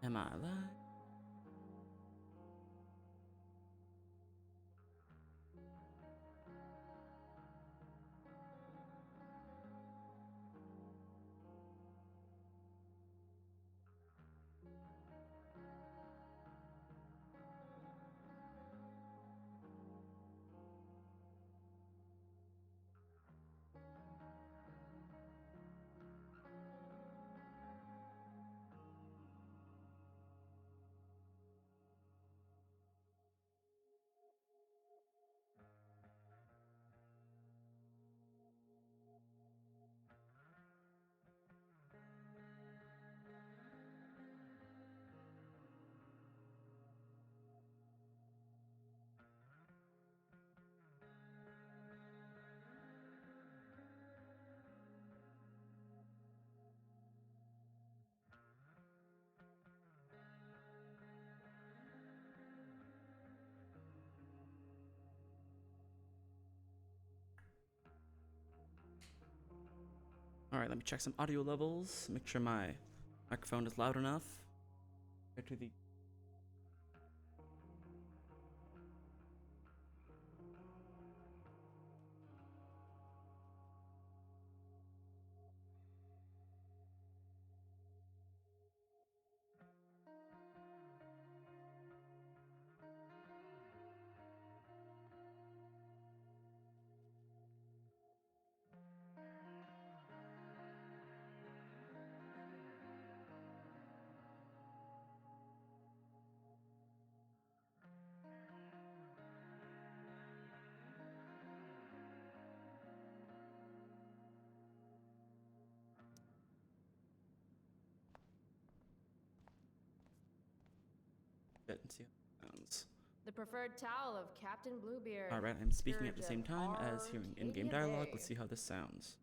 Am I alive? All right, let me check some audio levels. Make sure my microphone is loud enough. Compared to the bit and see how it sounds. The preferred towel of Captain Bluebeard. All right, I'm speaking at the Scourge same of time as hearing in-game Arcadia dialogue. Bay. Let's see how this sounds.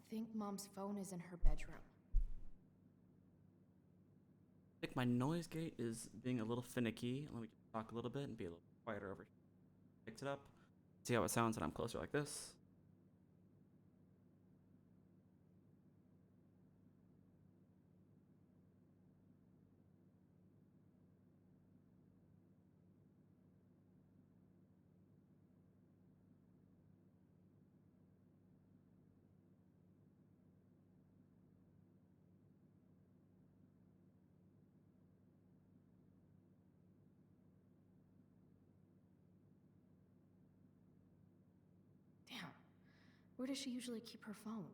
I think Mom's phone is in her bedroom. I think my noise gate is being a little finicky. Let me just talk a little bit and be a little quieter over here. Picked it up. See how it sounds when I'm closer like this. Damn. Where does she usually keep her phone?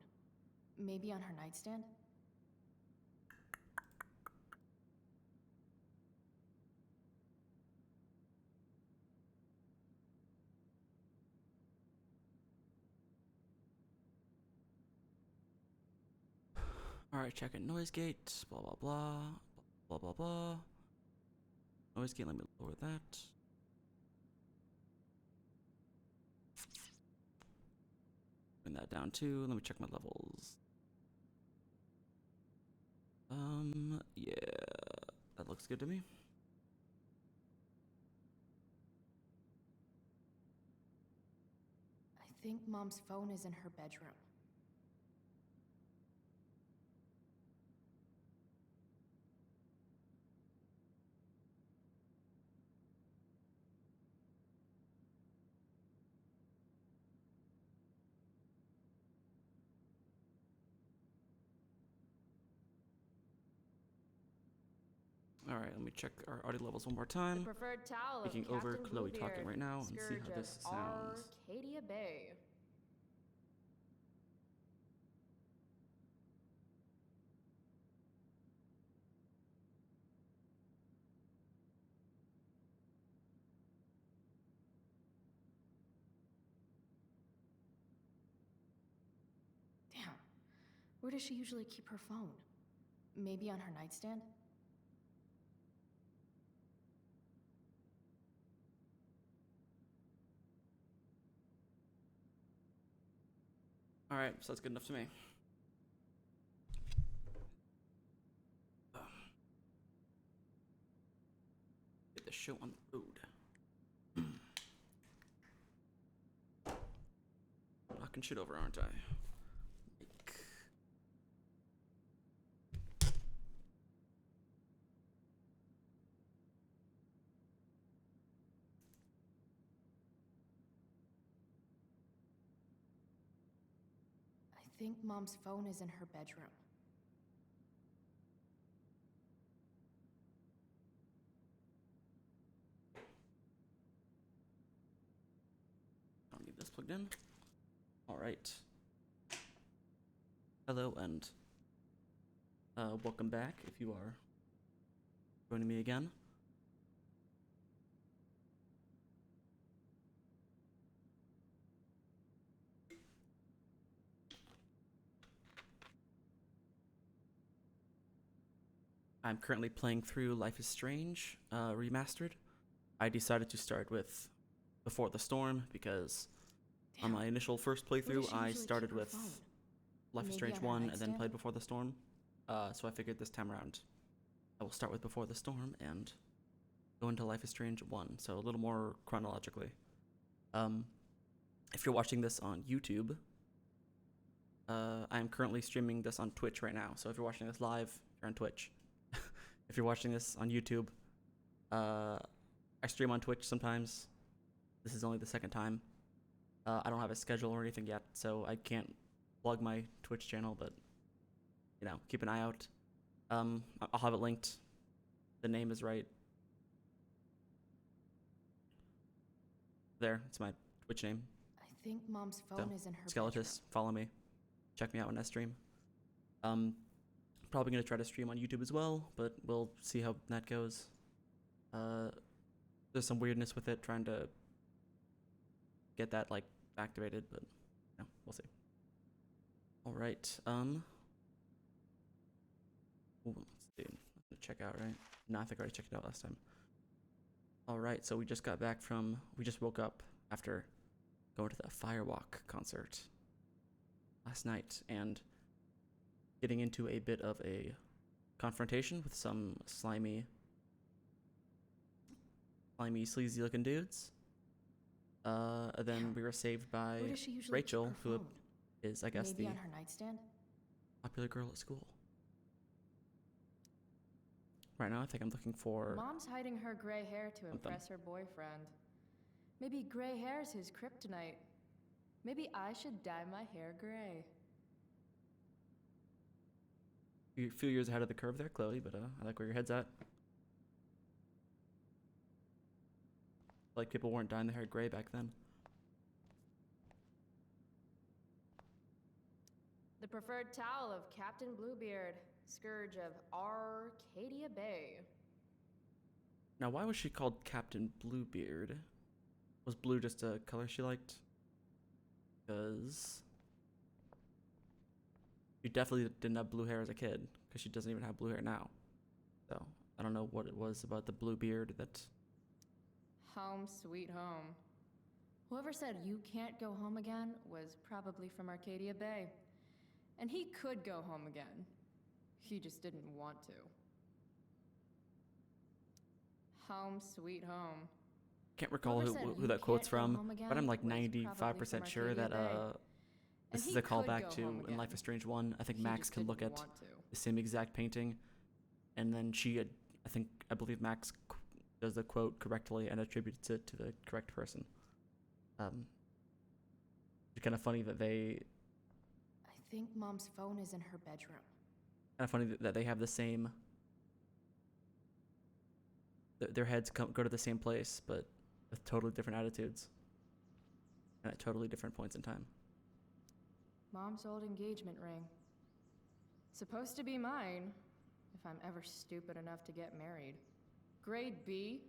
Maybe on her nightstand? Alright, check it. Noise gate. Blah, blah, blah. Blah, blah, blah. Noise gate, let me lower that. Bring that down too. Let me check my levels. Yeah. That looks good to me. I think Mom's phone is in her bedroom. Alright, let me check our audio levels one more The time. preferred towel of Speaking Captain over Chloe Bluebeard. talking right now and see Scourge how this of sounds. Arcadia Bay. Damn. Where does she usually keep her phone? Maybe on her nightstand? Alright, so that's good enough to me. Get the show on the road. Knocking shit over, aren't I? I think Mom's phone is in her bedroom. Don't need this plugged in. Alright. Hello and welcome back if you are joining me again. I'm currently playing through Life is Strange Remastered. I decided to start with Before the Storm because on my initial first playthrough I started with Life is Strange 1 and then played Before the Storm. So I figured this time around I will start with Before the Storm and go into Life is Strange 1, so a little more chronologically. If you're watching this on YouTube, I'm currently streaming this on Twitch right now, so if you're watching this live, you're on Twitch. If you're watching this on YouTube, I stream on Twitch sometimes. This is only the second time. I don't have a schedule or anything yet, so I can't plug my Twitch channel, but, you know, keep an eye out. I'll have it linked. The name is right there. It's my Twitch name. I think Mom's phone is in her Skeletus, bedroom. follow me. Check me out when I stream. Probably gonna try to stream on YouTube as well, but we'll see how that goes. There's some weirdness with it, trying to get that like activated, but yeah, we'll see. All right. Let's see. Check out, right? No, I think I already checked it out last time. All right, so we just woke up after going to the Firewalk concert last night and getting into a bit of a confrontation with some slimy, sleazy looking dudes. Then we were saved by Where does she usually Rachel, keep her who phone? is, I guess, Maybe the on her nightstand? popular girl at school. Right now, I think I'm looking for... Mom's hiding her gray hair to impress her boyfriend. Maybe gray hair's his kryptonite. Maybe I should dye my hair gray. You're a few years ahead of the curve there, Chloe, but I like where your head's at. Like people weren't dyeing their hair gray back then. The preferred towel of Captain Bluebeard, scourge of Arcadia Bay. Now, why was she called Captain Bluebeard? Was blue just a color she liked? Because she definitely didn't have blue hair as a kid, because she doesn't even have blue hair now. So, I don't know what it was about the blue beard that... Home sweet home. Whoever said you can't go home again was probably from Arcadia Bay. And he could go home again. He just didn't want to. Home sweet home. Can't recall who that quote's from, but I'm like 95% sure that this is a callback to in Life is Strange 1. I think Max can look at the same exact painting, and then I believe Max does the quote correctly and attributes it to the correct person. It's kind of funny that I think Mom's phone is in her bedroom. Kind of funny that they have the same. Their heads go to the same place, but with totally different attitudes and at totally different points in time. Mom's old engagement ring. Supposed to be mine, if I'm ever stupid enough to get married. Grade B?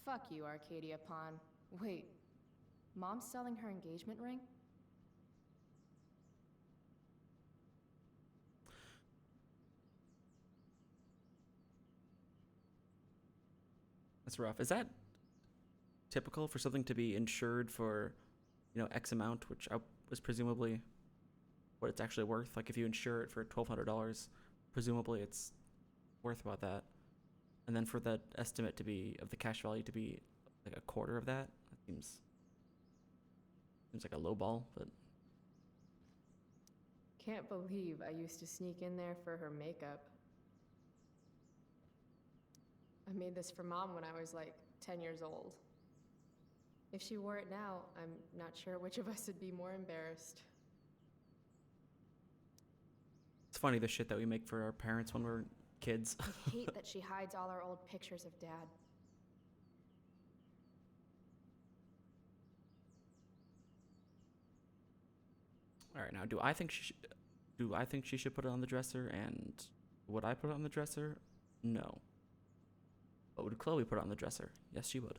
Fuck you, Arcadia Pawn. Wait, Mom's selling her engagement ring? That's rough. Is that typical for something to be insured for, X amount, which was presumably what it's actually worth. Like if you insure it for $1,200, presumably it's worth about that. And then for the estimate to be of the cash value to be like a quarter of that, seems like a low ball, but Can't believe I used to sneak in there for her makeup. I made this for Mom when I was like 10 years old. If she wore it now, I'm not sure which of us would be more embarrassed. it's funny the shit that we make for our parents when we're kids. I hate that she hides all our old pictures of Dad. All right, now do I think she should put it on the dresser, and would I put it on the dresser? No. But would Chloe put it on the dresser? Yes, she would.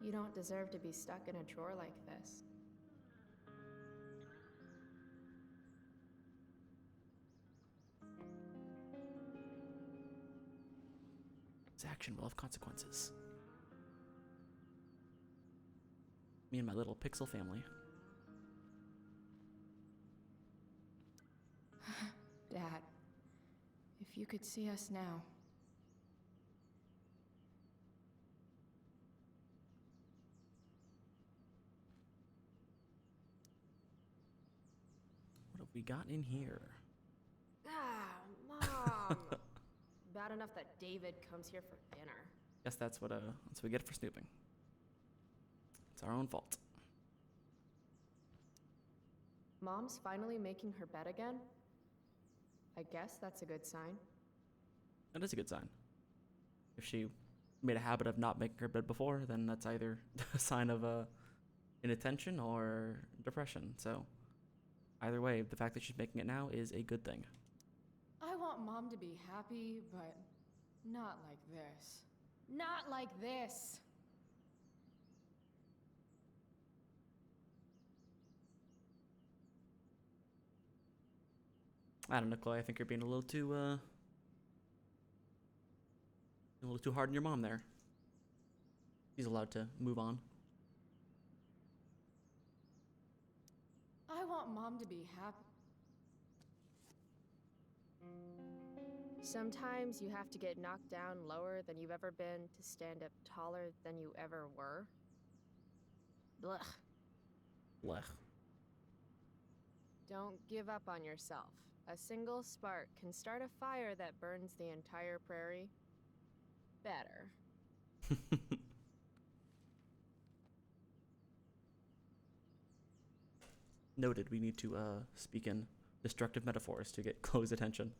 You don't deserve to be stuck in a drawer like this. This action will have consequences. Me and my little pixel family. Dad, if you could see us now. What have we got in here? Ah, Mom! Bad enough that David comes here for dinner. Guess that's what we get for snooping. It's our own fault. Mom's finally making her bed again? I guess that's a good sign. That is a good sign. If she made a habit of not making her bed before, then that's either a sign of inattention or depression. So either way, the fact that she's making it now is a good thing. I want Mom to be happy, but not like this. Not like this! I don't know, Chloe. I think you're being a little too hard on your mom there. She's allowed to move on. I want Mom to be happy. Sometimes you have to get knocked down lower than you've ever been to stand up taller than you ever were. Blech. Blech. Don't give up on yourself. A single spark can start a fire that burns the entire prairie. Better. Noted. We need to speak in destructive metaphors to get Chloe's attention.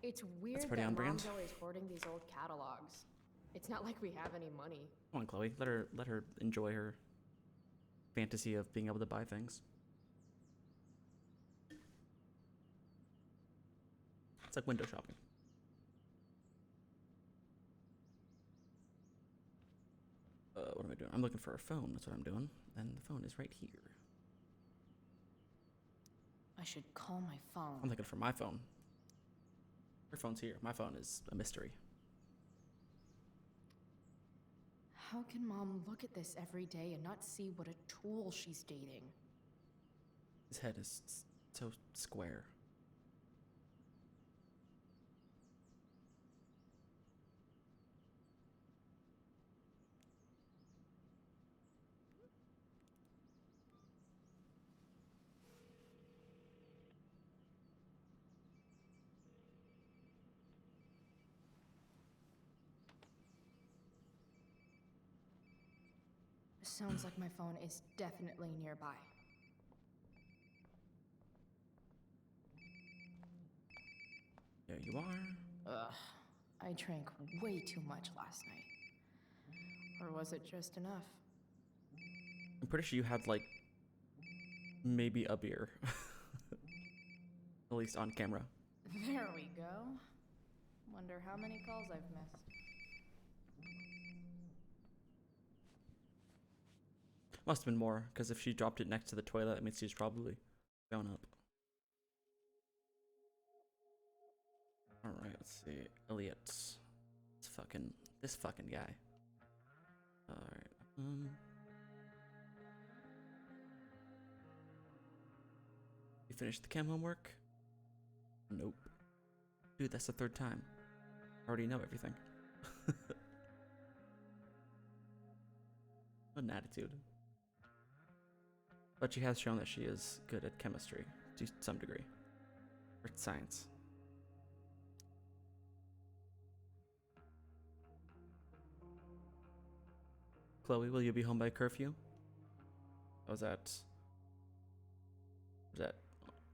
It's weird That's pretty that on brand. Mom's always hoarding these old catalogs. It's not like we have any money. Come on, Chloe. Let her enjoy her fantasy of being able to buy things. It's like window shopping. What am I doing? I'm looking for a phone. That's what I'm doing. And the phone is right here. I should call my phone. I'm looking for my phone. Her phone's here. My phone is a mystery. How can Mom look at this every day and not see what a tool she's dating? His head is so square. Sounds like my phone is definitely nearby. There you are. Ugh, I drank way too much last night. Or was it just enough? I'm pretty sure you had, like, maybe a beer. At least on camera. There we go. Wonder how many calls I've missed. Must have been more, because if she dropped it next to the toilet, that means she's probably gone up. Alright, let's see. Elliot. This fucking guy. Alright. You finished the chem homework? Nope. Dude, that's the third time. I already know everything. What an attitude. But she has shown that she is good at chemistry to some degree. Or science. Chloe, will you be home by curfew? I was at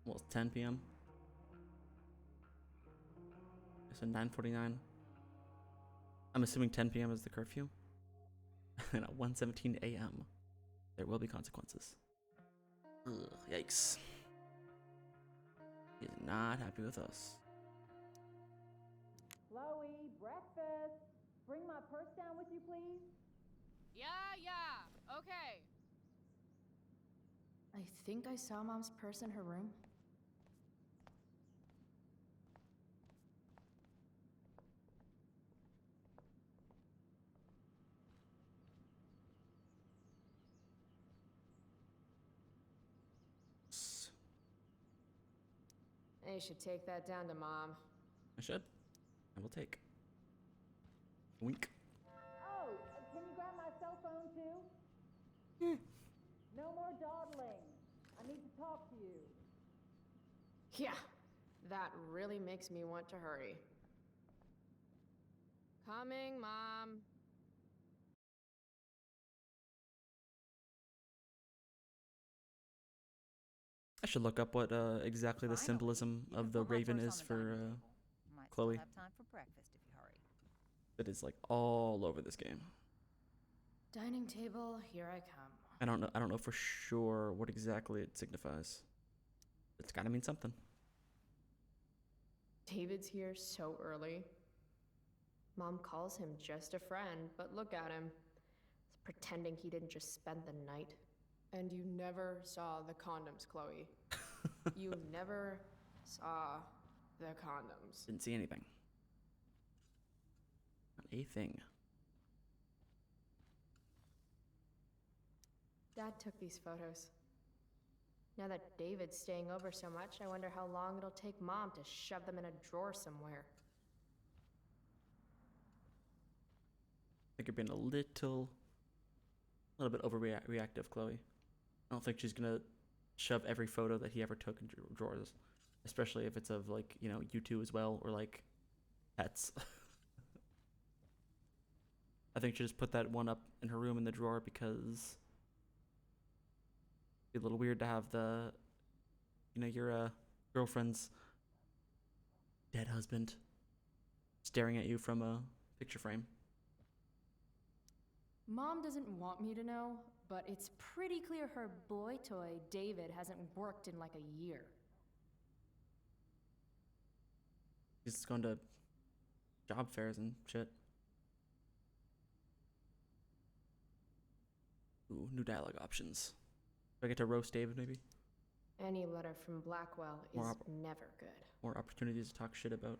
almost 10 p.m. So 9:49. I'm assuming 10 p.m. is the curfew. And at 1:17 a.m. there will be consequences. Ugh, yikes. He's not happy with us. Chloe, breakfast. Bring my purse down with you, please. Yeah, okay. I think I saw Mom's purse in her room. You should take that down to Mom. I should. I will take. Wink. Oh, can you grab my cell phone too? No more dawdling. I need to talk to you. Yeah, that really makes me want to hurry. Coming, Mom. I should look up what exactly the symbolism of the raven is for Chloe. Have time for breakfast if you hurry. It is like all over this game. Dining table, here I come. I don't know for sure what exactly it signifies. It's gotta mean something. David's here so early. Mom calls him just a friend, but look at him. He's pretending he didn't just spend the night. And you never saw the condoms, Chloe. You never saw the condoms. Didn't see anything. Not a thing. Dad took these photos. Now that David's staying over so much, I wonder how long it'll take Mom to shove them in a drawer somewhere. I think you're being a little bit overreactive, Chloe. I don't think she's gonna shove every photo that he ever took in drawers, especially if it's of like, you know, you two as well, or like pets. I think she just put that one up in her room in the drawer because it'd be a little weird to have the, you know, your girlfriend's dead husband staring at you from a picture frame. Mom doesn't want me to know, but it's pretty clear her boy toy, David, hasn't worked in like a year. He's going to job fairs and shit. Ooh, new dialogue options. Do I get to roast David, maybe? Any letter from Blackwell is never good. More opportunities to talk shit about.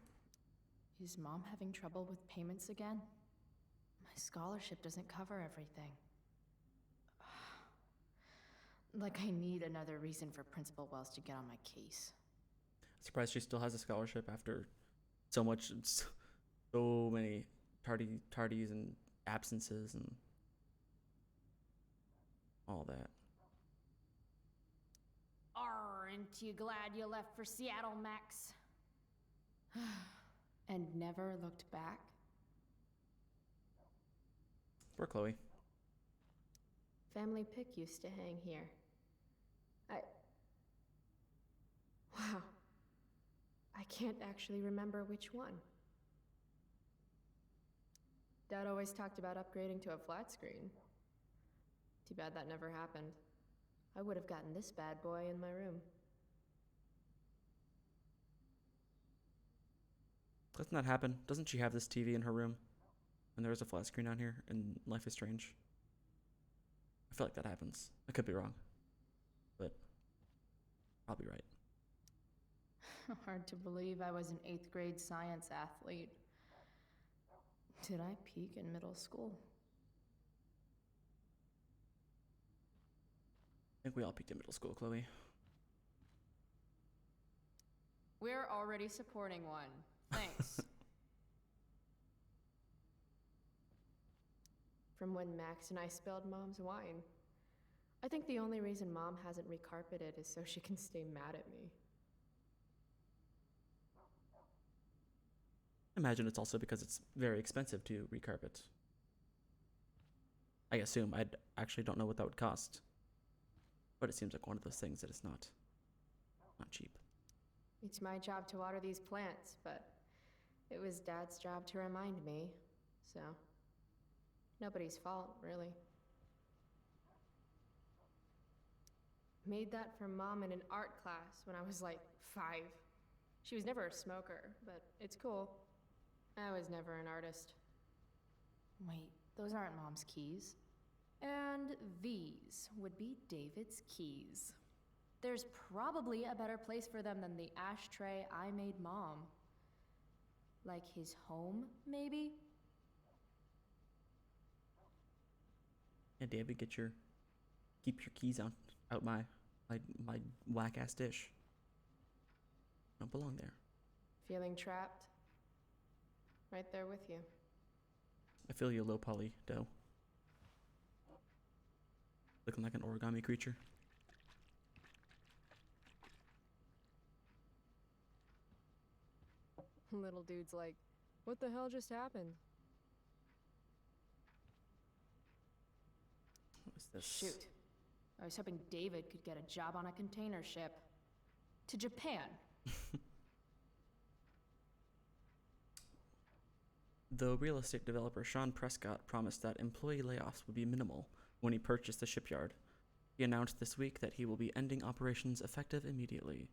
Is Mom having trouble with payments again? My scholarship doesn't cover everything. Like I need another reason for Principal Wells to get on my case. Surprised she still has a scholarship after so many tardies and absences and all that. Aren't you glad you left for Seattle, Max? And never looked back? Poor Chloe. Family pic used to hang here. Wow. I can't actually remember which one. Dad always talked about upgrading to a flat screen. Too bad that never happened. I would have gotten this bad boy in my room. Doesn't that happen? Doesn't she have this TV in her room? And there's a flat screen on here in Life is Strange? I feel like that happens. I could be wrong. But I'll be right. Hard to believe I was an 8th grade science athlete. Did I peak in middle school? think we all peaked in middle school, Chloe. We're already supporting one. Thanks. From when Max and I spilled Mom's wine. I think the only reason Mom hasn't recarpeted is so she can stay mad at me. Imagine it's also because it's very expensive to recarpet. I assume. I actually don't know what that would cost. But it seems like one of those things that is not cheap. It's my job to water these plants, but it was Dad's job to remind me, so nobody's fault, really. Made that for Mom in an art class when I was like 5. She was never a smoker, but it's cool. I was never an artist. Wait, those aren't Mom's keys. And these would be David's keys. There's probably a better place for them than the ashtray I made Mom. Like his home, maybe? Yeah, David, keep your keys out my whack ass dish. Don't belong there. Feeling trapped? Right there with you. I feel you, low poly dough. Looking like an origami creature. Little dude's like, what the hell just happened? What is this? Shoot. I was hoping David could get a job on a container ship. To Japan. The real estate developer Sean Prescott promised that employee layoffs would be minimal when he purchased the shipyard. He announced this week that he will be ending operations effective immediately.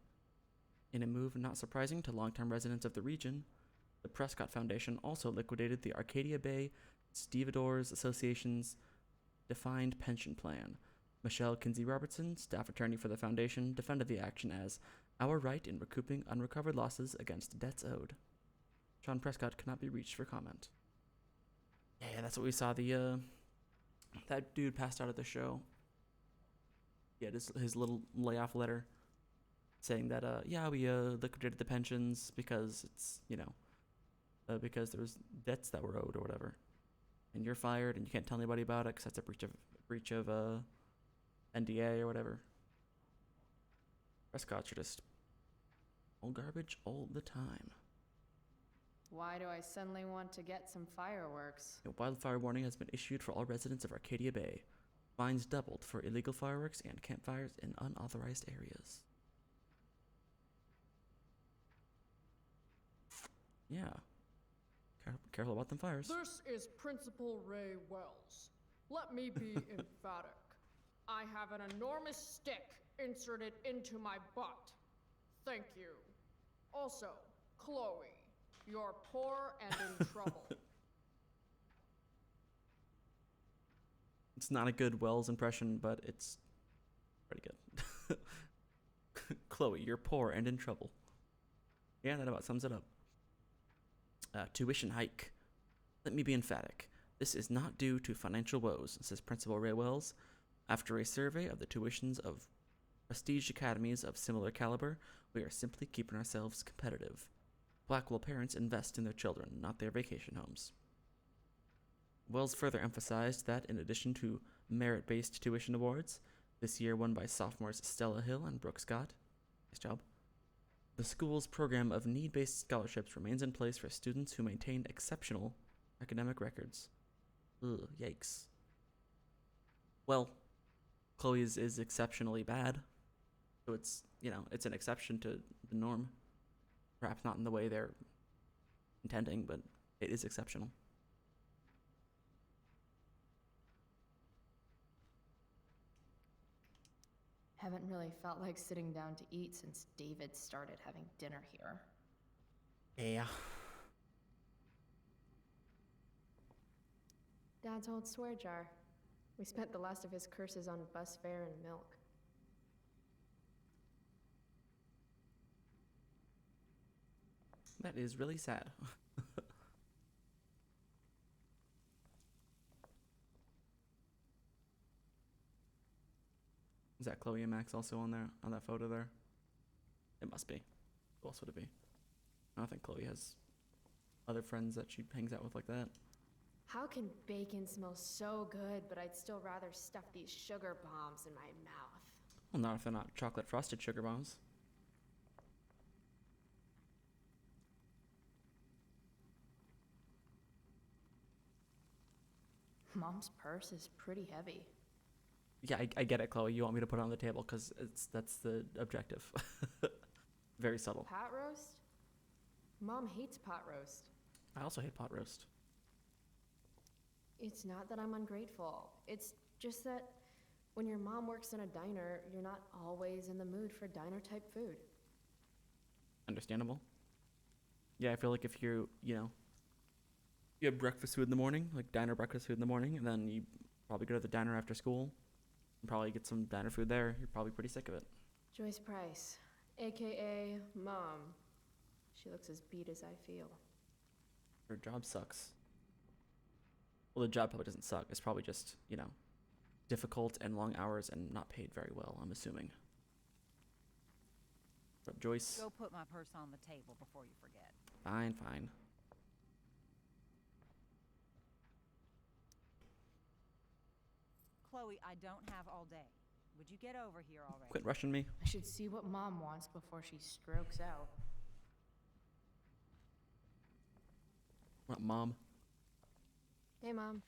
In a move not surprising to longtime residents of the region, the Prescott Foundation also liquidated the Arcadia Bay Stevedores Association's defined pension plan. Michelle Kinsey Robertson, staff attorney for the foundation, defended the action as our right in recouping unrecovered losses against debts owed. Sean Prescott could not be reached for comment. Yeah, that's what we saw. That dude passed out at the show. He had his little layoff letter saying that, we liquidated the pensions because it's, because there was debts that were owed or whatever. And you're fired and you can't tell anybody about it because that's a breach of NDA or whatever. Prescott's are just all garbage all the time. Why do I suddenly want to get some fireworks? A wildfire warning has been issued for all residents of Arcadia Bay. Fines doubled for illegal fireworks and campfires in unauthorized areas. Yeah. Careful about them fires. This is Principal Ray Wells. Let me be emphatic. I have an enormous stick inserted into my butt. Thank you. Also, Chloe, you're poor and in trouble. It's not a good Wells impression, but it's pretty good. Chloe, you're poor and in trouble. Yeah, that about sums it up. Tuition hike. Let me be emphatic. This is not due to financial woes, says Principal Ray Wells. After a survey of the tuitions of prestige academies of similar caliber, we are simply keeping ourselves competitive. Blackwell parents invest in their children, not their vacation homes. Wells further emphasized that in addition to merit-based tuition awards, this year won by sophomores Stella Hill and Brooke Scott, nice job, the school's program of need-based scholarships remains in place for students who maintain exceptional academic records. Ugh, yikes. Well, Chloe's is exceptionally bad, so it's, it's an exception to the norm. Perhaps not in the way they're intending, but it is exceptional. Haven't really felt like sitting down to eat since David started having dinner here. Yeah. Dad's old swear jar. We spent the last of his curses on bus fare and milk. That is really sad. Is that Chloe and Max also on there, on that photo there? It must be. Who else would it be? I don't think Chloe has other friends that she hangs out with like that. How can bacon smell so good, but I'd still rather stuff these sugar bombs in my mouth? Well, not if they're not chocolate frosted sugar bombs. Mom's purse is pretty heavy. Yeah, I get it, Chloe. You want me to put it on the table because that's the objective. Very subtle. Pot roast? Mom hates pot roast. I also hate pot roast. It's not that I'm ungrateful. It's just that when your mom works in a diner, you're not always in the mood for diner-type food. Understandable. Yeah, I feel like if you have breakfast food in the morning, like diner breakfast food in the morning, and then you probably go to the diner after school and probably get some diner food there, you're probably pretty sick of it. Joyce Price, aka Mom. She looks as beat as I feel. Her job sucks. Well, the job probably doesn't suck. It's probably just, difficult and long hours and not paid very well, I'm assuming. What's up, Joyce? Go put my purse on the table before you forget. Fine. Chloe, I don't have all day. Would you get over here already? Quit rushing me. I should see what Mom wants before she strokes out. What, Mom? Hey, Mom.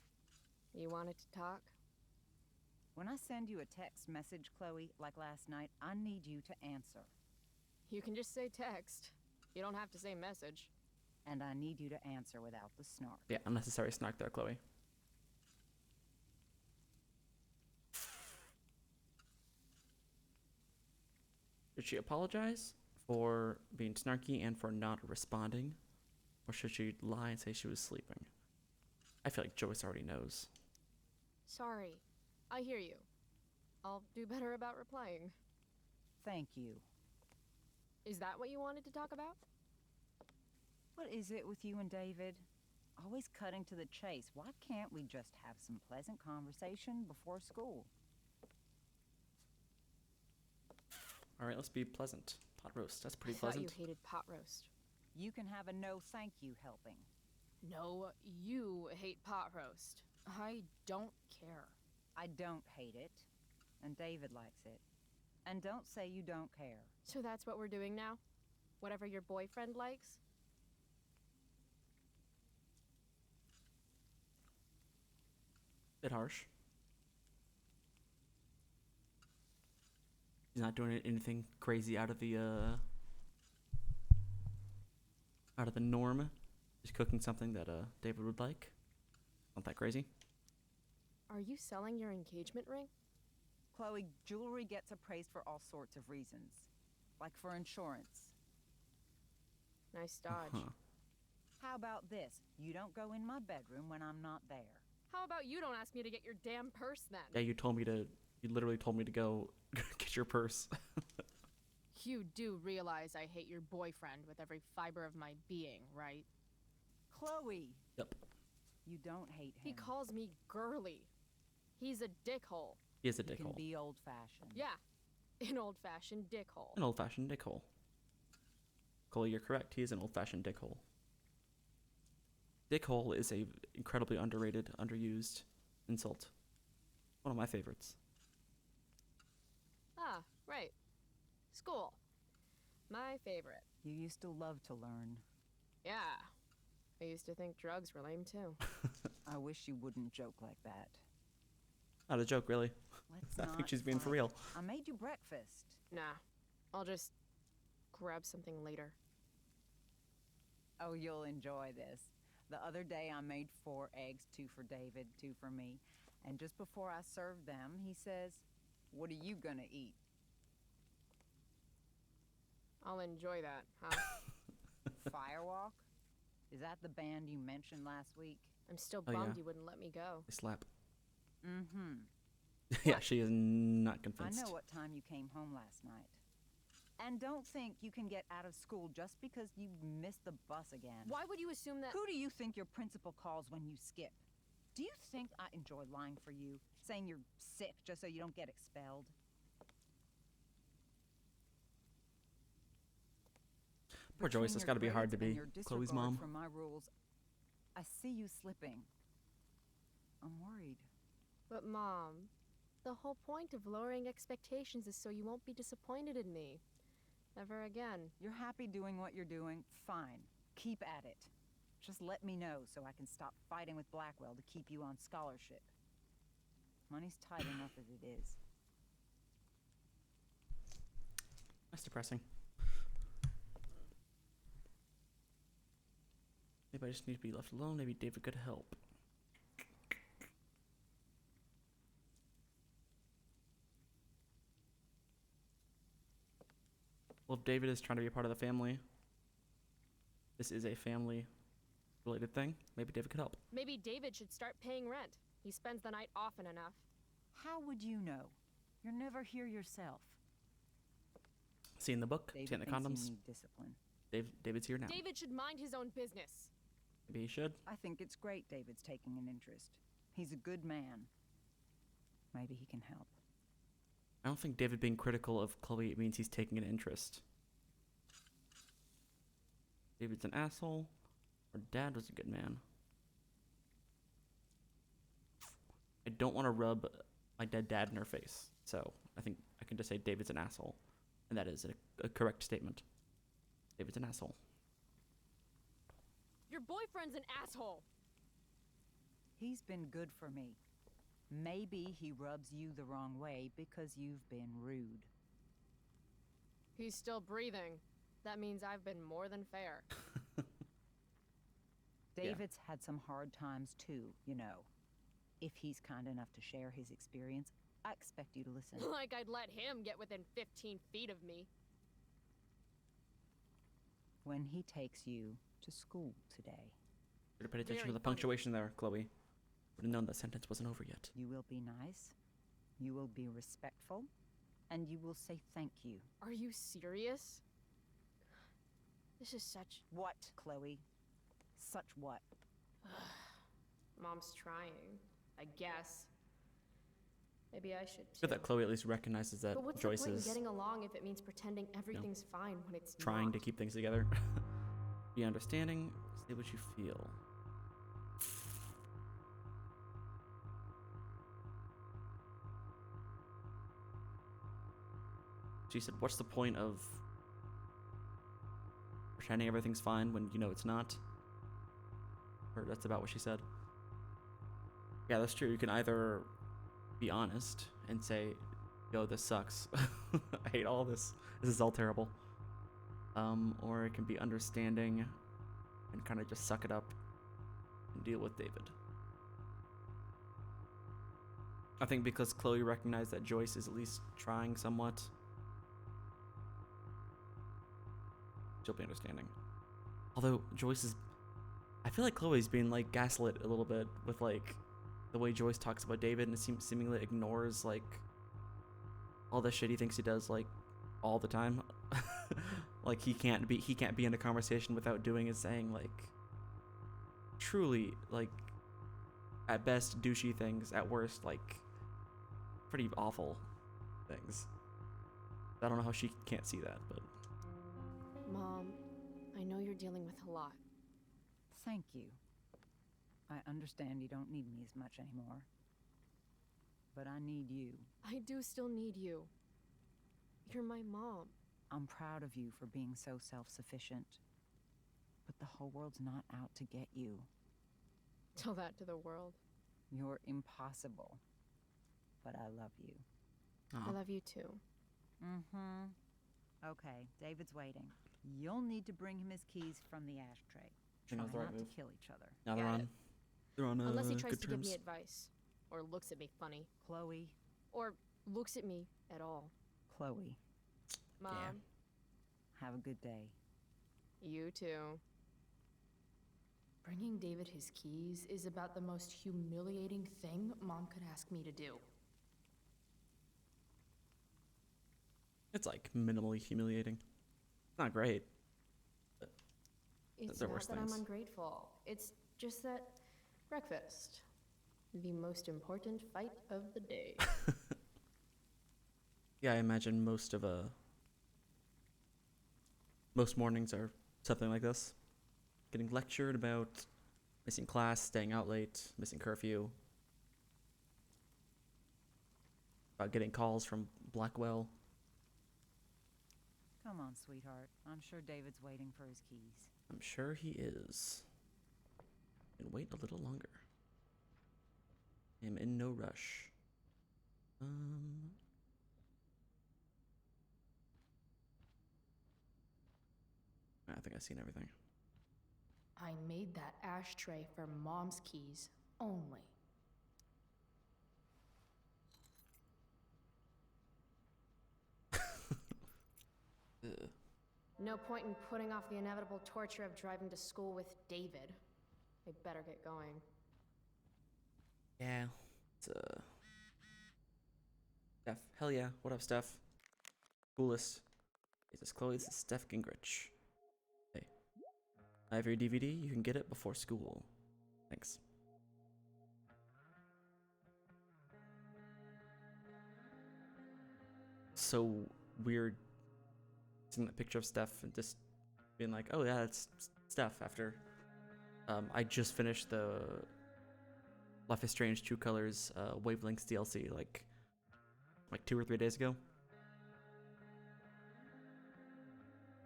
You wanted to talk? When I send you a text message, Chloe, like last night, I need you to answer. You can just say text. You don't have to say message. And I need you to answer without the snark. Yeah, unnecessary snark there, Chloe. Should she apologize for being snarky and for not responding? Or should she lie and say she was sleeping? I feel like Joyce already knows. Sorry. I hear you. I'll do better about replying. Thank you. Is that what you wanted to talk about? What is it with you and David? Always cutting to the chase. Why can't we just have some pleasant conversation before school? All right, let's be pleasant. Pot roast, that's pretty I thought pleasant. you hated pot roast. You can have a no thank you helping. No, you hate pot roast. I don't care. I don't hate it. And David likes it. And don't say you don't care. So that's what we're doing now? Whatever your boyfriend likes? Bit harsh. He's not doing anything crazy out of the norm. Just cooking something that David would like. Not that crazy. Are you selling your engagement ring? Chloe, jewelry gets appraised for all sorts of reasons. Like for insurance. Nice dodge. Huh. How about this? You don't go in my bedroom when I'm not there. How about you don't ask me to get your damn purse then? Yeah, you literally told me to go get your purse. You do realize I hate your boyfriend with every fiber of my being, right? Chloe! Yep. You don't hate him. He calls me girly. He's a dickhole. He is a You can dickhole. be old-fashioned. Yeah, an old-fashioned dickhole. An old-fashioned dickhole. Cole, you're correct. He is an old-fashioned dickhole. Dickhole is a incredibly underrated, underused insult. One of my favorites. Ah, right. School. My favorite. You used to love to learn. Yeah. I used to think drugs were lame too. I wish you wouldn't joke like that. Not a joke, really. Let's I not think she's being for fight. real. I made you breakfast. Nah. I'll just grab something later. Oh, you'll enjoy this. The other day I made 4 eggs, 2 for David, 2 for me. And just before I served them, he says, "What are you gonna eat?" I'll enjoy that, huh? Firewalk? Is that the band you mentioned last week? I'm still Oh, bummed yeah. you wouldn't let me go. I slap. Mm-hmm. Yeah, she is not I convinced. know what time you came home last night. And don't think you can get out of school just because you missed the bus again. Why would you assume that? Who do you think your principal calls when you skip? Do you think I enjoy lying for you? Saying you're sick just so you don't get expelled? Poor Joyce, Between it's your gotta be hard to grades and be your Chloe's disregard mom. for my rules, I see you slipping. I'm worried. But Mom, the whole point of lowering expectations is so you won't be disappointed in me. Ever again. You're happy doing what you're doing? Fine. Keep at it. Just let me know so I can stop fighting with Blackwell to keep you on scholarship. Money's tight enough as it is. That's depressing. Maybe I just need to be left alone. Maybe David could help. Well, if David is trying to be a part of the family, this is a family-related thing. Maybe David could help. Maybe David should start paying rent. He spends the night often enough. How would you know? You're never here yourself. Seeing the book, David seeing the thinks condoms. you need discipline. David's here now. David should mind his own business. Maybe he should. I think it's great David's taking an interest. He's a good man. Maybe he can help. I don't think David being critical of Chloe means he's taking an interest. David's an asshole. Her dad was a good man. I don't want to rub my dead dad in her face, so I think I can just say David's an asshole. And that is a correct statement. David's an asshole. Your boyfriend's an asshole. He's been good for me. Maybe he rubs you the wrong way because you've been rude. He's still breathing. That means I've been more than fair. David's had some hard times too, you know. If he's kind enough to share his experience, I expect you to listen. Like I'd let him get within 15 feet of me. When he takes you to school today, Should have paid attention Very to the funny. punctuation there, Chloe. Would have known that sentence wasn't over yet. you will be nice, you will be respectful, and you will say thank you. Are you serious? This is such... What, Chloe? Such what? Mom's trying, I guess. Maybe I should too. Good that Chloe at least recognizes that But what's Joyce the point in is getting along if it means pretending everything's fine when it's trying not? to keep things together. Be understanding. Say what you feel. She said, what's the point of pretending everything's fine when you know it's not? Or that's about what she said. Yeah, that's true. You can either be honest and say, yo, this sucks. I hate all this. This is all terrible. Or it can be understanding and kind of just suck it up and deal with David. I think because Chloe recognized that Joyce is at least trying somewhat, she'll be understanding. Although Joyce is, I feel like Chloe's being like gaslit a little bit with like the way Joyce talks about David, and it seemingly ignores like all the shit he thinks he does like all the time. Like he can't be in a conversation without doing and saying like truly like at best douchey things, at worst like pretty awful things. I don't know how she can't see that, but Mom, I know you're dealing with a lot. Thank you. I understand you don't need me as much anymore. But I need you. I do still need you. You're my mom. I'm proud of you for being so self-sufficient. But the whole world's not out to get you. Tell that to the world. You're impossible. But I love you. I love you too. Mm-hmm. Okay, David's waiting. You'll need to bring him his keys from the ashtray. think Try that was the right not move. to kill each other. now Got it. they're on Unless he tries good to give terms. me advice. Or looks at me funny. Chloe. Or looks at me at all. Chloe. Mom, Have a good day. you too. Bringing David his keys is about the most humiliating thing Mom could ask me to do. It's like minimally humiliating. It's not great. It's There are not worse that things. I'm ungrateful. It's just that breakfast. The most important fight of the day. Yeah, I imagine most mornings are something like this. Getting lectured about missing class, staying out late, missing curfew. About getting calls from Blackwell. Come on, sweetheart. I'm sure David's waiting for his keys. I'm sure he is. And wait a little longer. I am in no rush. I think I've seen everything. I made that ashtray for Mom's keys only. Ugh. No point in putting off the inevitable torture of driving to school with David. They better get going. Yeah. It's Steph. Hell yeah. What up, Steph? Coolest. Is this Chloe? This is Steph Gingrich. Hey. I have your DVD. You can get it before school. Thanks. So weird seeing that picture of Steph and just being like, oh yeah, it's Steph after I just finished the Life is Strange True Colors Wavelengths DLC like 2 or 3 days ago.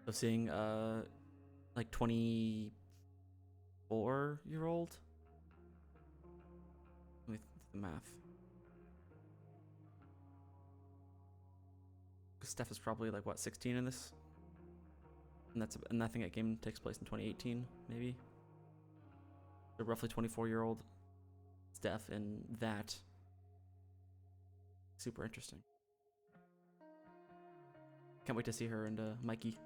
So seeing like 24-year-old. Let me do the math. Because Steph is probably like what, 16 in this, and I think that game takes place in 2018 maybe. So roughly 24-year-old Steph in that. Super interesting. Can't wait to see her and Mikey.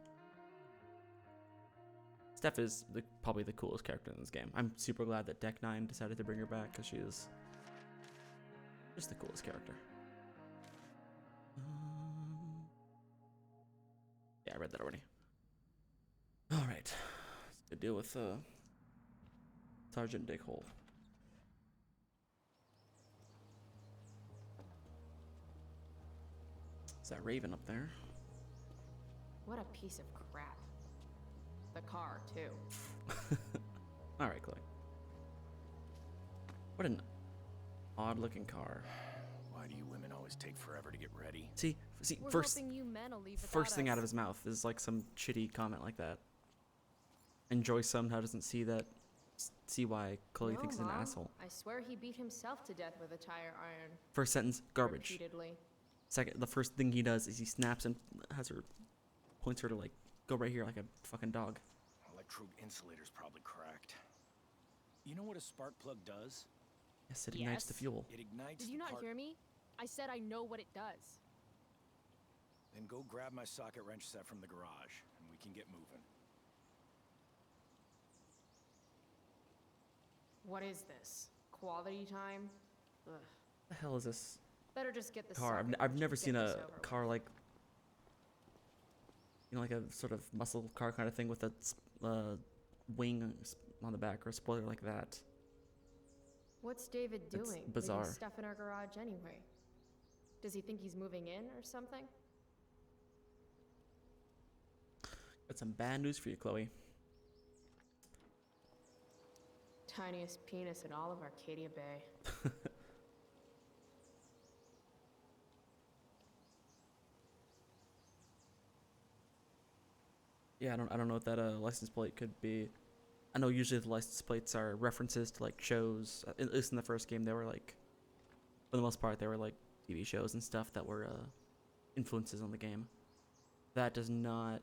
Steph is probably the coolest character in this game. I'm super glad that Deck 9 decided to bring her back because she is just the coolest character. Yeah, I read that already. All right, to deal with Sergeant Dickhole. Is that Raven up there? What a piece of crap. The car, too. All right, Chloe. What an odd-looking car. Why do you women always take forever to get ready? See, We're first hoping you men will leave without first thing us. out of his mouth is like some shitty comment like that. And Joyce somehow doesn't see why Chloe No, thinks he's an Mom. asshole. I swear he beat himself to death with a tire iron. First sentence, garbage. Repeatedly. Second, the first thing he does is he snaps and points her to like, go right here like a fucking dog. Electrode insulator's probably cracked. You know what a spark plug does? Yes, it ignites the Yes. fuel. It ignites Did the you not part- hear me? I said I know what it does. Then go grab my socket wrench set from the garage, and we can get moving. What is this? Quality time? Ugh. What the hell is this Better just get the car? socket I've wrench never and seen get a this over car with. like, you know, like a sort of muscle car kind of thing with a wing on the back or a spoiler like that. What's David It's doing? bizarre. Leaving stuff in our garage anyway. Does he think he's moving in or something? Got some bad news for you, Chloe. Tiniest penis in all of Arcadia Bay. Yeah, I don't know what that license plate could be. I know usually the license plates are references to like shows. At least in the first game, they were like, for the most part, they were like TV shows and stuff that were influences on the game. That does not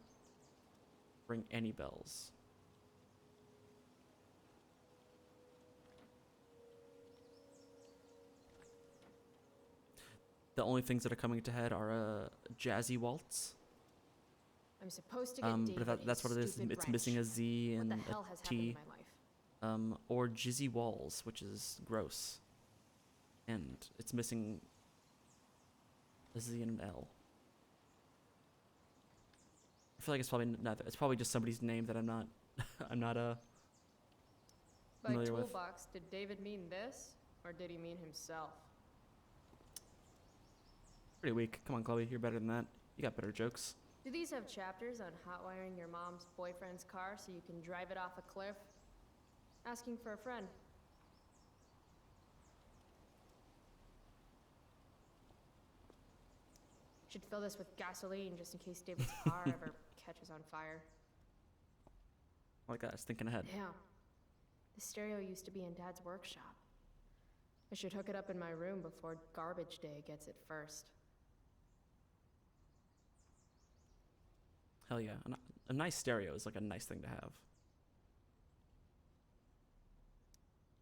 ring any bells. The only things that are coming to head are Jazzy Waltz. I'm supposed to get David But if that's his what it is. stupid It's wrench. missing a Z What and the hell a has happened in T. my life? Or Jizzy Walls, which is gross. And it's missing a Z and an L. I feel like it's probably not. It's probably just somebody's name that I'm not. I'm not By familiar with. toolbox, did David mean this, or did he mean himself? Pretty weak. Come on, Chloe. You're better than that. You got better jokes. Do these have chapters on hotwiring your mom's boyfriend's car so you can drive it off a cliff? Asking for a friend. Should fill this with gasoline just in case David's car ever catches on fire. Like that, I was thinking ahead. Yeah. The stereo used to be in Dad's workshop. I should hook it up in my room before garbage day gets it first. Hell yeah. A nice stereo is like a nice thing to have.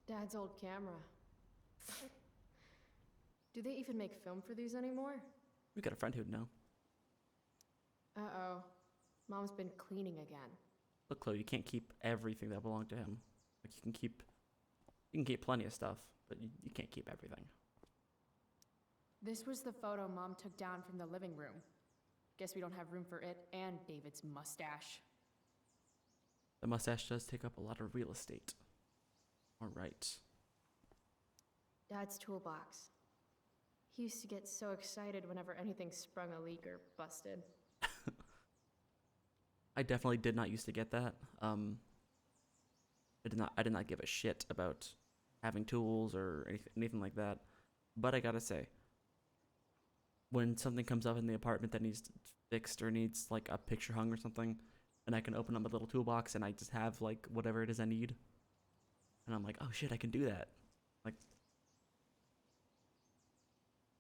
Dad's old camera. Do they even make film for these anymore? We got a friend who'd know. Uh-oh. Mom's been cleaning again. Look, Chloe, you can't keep everything that belonged to him. Like you can keep plenty of stuff, but you can't keep everything. This was the photo Mom took down from the living room. Guess we don't have room for it and David's mustache. The mustache does take up a lot of real estate. All right. Dad's toolbox. He used to get so excited whenever anything sprung a leak or busted. I definitely did not used to get that. I did not give a shit about having tools or anything like that. But I gotta say, when something comes up in the apartment that needs fixed or needs like a picture hung or something, and I can open up a little toolbox and I just have like whatever it is I need, and I'm like, oh shit, I can do that. Like,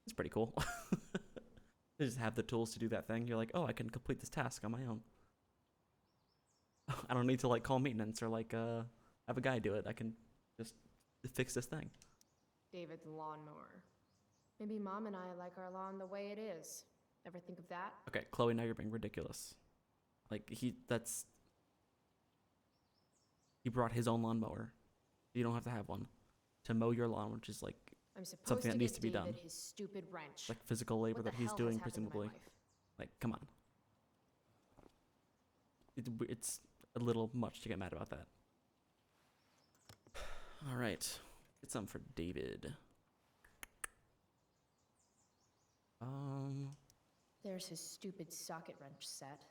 it's pretty cool. You just have the tools to do that thing. You're like, oh, I can complete this task on my own. I don't need to like call maintenance or like have a guy do it. I can just fix this thing. David's lawnmower. Maybe Mom and I like our lawn the way it is. Ever think of that? Okay, Chloe, now you're being ridiculous. Like he brought his own lawnmower. You don't have to have one to mow your lawn, which is like I'm supposed something that needs to be David done. his stupid wrench. Like physical labor What the that he's hell doing, has happened to my presumably. life? Like, come on. It's a little much to get mad about that. All right, get some for David. There's his stupid socket wrench set.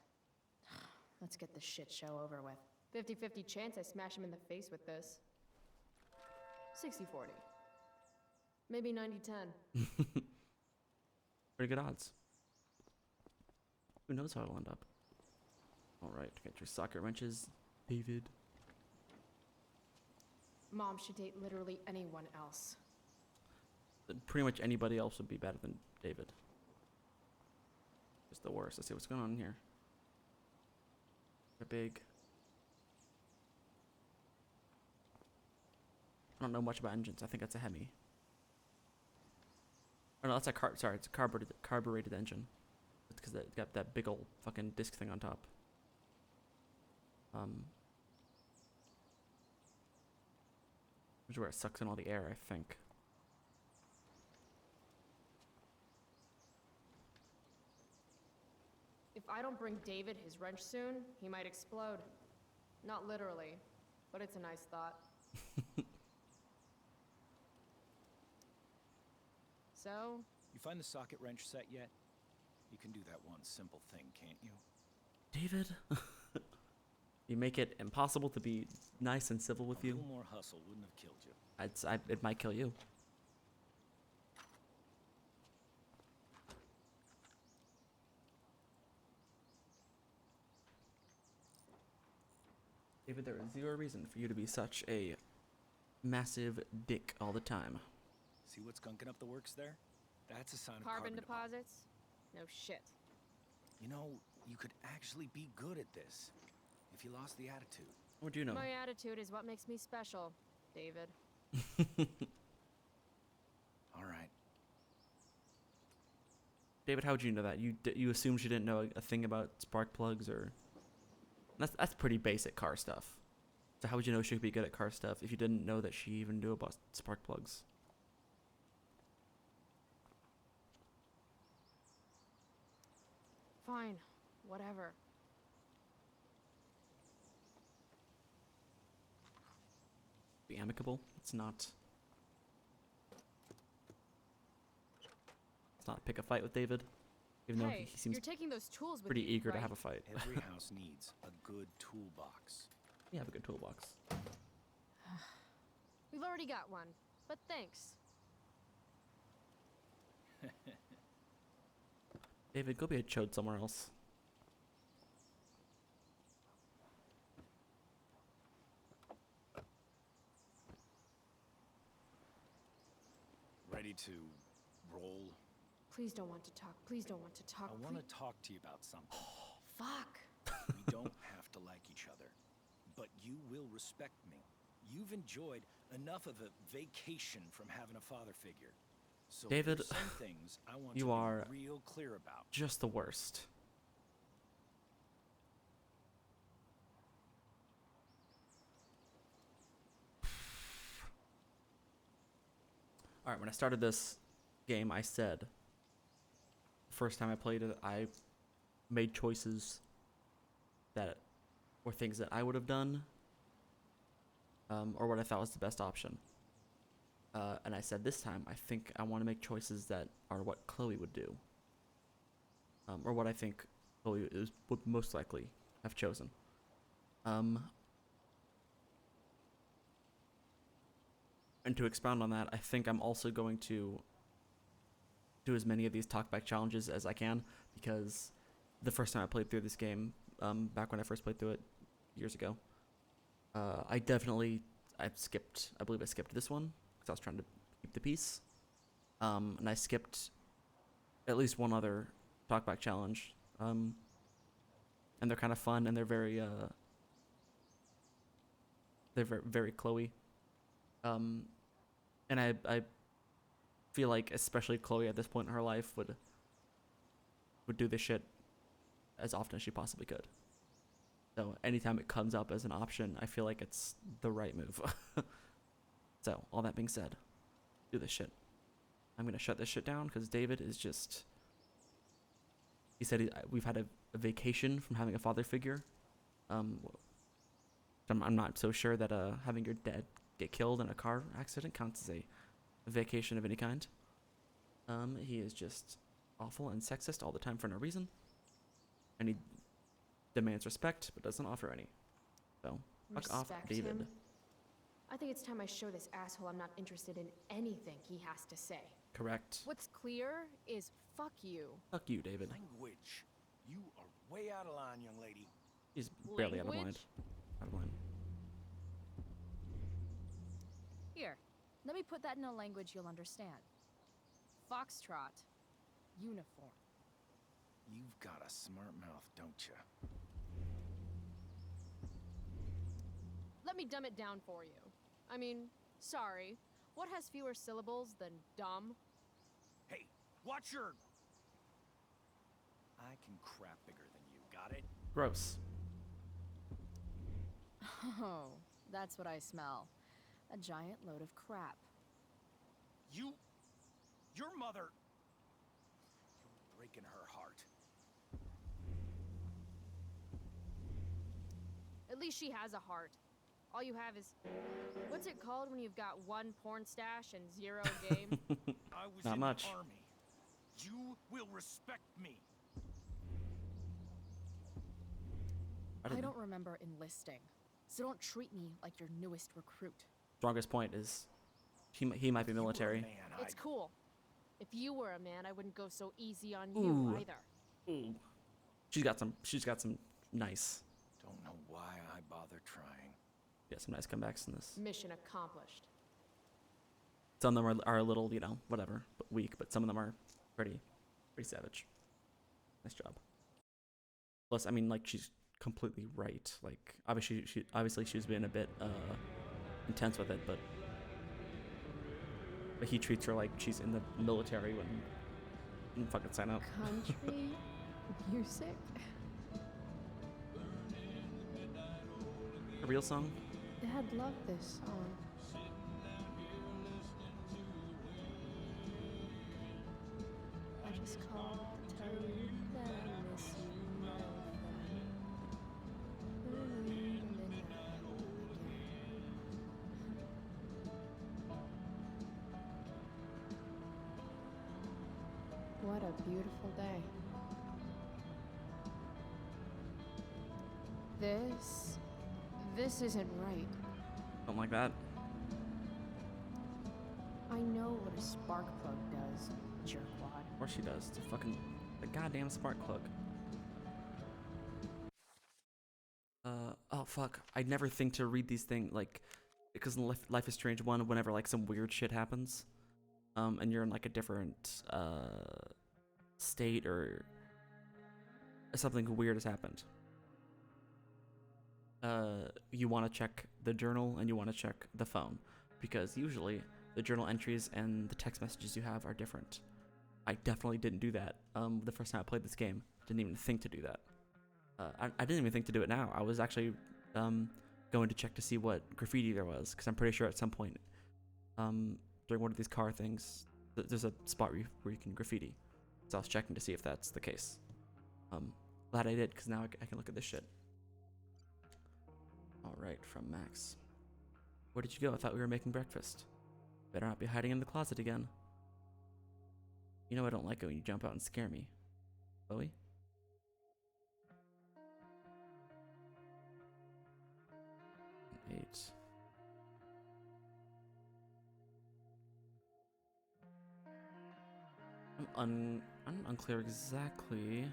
Let's get this shit show over with. 50-50 chance I smash him in the face with this. 60-40. Maybe 90-10. Pretty good odds. Who knows how it'll end up? All right, get your socket wrenches, David. Mom should date literally anyone else. Pretty much anybody else would be better than David. Just the worst. Let's see what's going on here. A big. I don't know much about engines. I think that's a Hemi. Oh no, that's a it's a carbureted engine. It's because it got that big old fucking disc thing on top. Which is where it sucks in all the air, I think. If I don't bring David his wrench soon, he might explode. Not literally, but it's a nice thought. So? You find the socket wrench set yet? You can do that one simple thing, can't you? David? You make it impossible to be nice and civil with A you. little more hustle wouldn't have killed you. It might kill you. David, there is zero reason for you to be such a massive dick all the time. See what's gunking up the works there? That's a sign of Carbon deposit. deposits? No shit. You know, you could actually be good at this if you lost the attitude. What would you know? My attitude is what makes me special, David. All right. David, how would you know that? You assumed you didn't know a thing about spark plugs or... That's pretty basic car stuff. So how would you know she could be good at car stuff if you didn't know that she even knew about spark plugs? Fine. Whatever. Be amicable. It's not pick a fight with David. Even though Hey, he seems you're taking those tools with pretty you, eager to right? have a fight. Every house needs a good toolbox. You have a good toolbox. We've already got one, but thanks. David, go be a chode somewhere else. Ready to roll? Please don't want to talk. Please don't want to talk. I want to talk to you about something. Fuck. We don't have to like each other, but you will respect me. You've enjoyed enough of a vacation from having a father figure. So David, there's some things I want you to are be real clear about. just the worst. Alright, when I started this game, I said, the first time I played it, I made choices that were things that I would have done, or what I thought was the best option. And I said this time, I think I want to make choices that are what Chloe would do. Or what I think Chloe would most likely have chosen. And to expound on that, I think I'm also going to do as many of these talkback challenges as I can, because the first time I played through this game, back when I first played through it years ago, I believe I skipped this one because I was trying to keep the peace. And I skipped at least one other talkback challenge. And they're kind of fun, and they're very very Chloe. And I feel like especially Chloe at this point in her life would do this shit as often as she possibly could. So anytime it comes up as an option, I feel like it's the right move. So all that being said, do this shit. I'm gonna shut this shit down because David is just. He said we've had a vacation from having a father figure. I'm not so sure that having your dad get killed in a car accident counts as a vacation of any kind. He is just awful and sexist all the time for no reason. And he demands respect, but doesn't offer any. So, fuck off, Respect David. him? I think it's time I show this asshole I'm not interested in anything he has to say. Correct. What's clear is fuck you. Fuck you, David. Language. You are way out of line, young lady. He's barely out of line. Language? Out of line. Here, let me put that in a language you'll understand. Foxtrot. Uniform. You've got a smart mouth, don't you? Let me dumb it down for you. I mean, sorry. What has fewer syllables than dumb? Hey, watch your... I can crap bigger than you, got it? Gross. Oh, that's what I smell. A giant load of crap. Your mother... You're breaking her heart. At least she has a heart. All you have is... What's it called when you've got one porn stash and zero game? I was Not in much. the army. You will respect me. I don't remember enlisting. So don't treat me like your newest recruit. Strongest point is he might be military. You were a man, It's cool. If you were a man, I wouldn't go so easy on you Ooh. either. Ooh. She's got some nice. Don't know why I bother trying. Yeah, some nice comebacks in this. Mission accomplished. Some of them are a little, whatever, but weak, but some of them are pretty savage. Nice job. Plus, I mean, like, she's completely right. Like, obviously she was being a bit intense with it, but he treats her like she's in the military when you fucking sign up. Country music? A real song? Dad loved this song. I just called to tell you that I miss you, my friend. What a beautiful day. This isn't right. Something like that. I know what a spark plug does, jerkwad. Of course she does. It's a goddamn spark plug. Oh fuck. I never think to read these things, like, because in Life is Strange 1, whenever, like, some weird shit happens, and you're in, like, a different, state, or something weird has happened, you want to check the journal and you want to check the phone, because usually the journal entries and the text messages you have are different. I definitely didn't do that the first time I played this game. Didn't even think to do that. I didn't even think to do it now. I was actually going to check to see what graffiti there was, because I'm pretty sure at some point during one of these car things, there's a spot where you can graffiti. So I was checking to see if that's the case. Glad I did, because now I can look at this shit. Alright, from Max. Where did you go? I thought we were making breakfast. Better not be hiding in the closet again. You know I don't like it when you jump out and scare me. Chloe? Eight. I'm unclear exactly.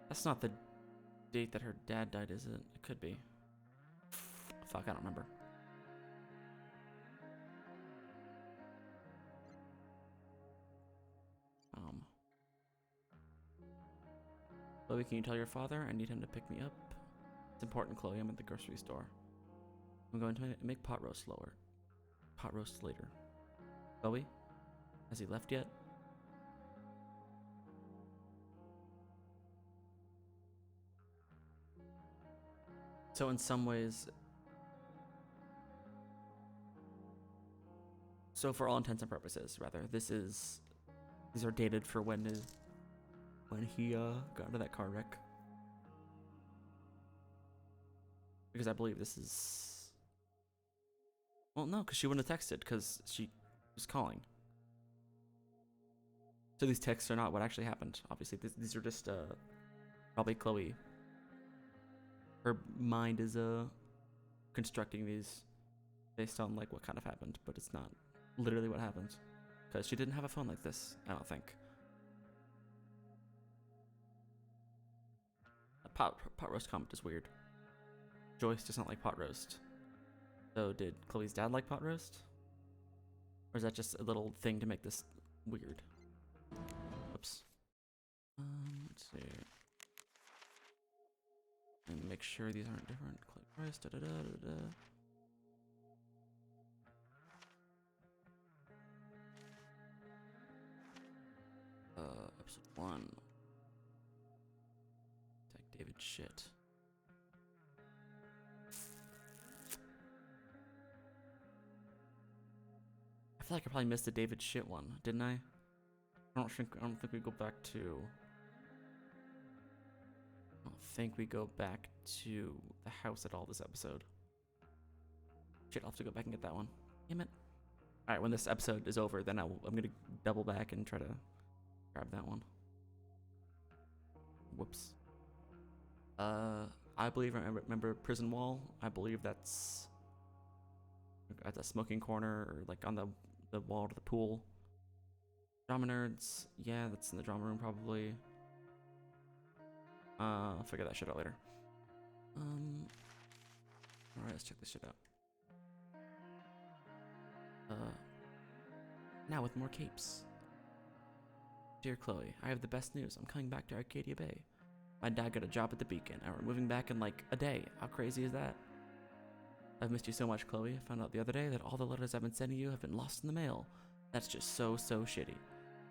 That's not the date that her dad died, is it? It could be. Fuck, I don't remember. Chloe, can you tell your father I need him to pick me up? It's important, Chloe. I'm at the grocery store. I'm going to make pot roast lower. Pot roast later. Chloe? Has he left yet? So in some ways... So for all intents and purposes, rather, these are dated for when he got into that car wreck. Because I believe this is... Well, no, because she wouldn't have texted, because she was calling. So these texts are not what actually happened. Obviously, these are just probably Chloe. Her mind is constructing these based on like what kind of happened, but it's not literally what happened, because she didn't have a phone like this, I don't think. A pot roast comment is weird. Joyce does not like pot roast. So did Chloe's dad like pot roast? Or is that just a little thing to make this weird? Oops. Let's see. And make sure these aren't different. Click price, da da da da da. Episode 1. Tag David shit. I feel like I probably missed the David shit one, didn't I? I don't think we go back to... I don't think we go back to the house at all this episode. Shit, I'll have to go back and get that one. Damn it. Alright, when this episode is over, then I'm gonna double back and try to grab that one. Whoops. I believe, remember Prison Wall? I believe that's at the smoking corner, or like on the wall to the pool. Drama nerds, yeah, that's in the drama room probably. I'll figure that shit out later. Alright, let's check this shit out. Now with more capes. Dear Chloe, I have the best news. I'm coming back to Arcadia Bay. My dad got a job at the Beacon, and we're moving back in like a day. How crazy is that? I've missed you so much, Chloe. I found out the other day that all the letters I've been sending you have been lost in the mail. That's just so shitty.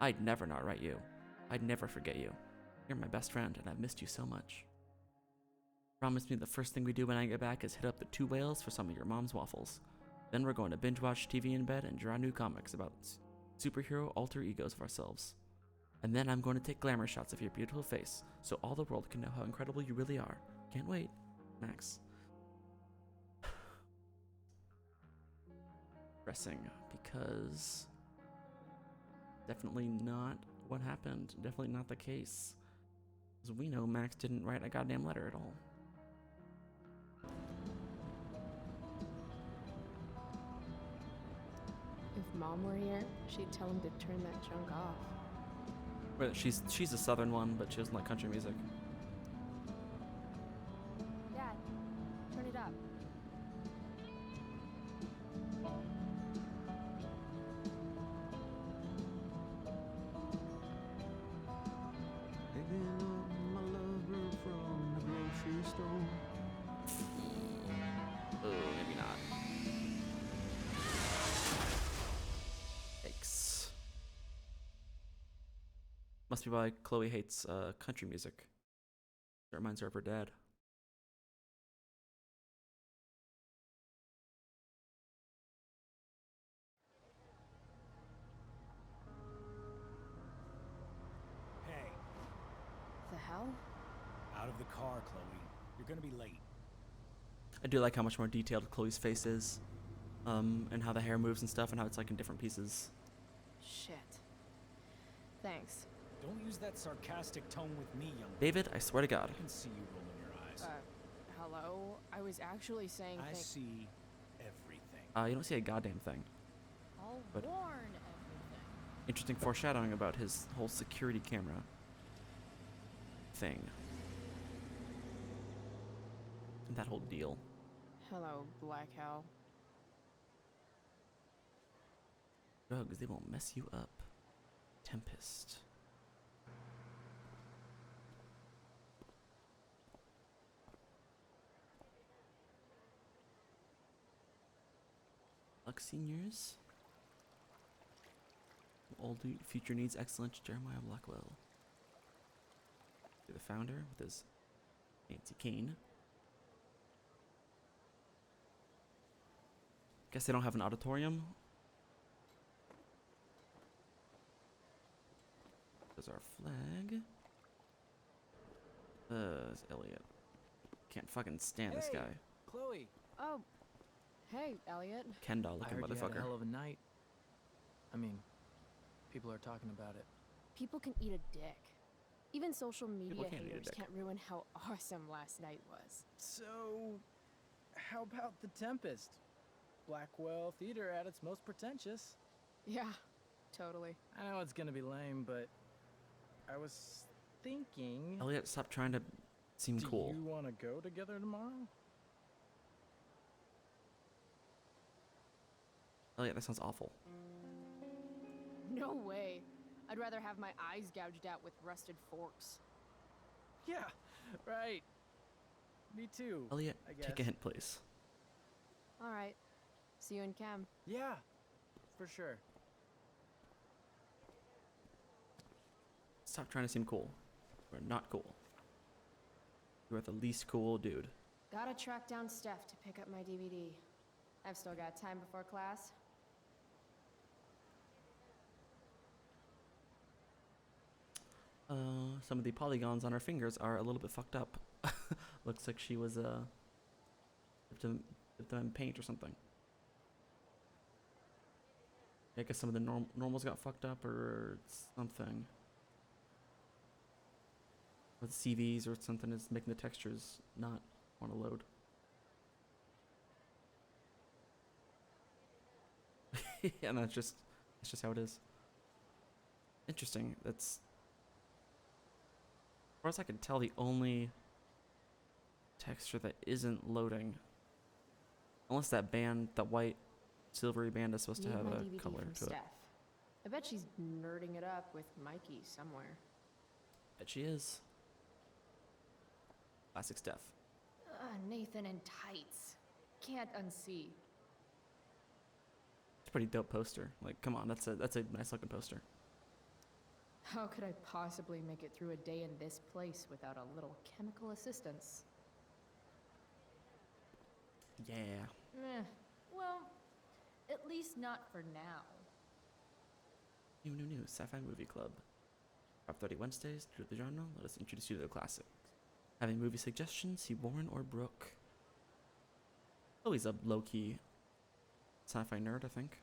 I'd never not write you. I'd never forget you. You're my best friend, and I've missed you so much. Promise me the first thing we do when I get back is hit up the 2 Whales for some of your mom's waffles. Then we're going to binge watch TV in bed and draw new comics about superhero alter egos of ourselves. And then I'm going to take glamour shots of your beautiful face, so all the world can know how incredible you really are. Can't wait. Max. pressing because definitely not what happened. Definitely not the case. Because we know Max didn't write a goddamn letter at all. If Mom were here, she'd tell him to turn that junk off. But she's a southern one, but she doesn't like country music. Dad, turn it up. Picking up my lover from the grocery store. Oh, maybe not. Yikes. Must be why Chloe hates country music. That reminds her of her dad. Hey, The hell? out of the car, Chloe. You're gonna be late. I do like how much more detailed Chloe's face is. And how the hair moves and stuff, and how it's like in different pieces. Shit. Thanks. Don't use that sarcastic tone with me, young David, I swear to God. I can see you rolling your eyes. Hello? I was actually saying I see everything. You don't see a goddamn thing. I'll but- warn everything. Interesting foreshadowing about his whole security camera thing. And that whole deal. Hello, Black Hell. Drugs, they won't mess you up. Tempest. Luck seniors. Old future needs excellent Jeremiah Blackwell. The founder with his fancy cane. Guess they don't have an auditorium. There's our flag. It's Elliot. Can't fucking stand this Hey, guy. Chloe, Oh. Hey, Elliot. Ken doll I looking heard you had a motherfucker. hell of a night. I mean, people are talking about it. People can eat a dick. Even social media can eat a haters dick. can't ruin how awesome last night was. So, how about the Tempest? Blackwell Theater at its most pretentious. Yeah, totally. I know it's gonna be lame, but I was thinking, Elliot, stop trying to seem do cool. you want to go together tomorrow? Elliot, that sounds awful. No way. I'd rather have my eyes gouged out with rusted forks. Yeah, right. Me too. Elliot, I take a guess. hint, please. All right. See you in chem. Yeah, for sure. Stop trying to seem cool. You're not cool. You are the least cool dude. Gotta track down Steph to pick up my DVD. I've still got time before class. Some of the polygons on her fingers are a little bit fucked up. Looks like she was dipped them in paint or something. I guess some of the normals got fucked up or something. With CVs or something is making the textures not want to load. And that's just how it is. Interesting. That's, as far as I can tell, the only texture that isn't loading, unless that band, that white silvery band, is supposed to Need have my a DVD color from to it. Steph. I bet she's nerding it up with Mikey somewhere. Bet she is. Classic Steph. Nathan in tights. Can't unsee. It's a pretty dope poster. Like, come on, that's a nice looking poster. How could I possibly make it through a day in this place without a little chemical assistance? Yeah. Well, at least not for now. New. Sci-fi movie club. 5:30 Wednesdays. Through the genre. Let us introduce you to the classics. Having movie suggestions? See Warren or Brooke. Always a low-key sci-fi nerd, I think.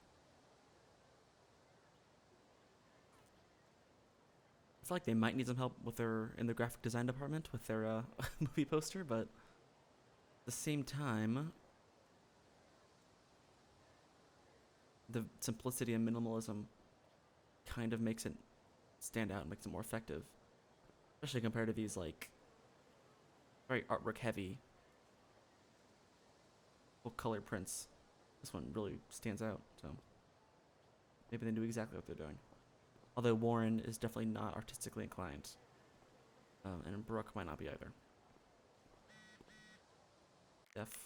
I feel like they might need some help with in the graphic design department with their movie poster, but at the same time, the simplicity and minimalism kind of makes it stand out and makes it more effective, especially compared to these like very artwork heavy full color prints. This one really stands out, so maybe they knew exactly what they're doing. Although Warren is definitely not artistically inclined, and Brooke might not be either. F.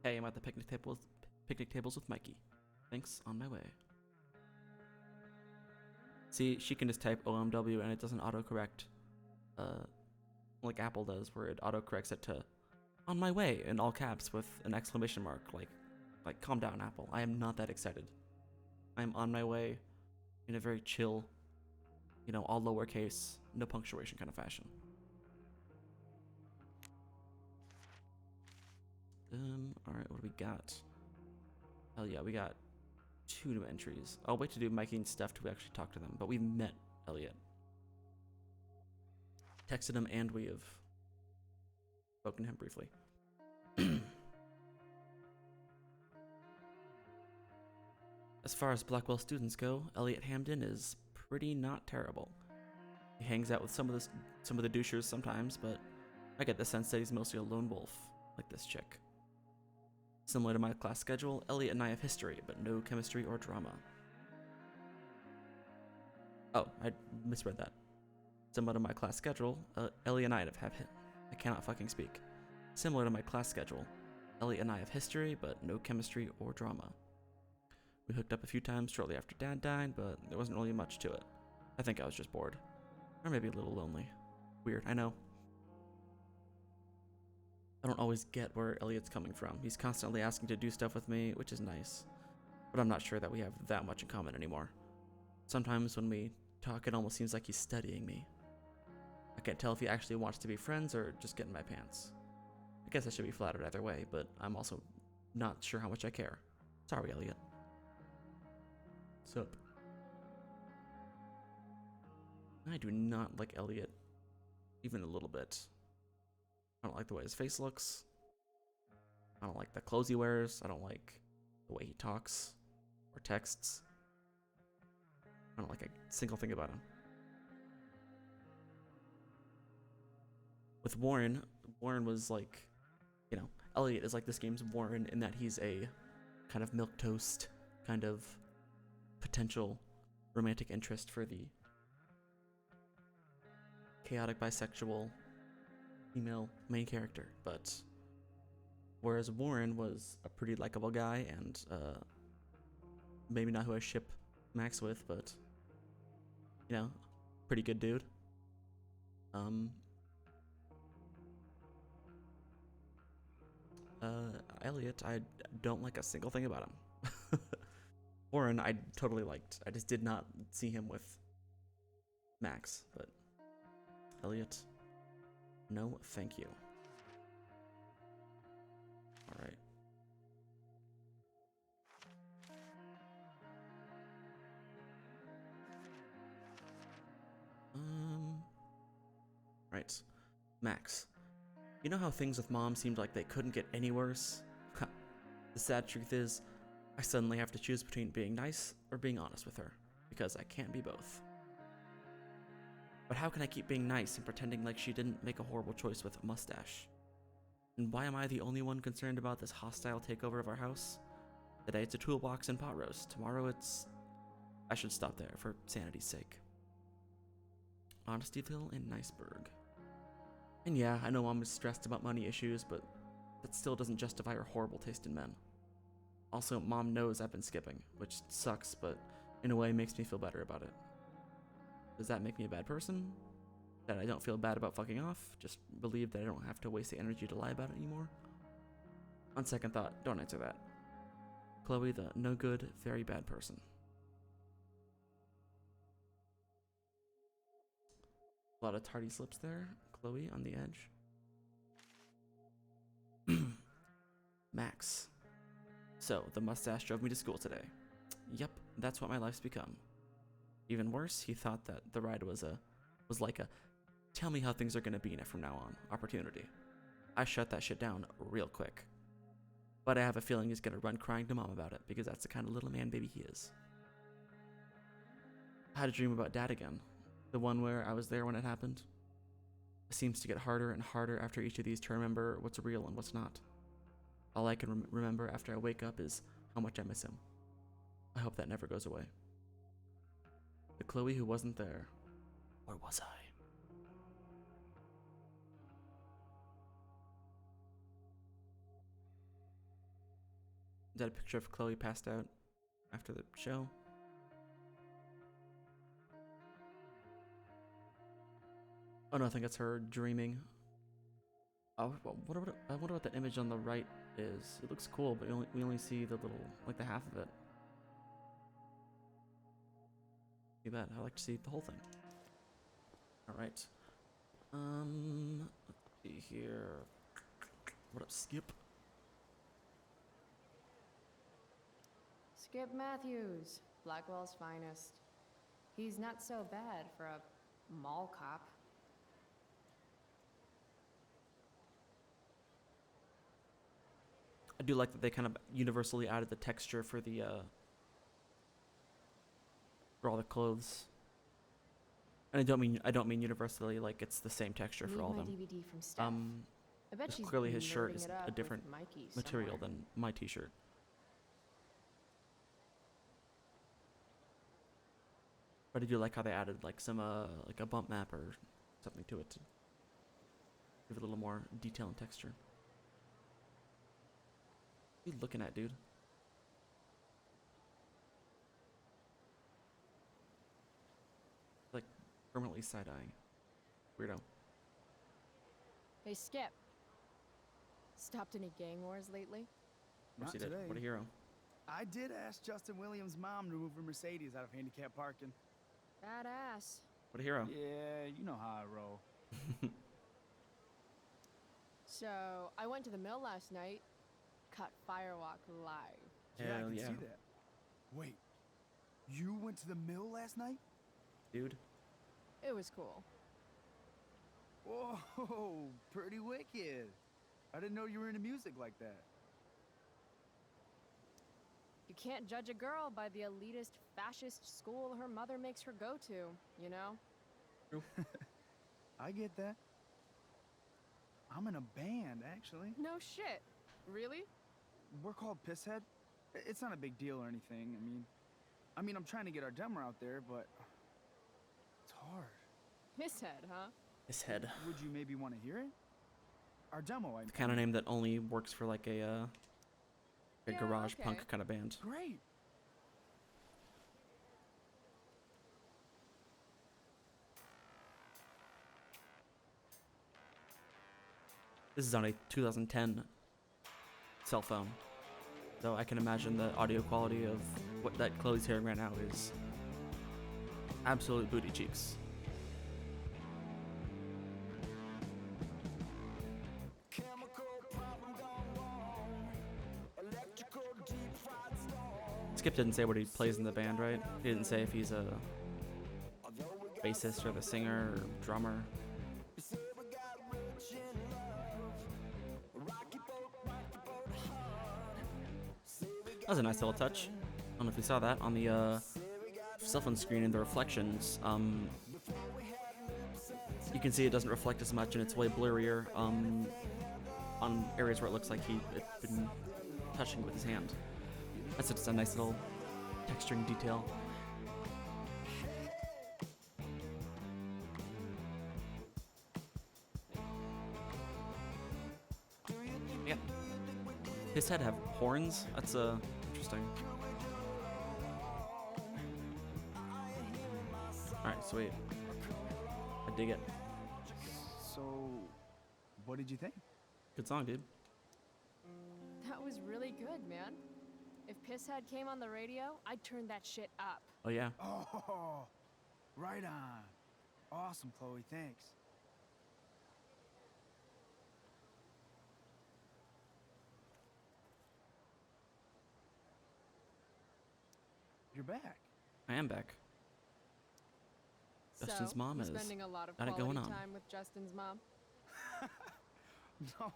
Hey, I'm at the picnic tables with Mikey. Thanks, on my way. See, she can just type OMW and it doesn't autocorrect, like Apple does, where it autocorrects it to "on my way" in all caps with an exclamation mark. Like, calm down, Apple. I am not that excited. I am on my way in a very chill, all lowercase, no punctuation kind of fashion. Alright, what do we got? Hell yeah, we got 2 new entries. I'll wait to do Mikey and Steph to actually talk to them, but we've met Elliot. Texted him and we have spoken to him briefly. As far as Blackwell students go, Elliot Hamden is pretty not terrible. He hangs out with some of the douchers sometimes, but I get the sense that he's mostly a lone wolf, like this chick. Similar to my class schedule, Elliot and I have history, but no chemistry or drama. Oh, I misread that. Similar to my class schedule, Elliot and I I cannot fucking speak. Similar to my class schedule, Elliot and I have history, but no chemistry or drama. We hooked up a few times shortly after Dad died, but there wasn't really much to it. I think I was just bored. Or maybe a little lonely. Weird, I know. I don't always get where Elliot's coming from. He's constantly asking to do stuff with me, which is nice. But I'm not sure that we have that much in common anymore. Sometimes when we talk, it almost seems like he's studying me. I can't tell if he actually wants to be friends or just get in my pants. I guess I should be flattered either way, but I'm also not sure how much I care. Sorry, Elliot. Sup? I do not like Elliot, even a little bit. I don't like the way his face looks. I don't like the clothes he wears. I don't like the way he talks or texts. I don't like a single thing about him. With Warren was like, Elliot is like this game's Warren in that he's a kind of milquetoast, kind of potential romantic interest for the chaotic bisexual female main character, but whereas Warren was a pretty likable guy and maybe not who I ship Max with, but pretty good dude. Elliot, I don't like a single thing about him. Warren, I totally liked. I just did not see him with Max, but Elliot, no thank you. Alright. Right. Max. You know how things with Mom seemed like they couldn't get any worse? The sad truth is, I suddenly have to choose between being nice or being honest with her, because I can't be both. But how can I keep being nice and pretending like she didn't make a horrible choice with a mustache? And why am I the only one concerned about this hostile takeover of our house? Today it's a toolbox and pot roast. Tomorrow it's... I should stop there for sanity's sake. Honestyville and Niceburg. And yeah, I know Mom is stressed about money issues, but that still doesn't justify her horrible taste in men. Also, Mom knows I've been skipping, which sucks, but in a way makes me feel better about it. Does that make me a bad person? That I don't feel bad about fucking off? Just relieved that I don't have to waste the energy to lie about it anymore? On second thought, don't answer that. Chloe, the no good, very bad person. A lot of tardy slips there. Chloe on the edge. Max. So, the mustache drove me to school today. Yep, that's what my life's become. Even worse, he thought that the ride was like a tell me how things are gonna be from now on opportunity. I shut that shit down real quick. But I have a feeling he's gonna run crying to mom about it because that's the kind of little man baby he is. I had a dream about Dad again. The one where I was there when it happened. It seems to get harder and harder after each of these to remember what's real and what's not. All I can remember after I wake up is how much I miss him. I hope that never goes away. The Chloe who wasn't there. Where was I? Is that a picture of Chloe passed out after the show? Oh no, I think it's her dreaming. Oh, I wonder what the image on the right is. It looks cool, but we only see the little, like the half of it. Too bad. I like to see the whole thing. All right. Let's see here. What up, Skip? Skip Matthews, Blackwell's finest. He's not so bad for a mall cop. I do like that they kind of universally added the texture for the for all the clothes. And I don't mean universally like it's the same texture for all of them. DVD from Steph. I bet she's Clearly his shirt nerding is it up a with different Mikey material somewhere. than my t-shirt. But I do like how they added like some like a bump map or something to it to give it a little more detail and texture. What are you looking at, dude? Like permanently side-eyeing. Weirdo. Hey, Skip. Stopped any gang wars lately? Of course Not he did. today. What a hero. I did ask Justin Williams' mom to move her Mercedes out of handicap parking. Badass. What a hero. Yeah, you know how I roll. So, I went to the mill last night. Caught Firewalk live. Yeah, I Hell can yeah. see that. Wait, you went to the mill last night? Dude. It was cool. Whoa, pretty wicked. I didn't know you were into music like that. You can't judge a girl by the elitist fascist school her mother makes her go to, you know? I get that. I'm in a band, actually. No shit. Really? We're called Pisshead. It's not a big deal or anything. I mean, I'm trying to get our demo out there, but it's hard. His head, huh? His head. Would you maybe want to hear it? Our demo, The kind of name that only works for like a Yeah, garage okay. punk kind of band. Great. This is on a 2010 cell phone, so I can imagine the audio quality of what that Chloe's hearing right now is absolute booty cheeks. Skip didn't say what he plays in the band, right? He didn't say if he's a bassist or the singer or drummer. That was a nice little touch. I don't know if you saw that on the cell phone screen in the reflections. You can see it doesn't reflect as much and it's way blurrier on areas where it looks like he'd been touching with his hand. That's just a nice little texturing detail. Yeah. His head have horns? That's interesting. Alright, sweet. I dig it. So, what did you think? Good song, dude. That was really good, man. If Pisshead came on the radio, I'd turn that shit up. Oh yeah. Oh, right on. Awesome, Chloe, thanks. You're back. I am back. Justin's mom you is spending a lot of got it quality going on. time with Justin's mom? No.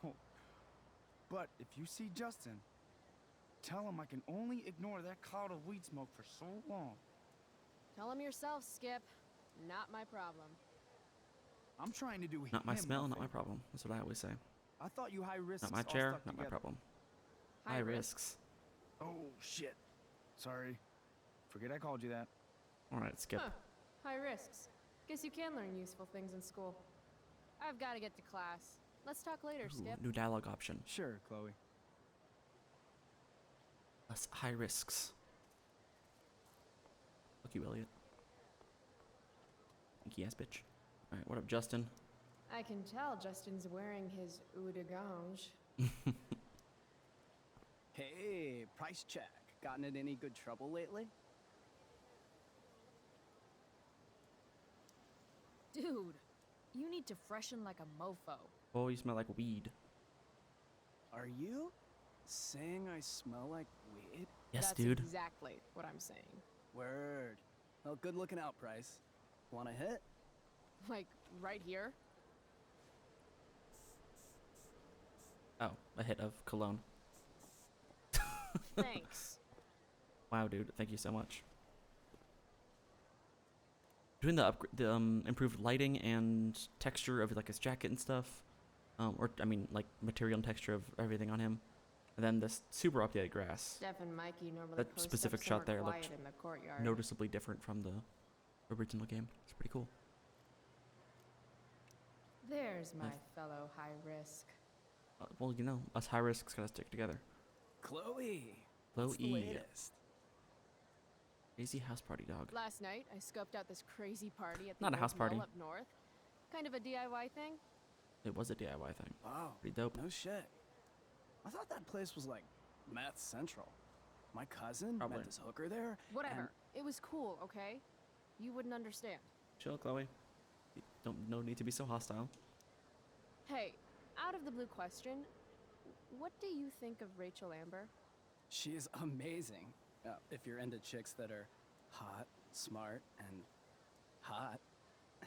But if you see Justin, tell him I can only ignore that cloud of weed smoke for so long. Tell him yourself, Skip. Not my problem. I'm trying to do Not my him smell, a not my favor. problem. That's what I always say. I thought you high risks Not my all chair, stuck not my together. problem. High High risk. risks. Oh, shit. Sorry. Forget I called you that. Alright, Skip. Huh. High risks. Guess you can learn useful things in school. I've got to get to class. Let's talk later, Ooh, Skip. new dialogue option. Sure, Chloe. Less high risks. Fuck you, Elliot. Stinky ass bitch. Alright, what up, Justin? I can tell Justin's wearing his eau de gange. Hey, price check. Gotten in any good trouble lately? Dude, you need to freshen like a mofo. Oh, you smell like weed. Are you saying I smell like weed? Yes, That's dude. exactly what I'm saying. Word. Well, good looking out, Price. Want a hit? Like, right here? Oh, a hit of cologne. Thanks. Wow, dude, thank you so much. Doing the improved lighting and texture of like his jacket and stuff, or I mean like material and texture of everything on him, and then this super updated grass, Steph and Mikey normally That post specific up shot somewhere there quiet looked in the courtyard. noticeably different from the original game. It's pretty cool. There's my Nice. fellow high risk. Well, you know, us high risks gotta stick together. Chloe. Low What's the E. latest? Crazy house party dog. Last night, I scoped out this crazy party at the Not a old house party. mall up north. Kind of a DIY thing. It was a DIY thing. Wow. Pretty dope. No shit. I thought that place was like meth central. My cousin Probably. met this hooker there. Whatever. and- It was cool, okay? You wouldn't understand. Chill, Chloe. You no need to be so hostile. Hey, out of the blue question, what do you think of Rachel Amber? She is amazing. If you're into chicks that are hot, smart, and hot.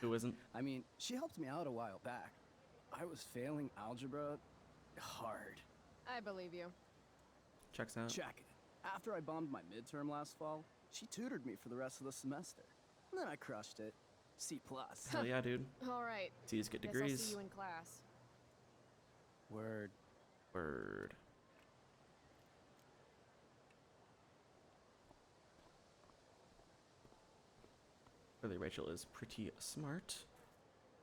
Who isn't? I mean, she helped me out a while back. I was failing algebra hard. I believe you. Checks out. Check it. After I bombed my midterm last fall, she tutored me for the rest of the semester. And then I crushed it. C+. Hell yeah, dude. All right. C's get Guess I'll degrees. see you in class. Word. Word. Clearly, Rachel is pretty smart.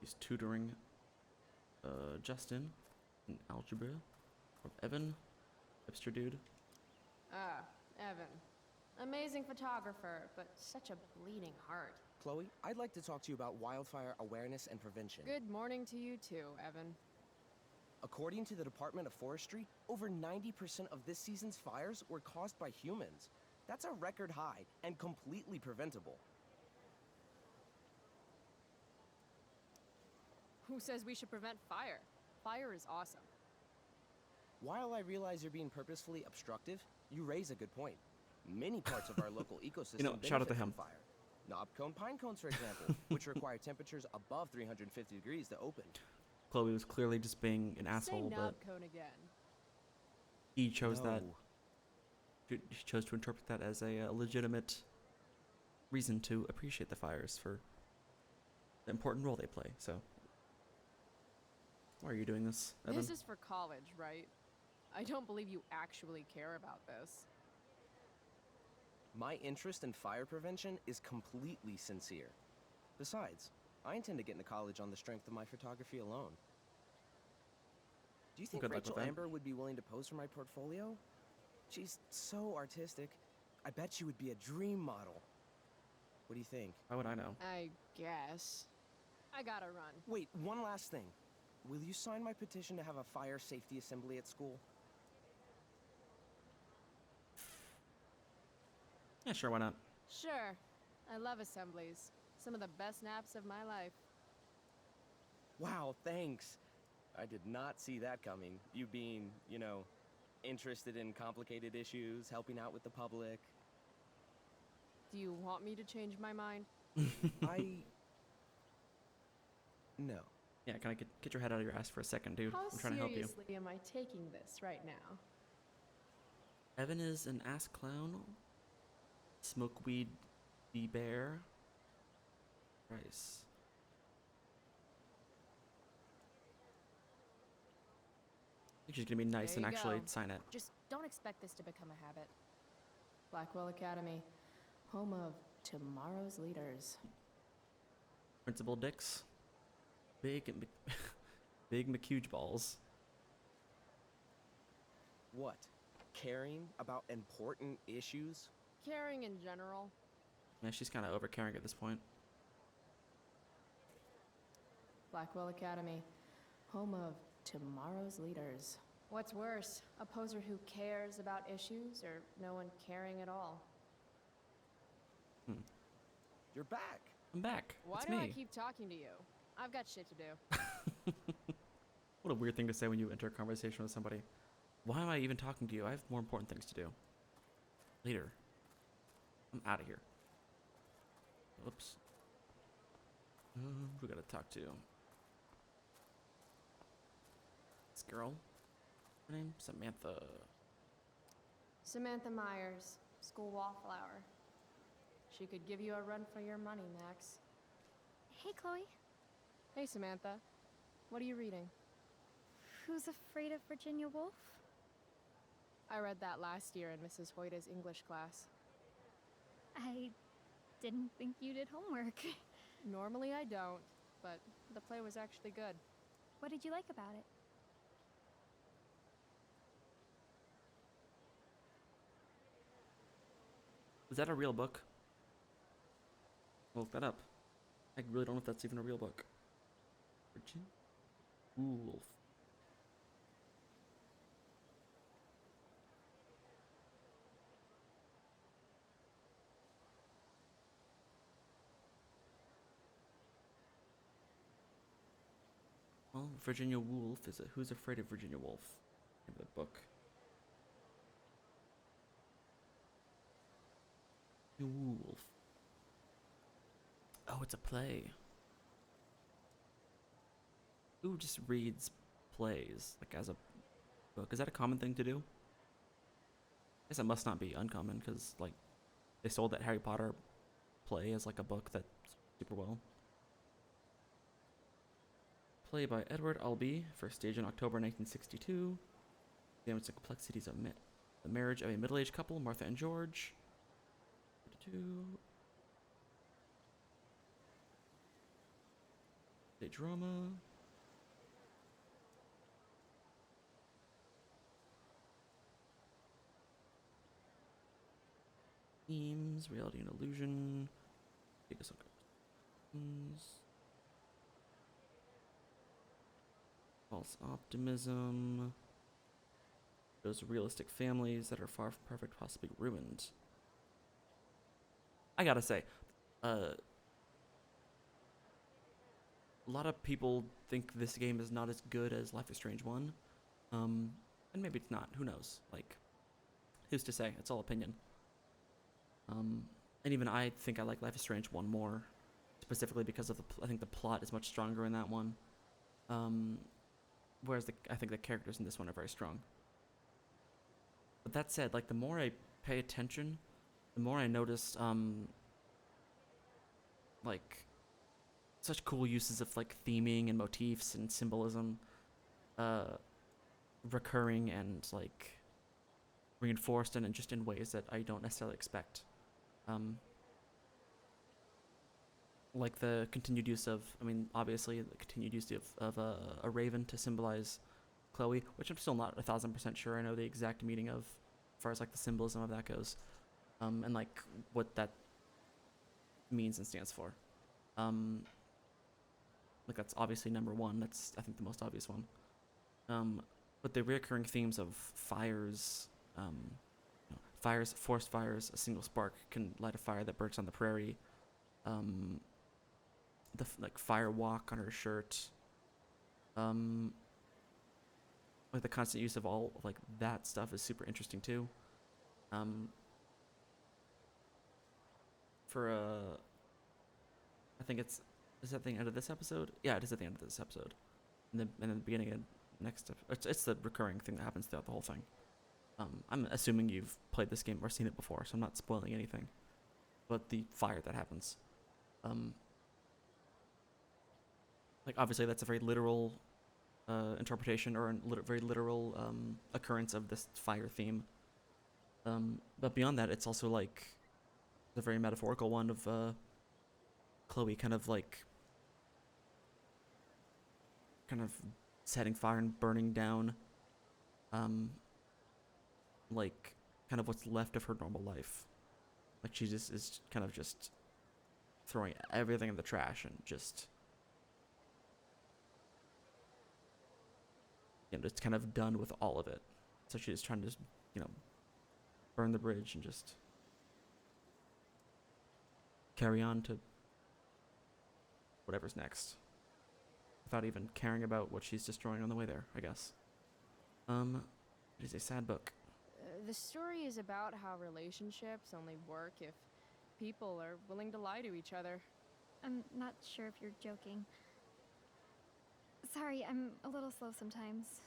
He's tutoring Justin in algebra. Or Evan. Hipster dude. Ah, Evan. Amazing photographer, but such a bleeding heart. Chloe, I'd like to talk to you about wildfire awareness and prevention. Good morning to you too, Evan. According to the Department of Forestry, over 90% of this season's fires were caused by humans. That's a record high and completely preventable. Who says we should prevent fire? Fire is awesome. While I realize you're being purposefully obstructive, you raise a good point. Many parts of our local ecosystem You know, shout out to benefit from him. fire. Knobcone pine cones, for example, which require temperatures above 350 degrees to open. Chloe was clearly just being an asshole, Say but knob cone again. he chose that. No. He chose to interpret that as a legitimate reason to appreciate the fires for the important role they play. So, why are you doing this, Evan? This is for college, right? I don't believe you actually care about this. My interest in fire prevention is completely sincere. Besides, I intend to get into college on the strength of my photography alone. Do you think Good luck with Rachel that. Amber would be willing to pose for my portfolio? She's so artistic. I bet she would be a dream model. What do you think? How would I know? I guess. I gotta run. Wait, one last thing. Will you sign my petition to have a fire safety assembly at school? Yeah, sure, why not? Sure. I love assemblies. Some of the best naps of my life. Wow, thanks. I did not see that coming. You being, interested in complicated issues, helping out with the public. Do you want me to change my mind? No. Yeah, can I get your head out of your ass for a second, dude? How I'm trying to help you. seriously am I taking this right now? Evan is an ass clown. Smoke weed, be bear. Rice. I think she's gonna be nice There and you actually go. sign it. Just don't expect this to become a habit. Blackwell Academy, home of tomorrow's leaders. Principal Dix. Big big McHuge balls. What? Caring about important issues? Caring in general. Yeah, she's kind of over caring at this point. Blackwell Academy, home of tomorrow's leaders. What's worse, a poser who cares about issues or no one caring at all? You're back. I'm back. Why It's do I me. keep talking to you? I've got shit to do. What a weird thing to say when you enter a conversation with somebody. Why am I even talking to you? I have more important things to do. Later. I'm out of here. Whoops. We gotta talk to this girl. Her name? Samantha. Samantha Myers, school wallflower. She could give you a run for your money, Max. Hey, Chloe. Hey, Samantha. What are you reading? Who's Afraid of Virginia Woolf? I read that last year in Mrs. Hoyta's English class. I didn't think you did homework. Normally I don't, but the play was actually good. What did you like about it? Is that a real book? I'll look that up. I really don't know if that's even a real book. Virginia Woolf. Well, Virginia Woolf is Who's Afraid of Virginia Woolf? Name of the book. Woolf. Oh, it's a play. Who just reads plays, like as a book? Is that a common thing to do? I guess it must not be uncommon, because, like, they sold that Harry Potter play as, like, a book that's super well. Play by Edward Albee, first stage in October 1962. Examines the complexities of the marriage of a middle-aged couple, Martha and George. A drama. Themes, reality and illusion. False optimism. Those realistic families that are far from perfect, possibly ruined. I gotta say, a lot of people think this game is not as good as Life is Strange 1. And maybe it's not. Who knows? Like, who's to say? It's all opinion. And even I think I like Life is Strange 1 more, specifically because of I think the plot is much stronger in that one. Whereas I think the characters in this one are very strong. But that said, like, the more I pay attention, the more I noticed, like, such cool uses of, like, theming and motifs and symbolism, recurring and, like, reinforced and just in ways that I don't necessarily expect. Like the continued use of, I mean, obviously the continued use of a raven to symbolize Chloe, which I'm still not 1000% sure I know the exact meaning of, as far as like the symbolism of that goes, and like what that means and stands for. Like that's obviously number one. That's I think the most obvious one. But the recurring themes of fires, forest fires, a single spark can light a fire that burns on the prairie. Like fire walk on her shirt. Like the constant use of all like that stuff is super interesting too. I think is that the end of this episode? Yeah, it is at the end of this episode. And then the beginning of next it's the recurring thing that happens throughout the whole thing. I'm assuming you've played this game or seen it before, so I'm not spoiling anything. But the fire that happens, like obviously that's a very literal interpretation or a very literal occurrence of this fire theme. But beyond that, it's also like the very metaphorical one of Chloe kind of setting fire and burning down like kind of what's left of her normal life. Like she just is kind of just throwing everything in the trash and just just kind of done with all of it. So she's trying to just, burn the bridge and just carry on to whatever's next without even caring about what she's destroying on the way there, I guess. It is a sad book. The story is about how relationships only work if people are willing to lie to each other. I'm not sure if you're joking. Sorry, I'm a little slow sometimes.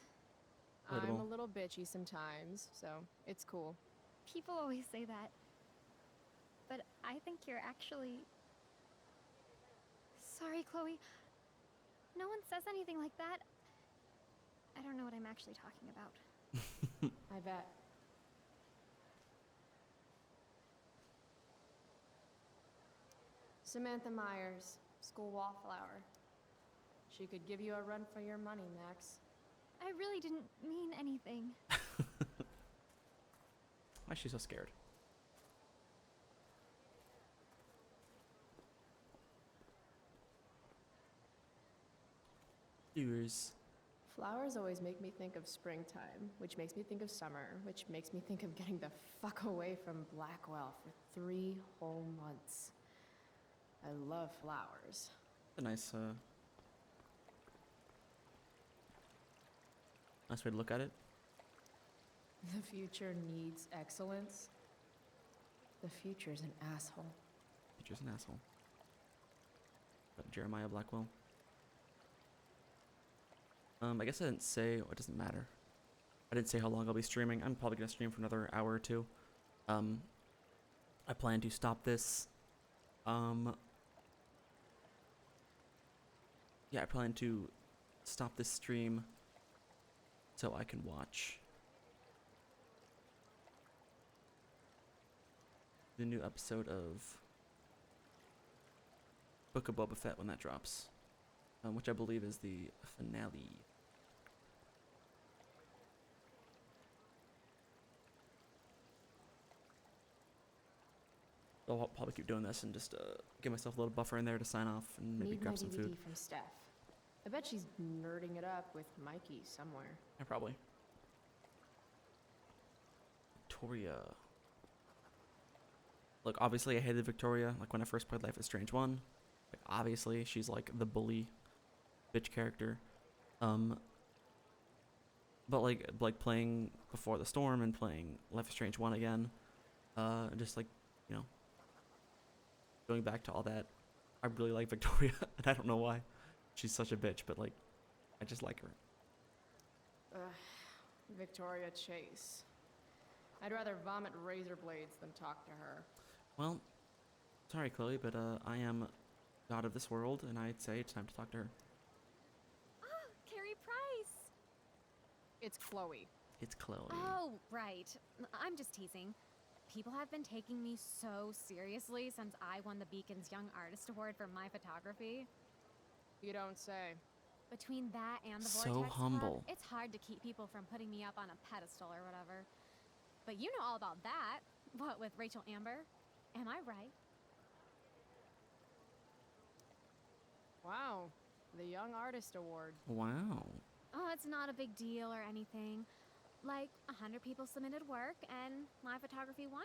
I'm a little bitchy sometimes, so it's cool. People always say that. But I think you're actually... Sorry, Chloe. No one says anything like that. I don't know what I'm actually talking about. I bet. Samantha Myers, school wallflower. She could give you a run for your money, Max. I really didn't mean anything. Why is she so scared? Viewers. Flowers always make me think of springtime, which makes me think of summer, which makes me think of getting the fuck away from Blackwell for 3 whole months. I love flowers. A nice way to look at it. The future needs excellence. The future's an asshole. Future's an asshole. But Jeremiah Blackwell. I guess I didn't say, it doesn't matter. I didn't say how long I'll be streaming. I'm probably gonna stream for another hour or two. I plan to stop this. Yeah, I plan to stop this stream so I can watch the new episode of Book of Boba Fett when that drops, which I believe is the finale. I'll probably keep doing this and just give myself a little buffer in there to sign off and maybe grab some food. From Steph. I bet she's nerding it up with Mikey somewhere. Yeah, probably. Victoria. Look, obviously I hated Victoria, like when I first played Life is Strange 1. Like, obviously, she's like the bully bitch character. But like playing Before the Storm and playing Life is Strange 1 again, just like, going back to all that, I really like Victoria, and I don't know why. She's such a bitch, but like, I just like her. Victoria Chase. I'd rather vomit razor blades than talk to her. Well, sorry, Chloe, but I am god of this world, and I'd say it's time to talk to her. Oh, Carrie Price! It's Chloe. It's Chloe. Oh, right. I'm just teasing. People have been taking me so seriously since I won the Beacon's Young Artist Award for my photography. You don't say. Between that and the So Vortex humble. Club, it's hard to keep people from putting me up on a pedestal or whatever. But you know all about that. What, with Rachel Amber? Am I right? Wow. The Young Artist Award. Wow. Oh, it's not a big deal or anything. Like 100 people submitted work, and my photography won.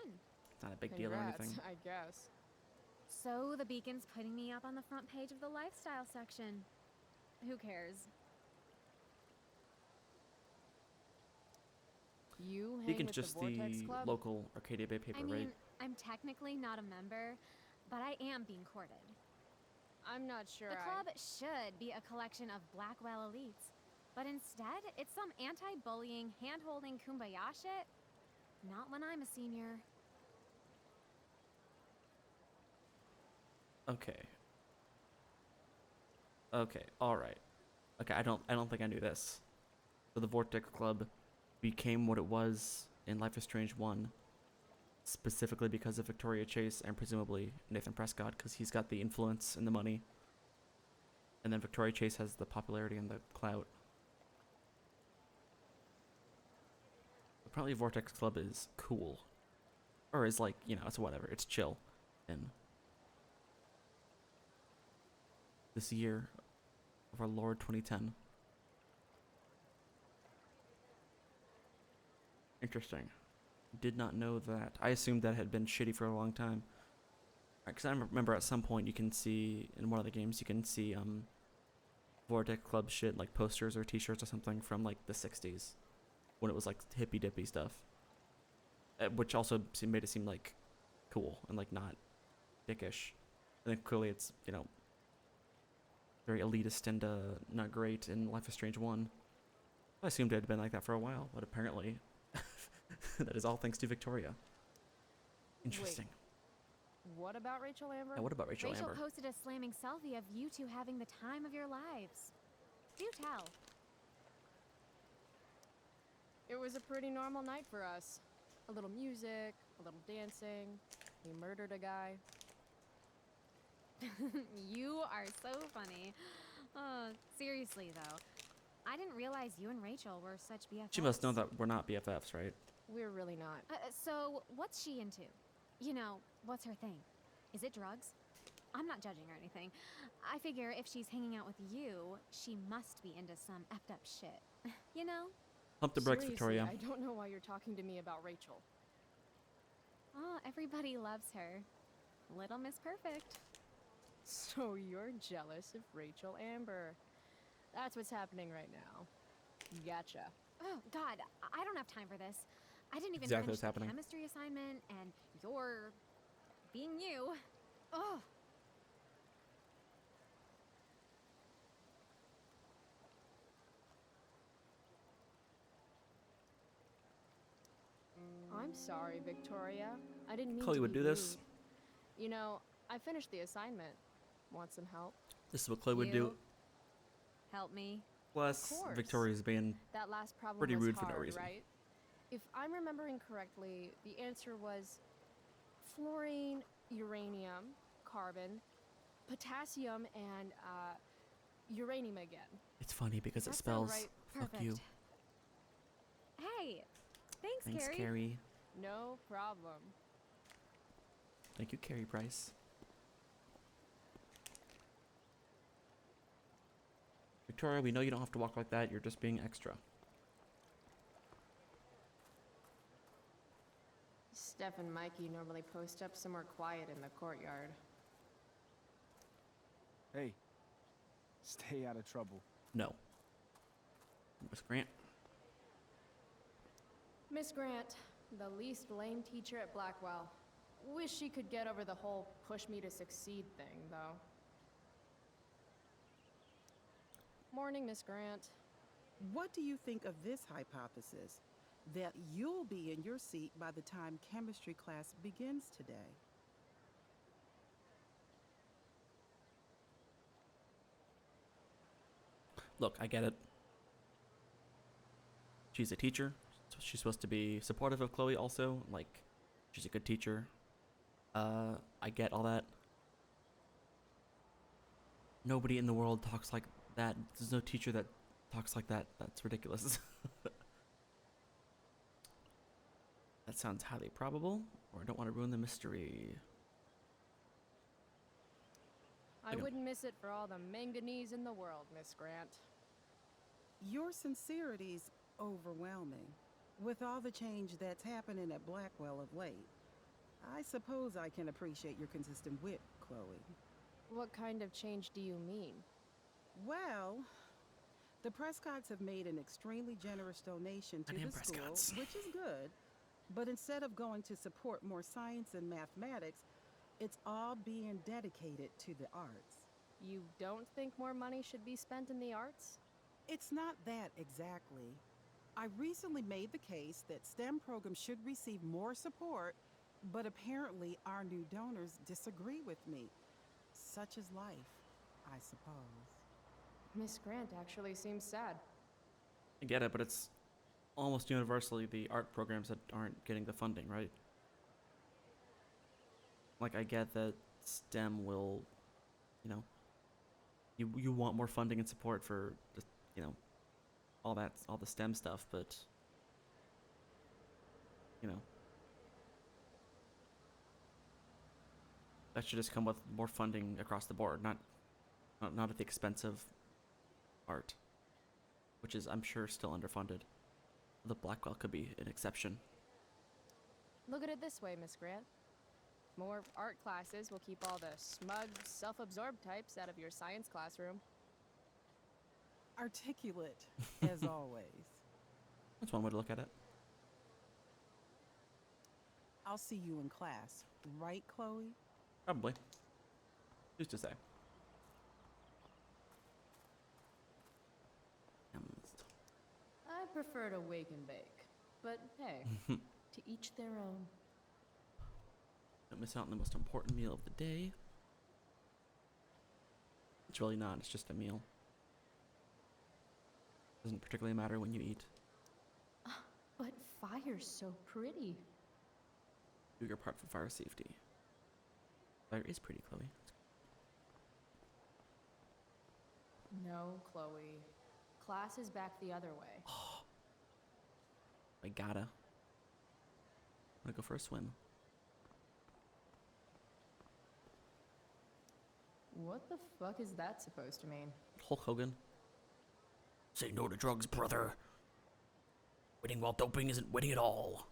It's not a big deal or Congrats, anything. I guess. So the Beacon's putting me up on the front page of the lifestyle section. Who cares? You hang Beacon's with just the Vortex the Club? local Arcadia Bay paper, I mean, right? I'm technically not a member, but I am being courted. I'm not sure The club should be a collection of Blackwell elites, but instead, it's some anti-bullying, hand-holding kumbaya shit. Not when I'm a senior. Okay. Okay, alright. Okay, I don't think I knew this. So the Vortex Club became what it was in Life is Strange 1, specifically because of Victoria Chase and presumably Nathan Prescott, because he's got the influence and the money. And then Victoria Chase has the popularity and the clout. Apparently Vortex Club is cool. Or is like, you know, it's whatever, it's chill. And this year of our Lord 2010. Interesting. Did not know that. I assumed that had been shitty for a long time. Because I remember at some point you can see, in one of the games, you can see Vortex Club shit, like posters or t-shirts or something from like the 60s. When it was like hippy-dippy stuff. Which also made it seem like cool and like not dickish. And then clearly it's, you know, very elitist and not great in Life is Strange 1. I assumed it had been like that for a while, but apparently that is all thanks to Victoria. Interesting. Wait, what about Rachel Amber? Yeah, what about Rachel Amber? Posted a slamming selfie of you two having the time of your lives. Do tell. It was a pretty normal night for us. A little music, a little dancing. We murdered a guy. You are so funny. Seriously, though. I didn't realize you and Rachel were such BFFs. She must know that we're not BFFs, right? We're really not. So, what's she into? You know, what's her thing? Is it drugs? I'm not judging or anything. I figure if she's hanging out with you, she must be into some effed up shit. You know? Pump the brakes, Seriously, Victoria. I don't know why you're talking to me about Rachel. Oh, everybody loves her. Little Miss Perfect. So you're jealous of Rachel Amber. That's what's happening right now. Gotcha. Oh, God, I don't have time for this. I didn't even Exactly finish what's the happening. chemistry assignment, and you're being you. Oh. I'm sorry, Victoria. I didn't mean Chloe to would be do this. rude. You know, I finished the assignment. Want some help? This is what Chloe would You? do. Help me. Plus, Of course. Victoria's being That last problem pretty was rude hard, for no reason. right? If I'm remembering correctly, the answer was fluorine, uranium, carbon, potassium, and uranium again. It's funny because it That sound spells right? fuck you. Hey, thanks, Thanks, Carrie. Carrie. No problem. Thank you, Carrie Price. Victoria, we know you don't have to walk like that. You're just being extra. Steph and Mikey normally post up somewhere quiet in the courtyard. Hey, stay out of trouble. No. Miss Grant. Miss Grant, the least lame teacher at Blackwell. Wish she could get over the whole push me to succeed thing, though. Morning, Miss Grant. What do you think of this hypothesis? That you'll be in your seat by the time chemistry class begins today. Look, I get it. She's a teacher, so she's supposed to be supportive of Chloe also. Like, she's a good teacher. I get all that. Nobody in the world talks like that. There's no teacher that talks like that. That's ridiculous. That sounds highly probable, or I don't want to ruin the mystery. I wouldn't miss it for all the manganese in the world, Miss Grant. Your sincerity's overwhelming. With all the change that's happening at Blackwell of late, I suppose I can appreciate your consistent wit, Chloe. What kind of change do you mean? Well, the Prescotts have made an extremely generous donation to My name the school, Prescotts. which is good. But instead of going to support more science and mathematics, it's all being dedicated to the arts. You don't think more money should be spent in the arts? It's not that exactly. I recently made the case that STEM programs should receive more support, but apparently our new donors disagree with me. Such is life, I suppose. Miss Grant actually seems sad. I get it, but it's almost universally the art programs that aren't getting the funding, right? Like, I get that STEM will, you know, you want more funding and support for, just, you know, all the STEM stuff, but, you know, that should just come with more funding across the board, not at the expense of art, which is, I'm sure, still underfunded. The Blackwell could be an exception. Look at it this way, Miss Grant. More art classes will keep all the smug, self-absorbed types out of your science classroom. Articulate, as always. That's one way to look at it. I'll see you in class, right, Chloe? Probably. Who's to say? I prefer to wake and bake. But hey, to each their own. Don't miss out on the most important meal of the day. It's really not, it's just a meal. Doesn't particularly matter when you eat. But fire's so pretty. Do your part for fire safety. Fire is pretty, Chloe. No, Chloe. Class is back the other way. I gotta. I'm gonna go for a swim. What the fuck is that supposed to mean? Hulk Hogan. Say no to drugs, brother. Winning while doping isn't winning at all.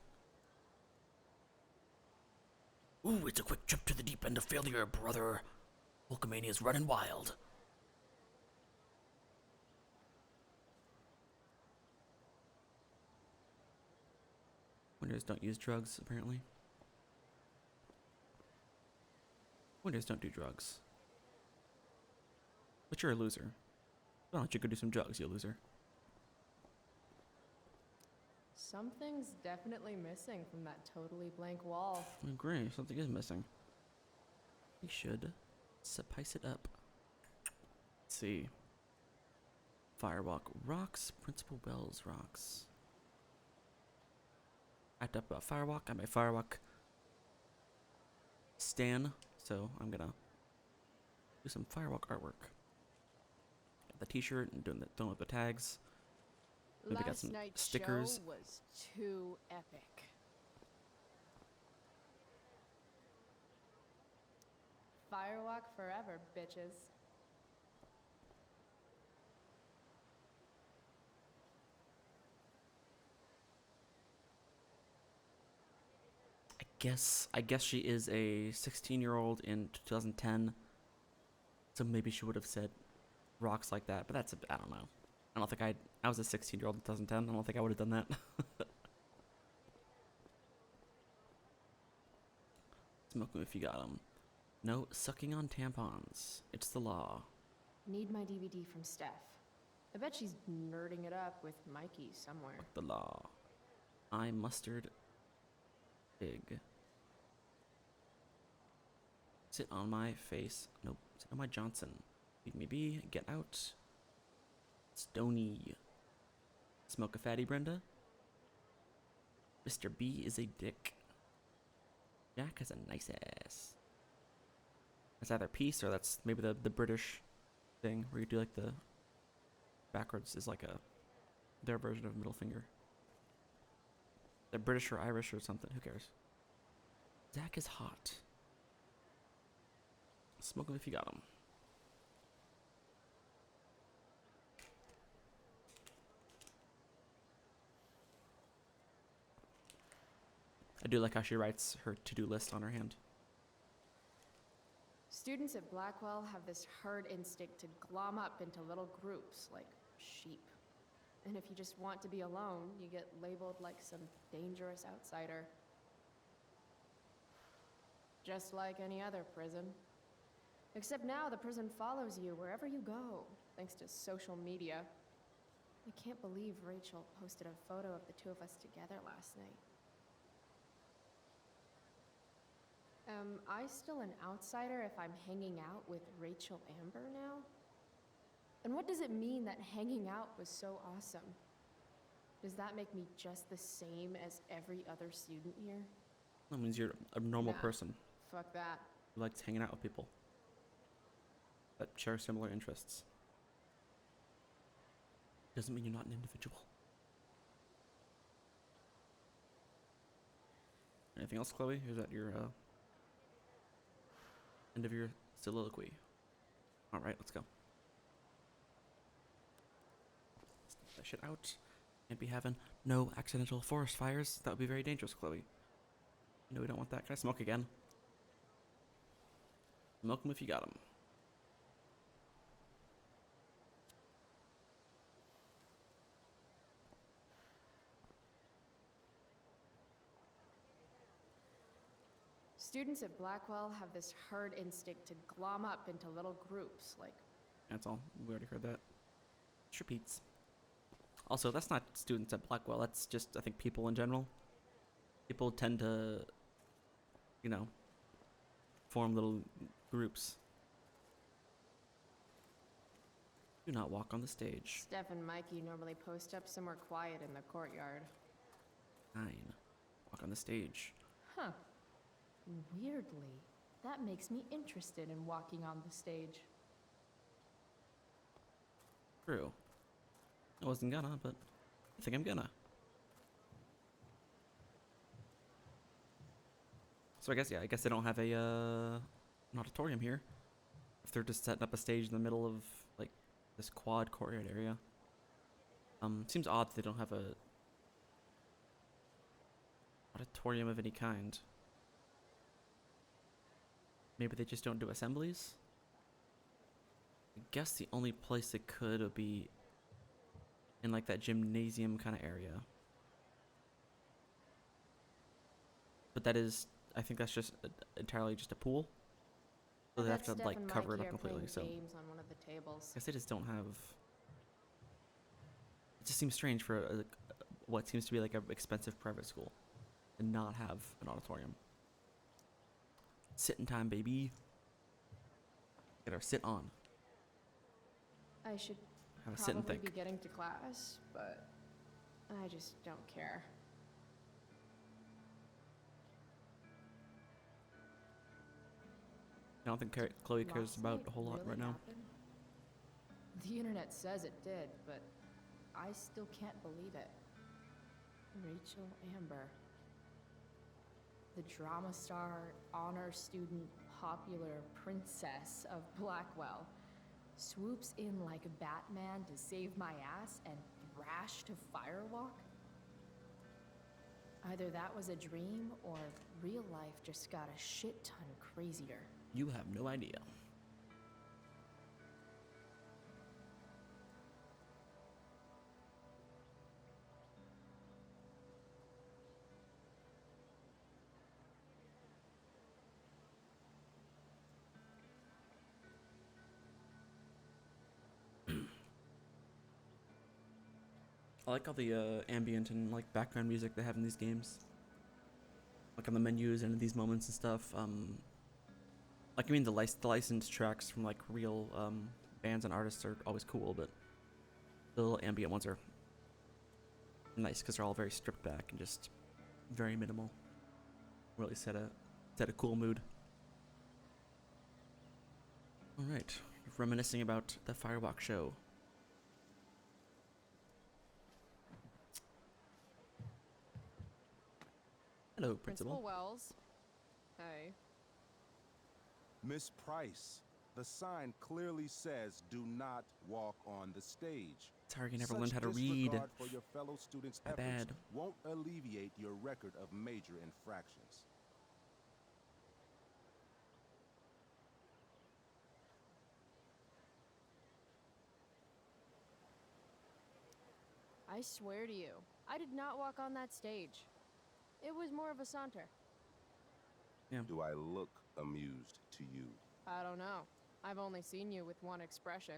Ooh, it's a quick trip to the deep end of failure, brother. Hulkamania's running wild. Winners don't use drugs, apparently. Winners don't do drugs. But you're a loser. Why don't you go do some drugs, you loser? Something's definitely missing from that totally blank wall. I agree, something is missing. We should spice it up. Let's see. Firewalk rocks, Principal Wells rocks. I talked about Firewalk. I'm a Firewalk stan, so I'm gonna do some Firewalk artwork. Got the T-shirt and doing the tags. Maybe got some Last night's stickers. show was too epic. Firewalk forever, bitches. I guess she is a 16-year-old in 2010. So maybe she would have said rocks like that, but I don't know. I don't think I was a 16-year-old in 2010. I don't think I would have done that. Smoke 'em if you got 'em. No sucking on tampons. It's the law. Need my DVD from Steph. I bet she's nerding it up with Mikey somewhere. The law. I mustard pig. Sit on my face. Nope. Sit on my Johnson. Leave me be. Get out. Stony. Smoke a fatty, Brenda. Mr. B is a dick. Jack has a nice ass. That's either peace or that's maybe the British thing where you do like the backwards is like their version of middle finger. They're British or Irish or something. Who cares? Zach is hot. Smoke him if you got him. I do like how she writes her to-do list on her hand. Students at Blackwell have this herd instinct to glom up into little groups like sheep. And if you just want to be alone, you get labeled like some dangerous outsider. Just like any other prison. Except now the prison follows you wherever you go, thanks to social media. I can't believe Rachel posted a photo of the two of us together last night. Am I still an outsider if I'm hanging out with Rachel Amber now? And what does it mean that hanging out was so awesome? Does that make me just the same as every other student here? That means you're a normal Nah. person Fuck that. who likes hanging out with people that share similar interests. Doesn't mean you're not an individual. Anything else, Chloe? Is that your end of your soliloquy? All right, let's go. Snuff that shit out. Can't be having no accidental forest fires. That would be very dangerous, Chloe. No, we don't want that. Can I smoke again? Smoke them if you got them. Students at Blackwell have this herd instinct to glom up into little groups like... That's all. We already heard that. Just repeats. Also, that's not students at Blackwell. That's just, I think, people in general. People tend to, you know, form little groups. Do not walk on the stage. Steph and Mikey normally post up somewhere quiet in the courtyard. 9. Walk on the stage. Huh. Weirdly, that makes me interested in walking on the stage. True. I wasn't gonna, but I think I'm gonna. So I guess they don't have a an auditorium here. If they're just setting up a stage in the middle of like this quad courtyard area. Seems odd that they don't have a auditorium of any kind. Maybe they just don't do assemblies? I guess the only place it could would be in like that gymnasium kind of area. But that is, I think that's just entirely just a pool. So they have to like cover it up completely. So games on one of the tables. I guess they just don't have. It just seems strange for what seems to be like an expensive private school and not have an auditorium. Sitting time, baby. Get our sit on. I should Have a sit and probably think. be getting to class, but I just don't care. I don't think Chloe cares Last about night a whole lot really right now. happened? The internet says it did, but I still can't believe it. Rachel Amber. The drama star, honor student, popular princess of Blackwell swoops in like Batman to save my ass and thrash to Firewalk? Either that was a dream or real life just got a shit ton crazier. You have no idea. I like all the ambient and like background music they have in these games. Like on the menus and in these moments and stuff. Like I mean the licensed tracks from like real bands and artists are always cool, but the little ambient ones are nice because they're all very stripped back and just very minimal. Really set a cool mood. All right, reminiscing about the Firewalk show. Hello, Principal. Wells. Hey. Miss Price, The sign clearly says, "Do not walk on the stage." Target never Such learned how to read. disregard for your fellow students' My efforts bad. won't alleviate your record of major infractions. I swear to you, I did not walk on that stage. It was more of a saunter. Yeah. Do I look amused to you? I don't know. I've only seen you with one expression.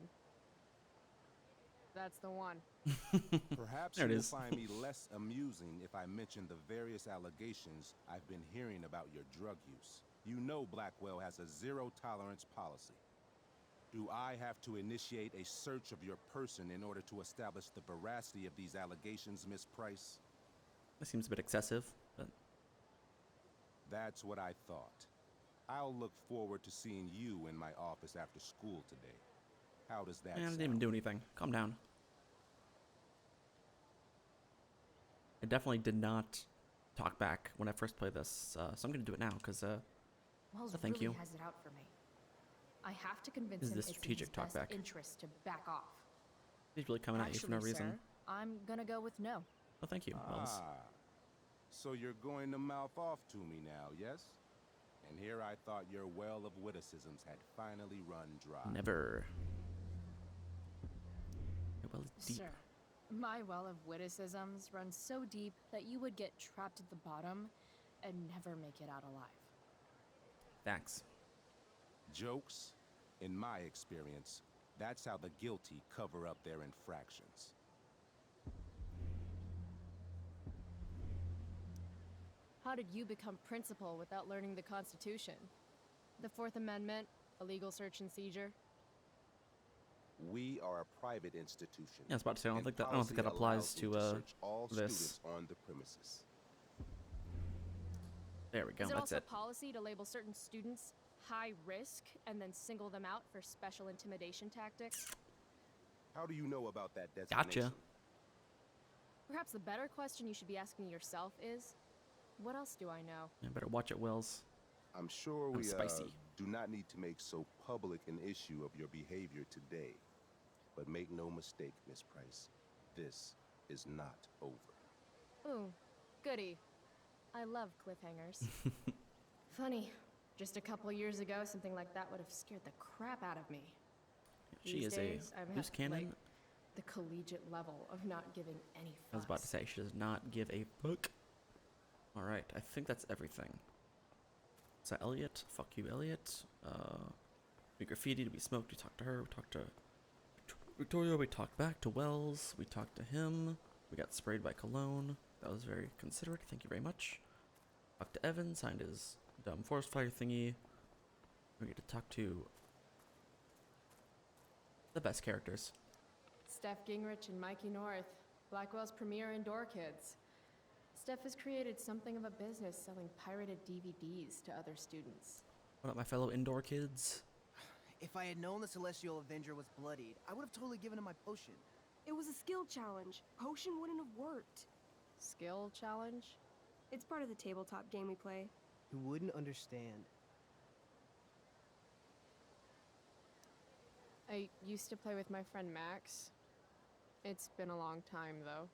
That's the one. Perhaps There you it will is. find me less amusing if I mention the various allegations I've been hearing about your drug use. You know Blackwell has a zero-tolerance policy. Do I have to initiate a search of your person in order to establish the veracity of these allegations, Miss Price? That seems a bit excessive, but That's what I thought. I'll look forward to seeing you in my office after school today. How does that man, I sound? didn't even do anything. Calm down. I definitely did not talk back when I first played this, so I'm gonna do it now, because, Wells thank really you. has it out for me. I have to convince This is him the it's in strategic his best talkback. interest to back off. He's really coming at you for no Actually, reason. sir, I'm gonna go with no. Oh, thank you, Wells. So you're going to mouth off to me now, yes? And here I thought your well of witticisms had finally run dry. Never. Your well is deep. Sir, my well of witticisms runs so deep that you would get trapped at the bottom and never make it out alive. Thanks. Jokes, in my experience, that's how the guilty cover up their infractions. How did you become principal without learning the Constitution? The Fourth Amendment, illegal search and seizure? We are a private institution. Yeah, I was about to say, I don't and think that policy applies allows to me search all this. students on the premises. There we go. Is it That's also it. policy to label certain students high risk and then single them out for special intimidation tactics? How do you know about that designation? Gotcha. Perhaps the better question you should be asking yourself is, what else do I know? I better watch it, Wells. I'm sure I'm we spicy. do not need to make so public an issue of your behavior today. But make no mistake, Miss Price, this is not over. Ooh, goody. I love cliffhangers. Funny, just a couple years ago, something like that would have scared the crap out of me. She These is days, a I'm loose at, cannon. like, the collegiate level of not giving any fucks. I was about to say, she does not give a fuck. Alright, I think that's everything. So Elliot, fuck you, Elliot. We graffitied, we smoked, we talked to her, we talked to Victoria, we talked back to Wells, we talked to him, we got sprayed by cologne. That was very considerate, thank you very much. Talked to Evan, signed his dumb forest fire thingy. We get to talk to the best characters. Steph Gingrich and Mikey North, Blackwell's premier indoor kids. Steph has created something of a business selling pirated DVDs to other students. What up, my fellow indoor kids? If I had known the Celestial Avenger was bloodied, I would have totally given him my potion. It was a skill challenge. Potion wouldn't have worked. Skill challenge? It's part of the tabletop game we play. You wouldn't understand. I used to play with my friend Max. It's been a long time, though.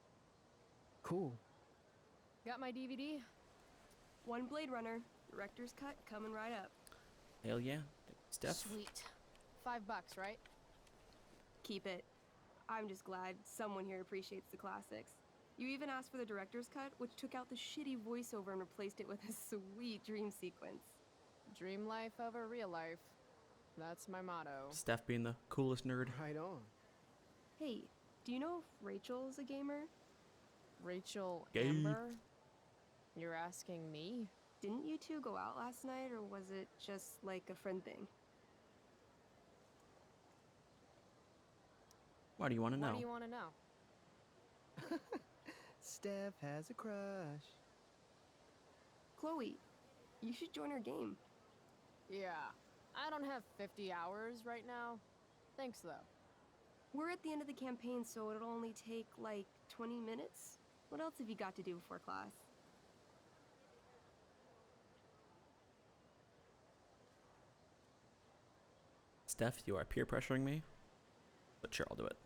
Cool. Got my DVD? One Blade Runner, director's cut coming right up. Hell yeah. Steph? Sweet. $5, right? Keep it. I'm just glad someone here appreciates the classics. You even asked for the director's cut, which took out the shitty voiceover and replaced it with a sweet dream sequence. Dream life over real life. That's my motto. Steph being the coolest nerd. Right on. Hey, do you know if Rachel's a gamer? Rachel Gay. Amber? You're asking me? Didn't you two go out last night, or was it just like a friend thing? Why do you want to know? What do you want to know? Steph has a crush. Chloe, you should join our game. Yeah. I don't have 50 hours right now. Thanks, though. We're at the end of the campaign, so it'll only take, like, 20 minutes. What else have you got to do before class? Steph, you are peer pressuring me. But sure, I'll do it.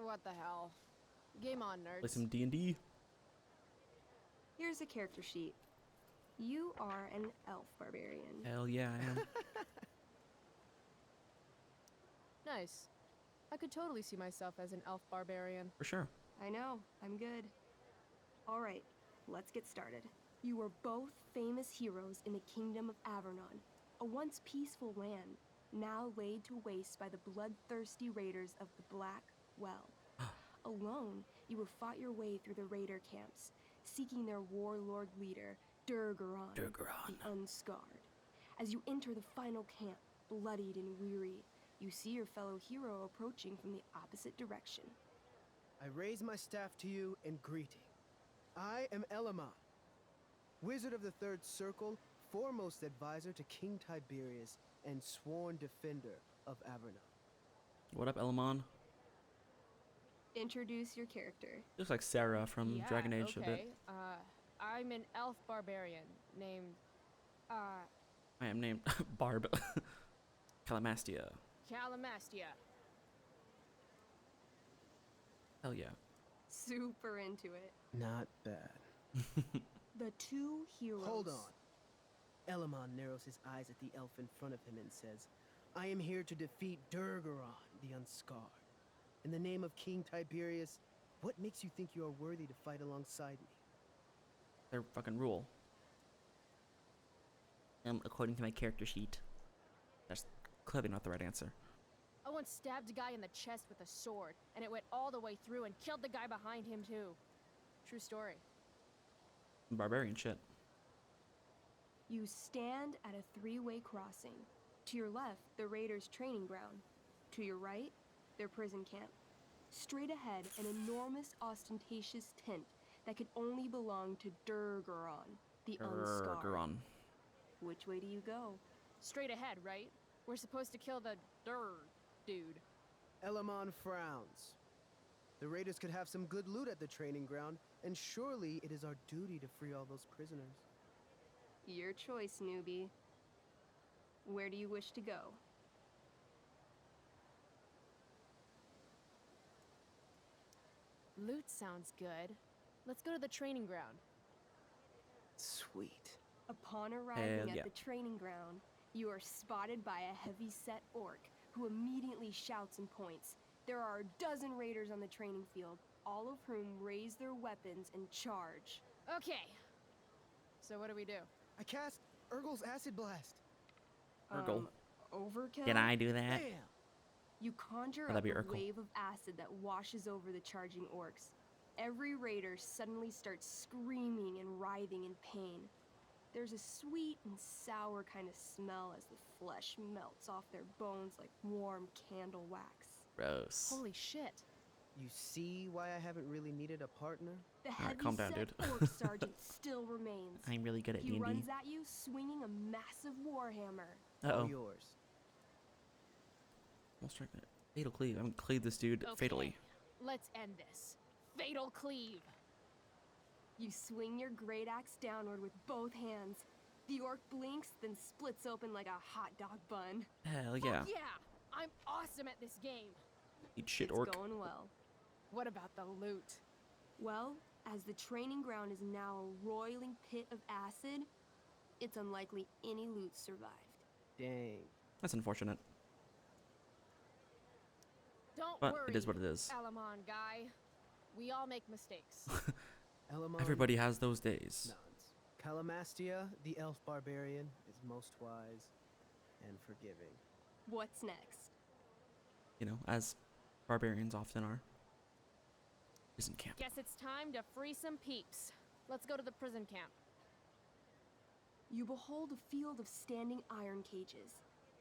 What the hell? Game on, nerds. Play some D&D. Here's a character sheet. You are an elf barbarian. Hell yeah, I am. Nice. I could totally see myself as an elf barbarian. For sure. I know, I'm good. Alright, let's get started. You are both famous heroes in the kingdom of Avernon, a once peaceful land, now laid to waste by the bloodthirsty raiders of the Blackwell. Alone, you have fought your way through the raider camps, seeking their warlord leader, Durgaron, the Unscarred. As you enter the final camp, bloodied and weary, you see your fellow hero approaching from the opposite direction. I raise my staff to you in greeting. I am Elamon, Wizard of the Third Circle, foremost advisor to King Tiberius, and sworn defender of Avernon. What up, Elamon? Introduce your character. Looks like Sarah from Yeah, Dragon Age a bit. okay. I'm an elf barbarian named, I am named Barb. Calamastia. Calamastia. Hell yeah. Super into it. Not bad. The two heroes. Hold on. Elamon narrows his eyes at the elf in front of him and says, I am here to defeat Durgaron, the Unscarred. In the name of King Tiberius, what makes you think you are worthy to fight alongside me? Their fucking rule. According to my character sheet. That's clearly not the right answer. I once stabbed a guy in the chest with a sword, and it went all the way through and killed the guy behind him too. True story. Barbarian shit. You stand at a three-way crossing. To your left, the raiders' training ground. To your right, their prison camp. Straight ahead, an enormous, ostentatious tent that could only belong to Durgaron, the Unscarred. Durgaron. Which way do you go? Straight ahead, right? We're supposed to kill the dude. Elamon frowns. The raiders could have some good loot at the training ground, and surely it is our duty to free all those prisoners. Your choice, newbie. Where do you wish to go? Loot sounds good. Let's go to the training ground. Sweet. Upon arriving yeah. at the training ground, you are spotted by a heavy-set orc who immediately shouts and points. There are a dozen raiders on the training field, all of whom raise their weapons and charge. Okay. So what do we do? I cast Urgel's Acid Blast. Urgel. Overkill? Can I do that? Bam! You conjure That'd up be a Urkel. wave of acid that washes over the charging orcs. Every raider suddenly starts screaming and writhing in pain. There's a sweet and sour kind of smell as the flesh melts off their bones like warm candle wax. Gross. Holy shit. You see why I haven't really needed a partner? The Alright, calm down, heavy-set dude. orc sergeant still remains. I'm really good at He D&D. runs at you swinging a massive warhammer. Uh-oh. All yours. Almost strike that. Fatal cleave. I'm gonna cleave this dude Okay. fatally. Let's end this. Fatal cleave. You swing your great axe downward with both hands. The orc blinks, then splits open like a hot dog bun. Hell yeah. Fuck yeah! I'm awesome at this game. Eat shit, It's orc. going well. What about the loot? Well, as the training ground is now a roiling pit of acid, it's unlikely any loot survived. Dang. That's unfortunate. Don't But worry, it is what it is. Alamon guy. We all make mistakes. Elamon Everybody has those days. nods. Calamastia, the elf barbarian, is most wise and forgiving. What's next? You know, as barbarians often are. Prison camp. Guess it's time to free some peeps. Let's go to the prison camp. You behold a field of standing iron cages,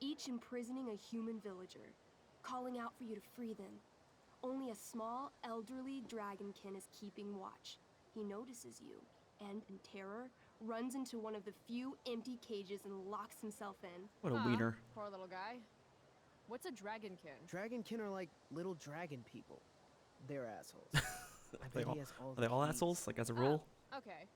each imprisoning a human villager, calling out for you to free them. Only a small, elderly dragonkin is keeping watch. He notices you, and in terror, runs into one of the few empty cages and locks himself in. What a wiener. Poor little guy. What's a dragonkin? Dragonkin are like little dragon people. They're assholes. I Are bet they he has all Are they the all keys. assholes? Like as a rule? Okay.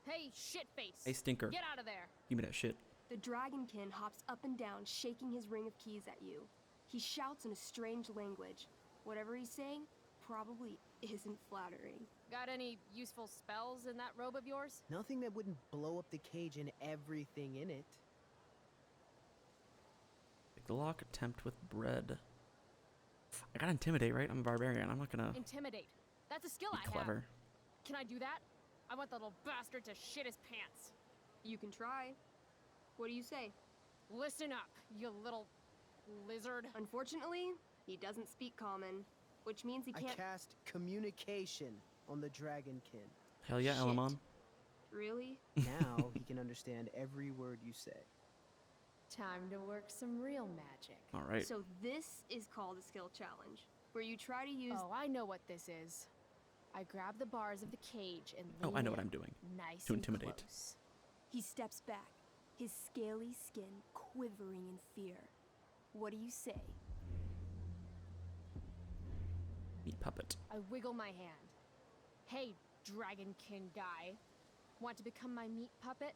Hey, shitface. Hey, stinker. Get out of there. Give me that shit. The dragonkin hops up and down, shaking his ring of keys at you. He shouts in a strange language. Whatever he's saying probably isn't flattering. Got any useful spells in that robe of yours? Nothing that wouldn't blow up the cage and everything in it. Pick the lock, attempt with bread. I gotta intimidate, right? I'm a barbarian. I'm not gonna Intimidate. That's a skill be I clever. have. Can I do that? I want the little bastard to shit his pants. You can try. What do you say? Listen up, you little lizard. Unfortunately, he doesn't speak common, which means he I can't. cast communication on the dragonkin. Hell yeah, Shit. Elamon. Really? Now he can understand every word you say. Time to work some real magic. All right. So this is called a skill challenge, where you try to use. Oh, I know what this is. I grab the bars of the cage and Oh, lean I know what in, I'm doing. Nice To and intimidate. close. He steps back, his scaly skin quivering in fear. What do you say? Meat puppet. I wiggle my hand. Hey, dragonkin guy. Want to become my meat puppet?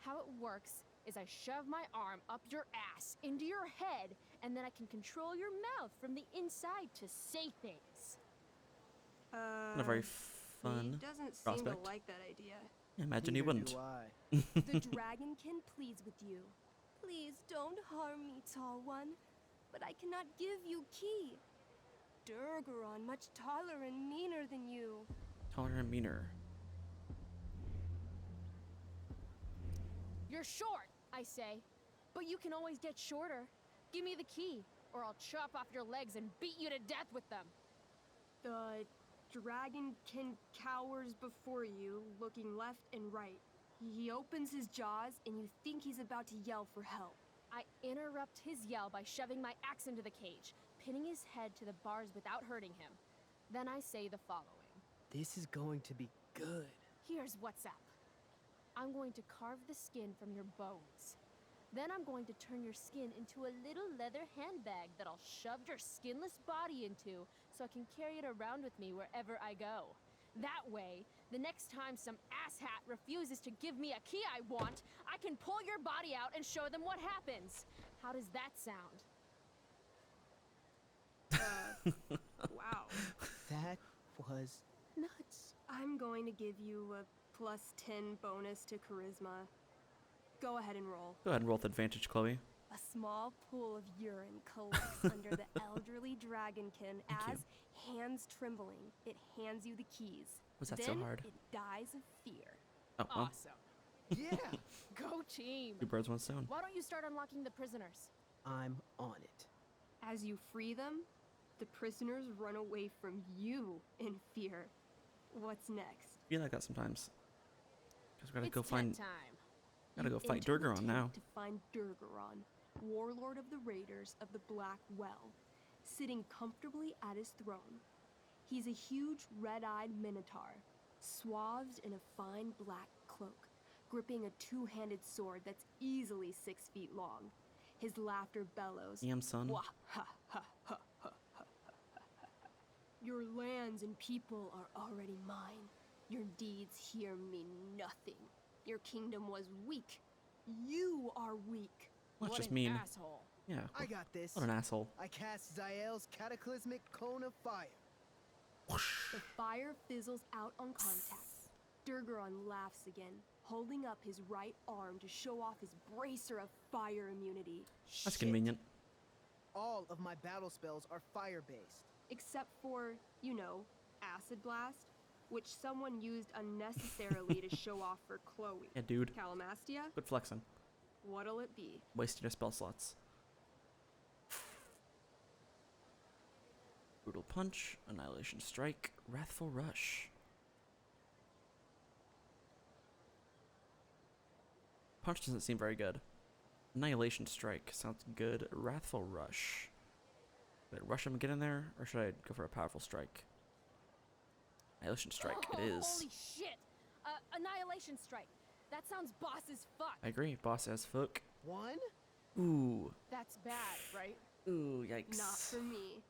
How it works is I shove my arm up your ass into your head, and then I can control your mouth from the inside to say things. Not a very fun He doesn't seem prospect. to like that idea. I imagine he Neither wouldn't. do I. The dragonkin pleads with you. Please don't harm me, tall one. But I cannot give you key. Durgaron, much taller and meaner than you. Taller and meaner. You're short, I say. But you can always get shorter. Give me the key, or I'll chop off your legs and beat you to death with them. The dragonkin cowers before you, looking left and right. He opens his jaws, and you think he's about to yell for help. I interrupt his yell by shoving my axe into the cage, pinning his head to the bars without hurting him. Then I say the following. This is going to be good. Here's what's up. I'm going to carve the skin from your bones. Then I'm going to turn your skin into a little leather handbag that I'll shove your skinless body into so I can carry it around with me wherever I go. That way, the next time some asshat refuses to give me a key I want, I can pull your body out and show them what happens. How does that sound? Wow. That was nuts. I'm going to give you a +10 bonus to charisma. Go ahead and roll. Go ahead and roll with advantage, Chloe. A small pool of urine collects under the elderly dragonkin as, hands trembling, it hands you the keys. Was that then so hard? It dies of fear. Oh, well. Awesome. Yeah, Go team. Two birds, one stone. Why don't you start unlocking the prisoners? I'm on it. As you free them, the prisoners run away from you in fear. What's next? I feel like that sometimes. Because we gotta It's go find. time. Gotta go You fight enter the Durgaron tent now. To find Durgaron, warlord of the raiders of the Blackwell, sitting comfortably at his throne. He's a huge red-eyed minotaur, swathed in a fine black cloak, gripping a two-handed sword that's easily 6 feet long. His laughter bellows. Damn, son. Wah, ha, ha, ha, ha, ha, ha. Your lands and people are already mine. Your deeds here mean nothing. Your kingdom was weak. You are weak. Well, that's What just an mean. asshole. Yeah. I got this. What an asshole. I cast Zael's cataclysmic cone of fire. The fire fizzles out on contact. Durgaron laughs again, holding up his right arm to show off his bracer of fire immunity. That's Shit. convenient. All of my battle spells are fire-based. Except for, you know, Acid Blast, which someone used unnecessarily to show off for Chloe. Yeah, dude. Calamastia? Quit flexing. What'll it be? Wasting your spell slots. Brutal Punch, Annihilation Strike, Wrathful Rush. Punch doesn't seem very good. Annihilation Strike sounds good. Wrathful Rush. Should I rush him and get in there, or should I go for a powerful strike? Annihilation Strike, it is. Holy shit! Annihilation Strike. That sounds boss as fuck. I agree, boss as fuck. One? Ooh. That's bad, right? Ooh, yikes. Not for me.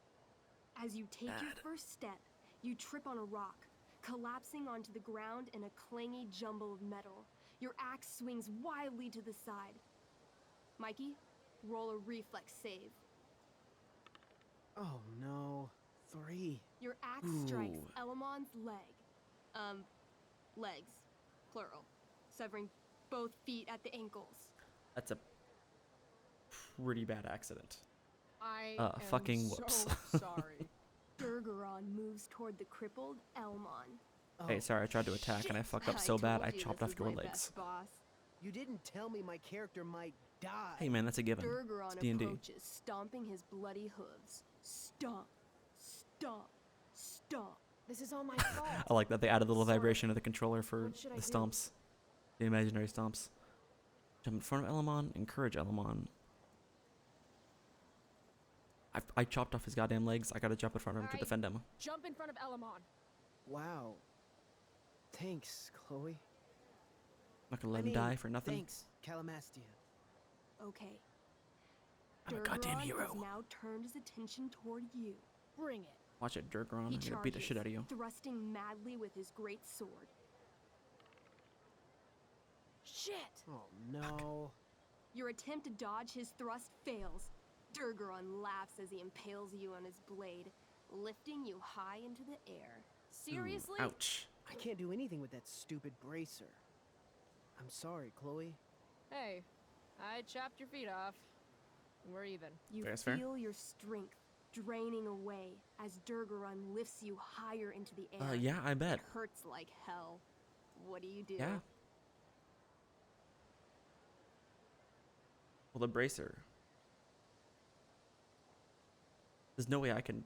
As you take your first step, you trip on a rock, collapsing onto the ground in a clangy jumble of metal. Your axe swings wildly to the side. Mikey, roll a reflex save. Oh no. 3. Your axe strikes Elamon's legs, plural, severing both feet at the ankles. That's a pretty bad accident. I fucking am whoops. so sorry. Durgaron moves toward the crippled Elamon. Hey, sorry, I tried to attack and I fucked up so bad I chopped off your legs. You didn't tell me my character might die. Hey man, that's a given. It's Durgaron D&D. approaches, stomping his bloody hooves. Stomp, stomp, stomp. This is all my fault. I like that they added a little vibration to the controller for What should I the do? stomps. The imaginary stomps. Jump in front of Elamon, encourage Elamon. I chopped off his goddamn legs. I gotta jump in front of him to Alright. defend him. Jump in front of Elamon. Wow. Thanks, Chloe. Not gonna let him die for nothing. Thanks, Calamastia. Okay. I'm a goddamn Durgaron hero. has now turned his attention toward you. Bring it. Watch it, Durgaron. He I'm gonna beat the shit out of you. thrusting madly with his great sword. Shit! Oh no. Your attempt to dodge his thrust fails. Durgaron laughs as he impales you on his blade, lifting you high into the air. Seriously? Ooh, ouch. I can't do anything with that stupid bracer. I'm sorry, Chloe. Hey, I chopped your feet off. We're even. You That's fair. feel your strength draining away as Durgaron lifts you higher into the air. Yeah, I bet. It hurts like hell. What do you do? Yeah. Well, the bracer. There's no way I can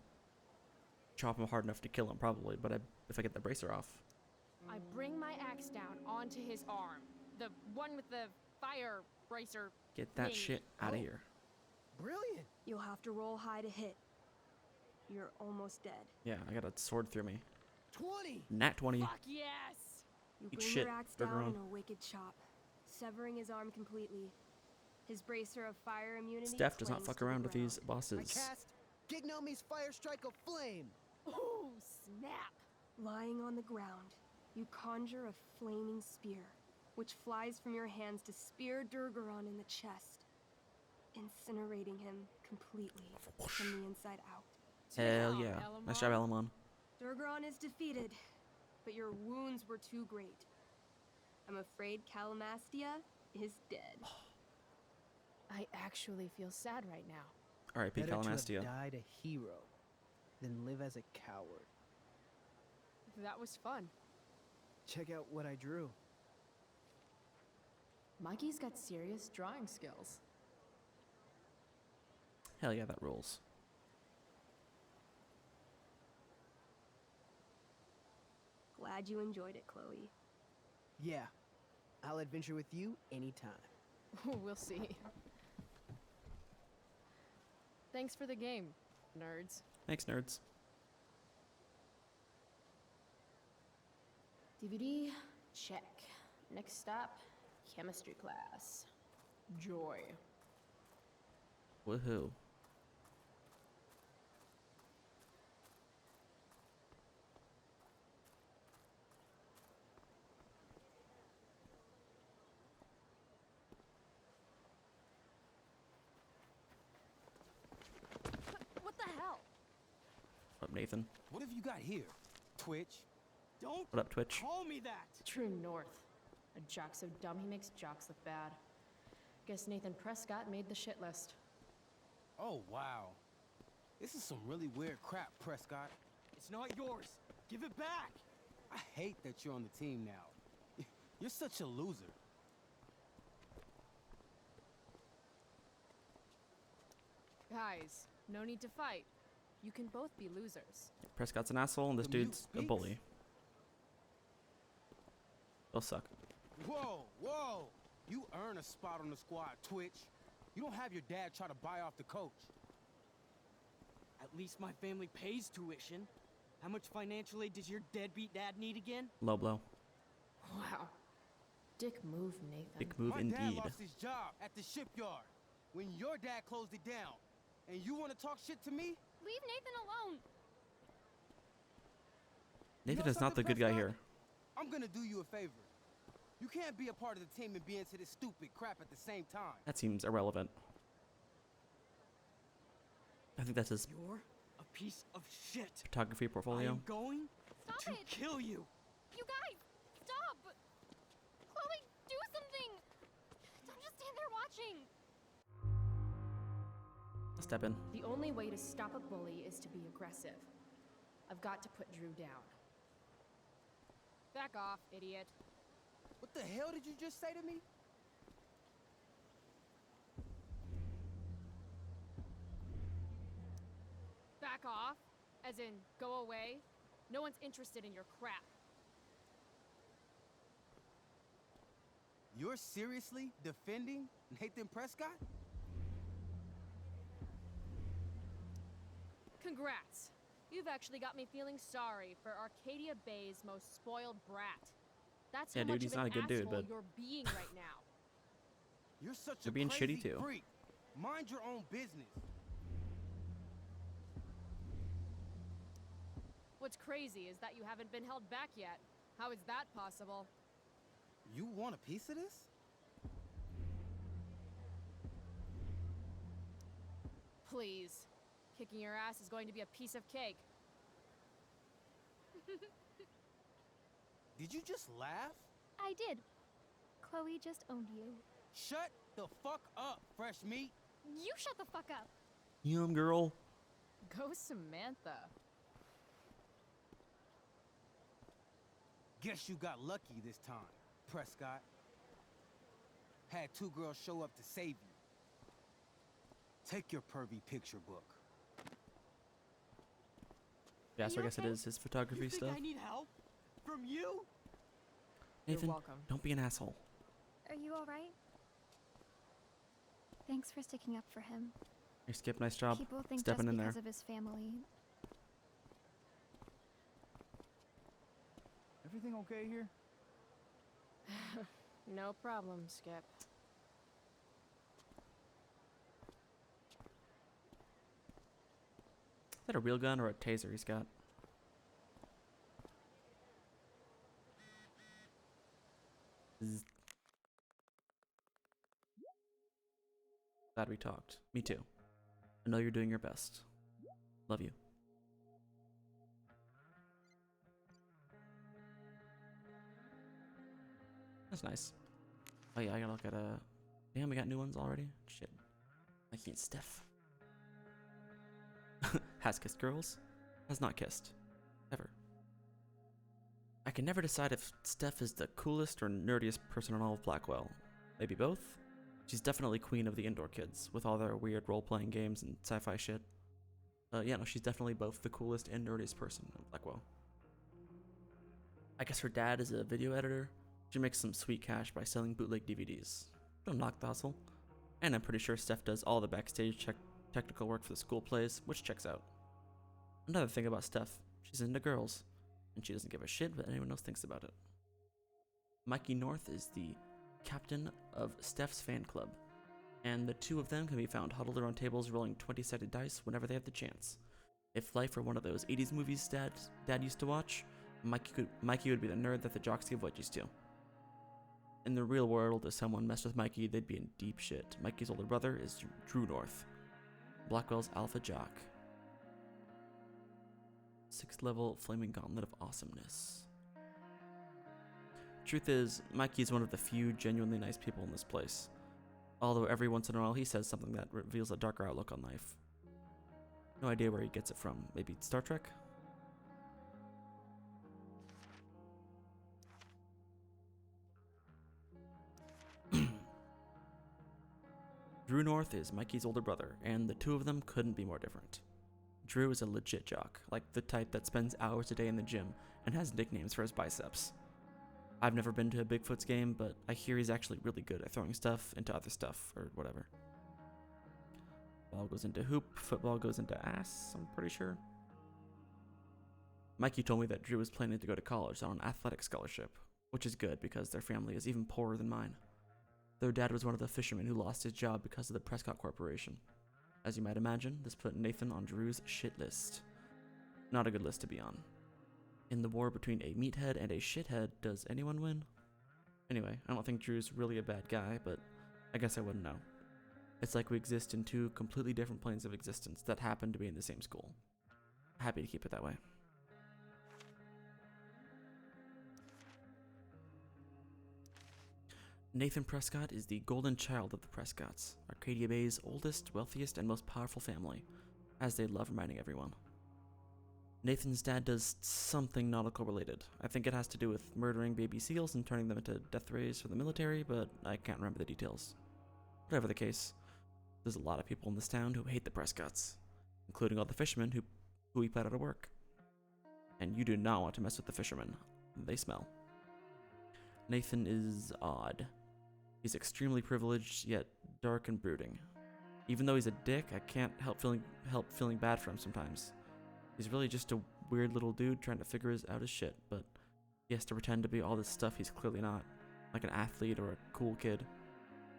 chop him hard enough to kill him, probably, but if I get the bracer off. I bring my axe down onto his arm. The one with the fire bracer. Get that thingy. shit out of here. Brilliant. You'll have to roll high to hit. You're almost dead. Yeah, I got a sword through me. 20. Nat 20. Fuck yes! You Eat bring shit, your axe down Durgaron. in a wicked chop, severing his arm completely. His bracer of fire immunity. Steph does not clings fuck to the around with ground. these I bosses. cast Gignomi's Fire Strike of Flame. Ooh, snap! Lying on the ground, you conjure a flaming spear, which flies from your hands to spear Durgaron in the chest, incinerating him completely from the inside out. Hell Damn, yeah. Nice Elamon. job, Elamon. Durgaron is defeated, but your wounds were too great. I'm afraid Calamastia is dead. I actually feel sad right now. R.I.P. Better to Calamastia. have died a hero than live as a coward. That was fun. Check out what I drew. Mikey's got serious drawing skills. Hell yeah, that rules. Glad you enjoyed it, Chloe. Yeah, I'll adventure with you anytime. We'll see. Thanks for the game, nerds. Thanks, nerds. DVD, check. Next stop, chemistry class. Joy. Woohoo. What the hell? What up, Nathan? What have you got here? Twitch? Don't What up, Twitch? call me that! True North. A jock so dumb he makes jocks look bad. Guess Nathan Prescott made the shit list. Oh, wow. This is some really weird crap, Prescott. It's not yours. Give it back! I hate that you're on the team now. You're such a loser. Guys, no need to fight. You can both be losers. Prescott's an asshole and this The mute dude's a speaks. bully. They'll suck. Whoa, whoa! You earn a spot on the squad, Twitch. You don't have your dad try to buy off the coach. At least my family pays tuition. How much financial aid does your deadbeat dad need again? Low blow. Wow. Dick move, Nathan. Dick move My indeed. dad lost his job at the shipyard when your dad closed it down. And you want to talk shit to me? Leave Nathan alone. Nathan know is not the something, good guy Prescott? here. I'm gonna do you a favor. You can't be a part of the team and be into this stupid crap at the same time. That seems irrelevant. I think that's his You're a piece of shit. photography I portfolio. am going Stop to it! kill you. You guys, stop! Chloe, do something! Don't just stand there watching! I'll step in. The only way to stop a bully is to be aggressive. I've got to put Drew down. Back off, idiot. What the hell did you just say to me? Back off? As in, go away? No one's interested in your crap. You're seriously defending Nathan Prescott? Congrats. You've actually got me feeling sorry for Arcadia Bay's most spoiled brat. That's Yeah, how dude, much he's of not an a good dude, asshole but- you're being right now. You're such You're a being crazy shitty, too. freak. Mind your own business. What's crazy is that you haven't been held back yet. How is that possible? You want a piece of this? Please. Kicking your ass is going to be a piece of cake. Did you just laugh? I did. Chloe just owned you. Shut the fuck up, fresh meat. You shut the fuck up! Yum, girl. Go Samantha. Guess you got lucky this time, Prescott. Had two girls show up to save you. Take your pervy picture book. Yeah, so I guess it is his photography You think stuff. I need help? From you? Nathan, welcome. don't be an asshole. Are you alright? Thanks for sticking up for him. Hey, Skip, nice job People think stepping just in there. because of his family. Everything okay here? No problem, Skip. Is that a real gun or a taser he's got? Zzz. Glad we talked. Me too. I know you're doing your best. Love you. That's nice. Oh yeah, I gotta look at damn, we got new ones already? Shit. Mikey and Steph. Has kissed girls? Has not kissed. Ever. I can never decide if Steph is the coolest or nerdiest person in all of Blackwell. Maybe both? She's definitely queen of the indoor kids, with all their weird role-playing games and sci-fi shit. Yeah, no, she's definitely both the coolest and nerdiest person in Blackwell. I guess her dad is a video editor. She makes some sweet cash by selling bootleg DVDs. Don't knock the hustle. And I'm pretty sure Steph does all the backstage technical work for the school plays, which checks out. Another thing about Steph, she's into girls, and she doesn't give a shit what anyone else thinks about it. Mikey North is the captain of Steph's fan club, and the two of them can be found huddled around tables rolling 20-sided dice whenever they have the chance. If life were one of those 80s movies Dad used to watch, Mikey would be the nerd that the jocks give wedgies to. In the real world, if someone messed with Mikey, they'd be in deep shit. Mikey's older brother is Drew North, Blackwell's alpha jock. 6th level flaming gauntlet of awesomeness. Truth is, Mikey is one of the few genuinely nice people in this place. Although every once in a while he says something that reveals a darker outlook on life. No idea where he gets it from. Maybe Star Trek? Drew North is Mikey's older brother, and the two of them couldn't be more different. Drew is a legit jock, like the type that spends hours a day in the gym and has nicknames for his biceps. I've never been to a Bigfoot's game, but I hear he's actually really good at throwing stuff into other stuff, or whatever. Ball goes into hoop, football goes into ass, I'm pretty sure. Mikey told me that Drew is planning to go to college on an athletic scholarship, which is good because their family is even poorer than mine. Their dad was one of the fishermen who lost his job because of the Prescott Corporation. As you might imagine, this put Nathan on Drew's shit list. Not a good list to be on. In the war between a meathead and a shithead, does anyone win? Anyway, I don't think Drew's really a bad guy, but I guess I wouldn't know. It's like we exist in two completely different planes of existence that happen to be in the same school. Happy to keep it that way. Nathan Prescott is the golden child of the Prescotts, Arcadia Bay's oldest, wealthiest, and most powerful family, as they love reminding everyone. Nathan's dad does something nautical related. I think it has to do with murdering baby seals and turning them into death rays for the military, but I can't remember the details. Whatever the case, there's a lot of people in this town who hate the Prescotts, including all the fishermen who we put out of work. And you do not want to mess with the fishermen. They smell. Nathan is odd. He's extremely privileged, yet dark and brooding. Even though he's a dick, I can't help feeling bad for him sometimes. He's really just a weird little dude trying to figure out his shit, but he has to pretend to be all this stuff he's clearly not, like an athlete or a cool kid.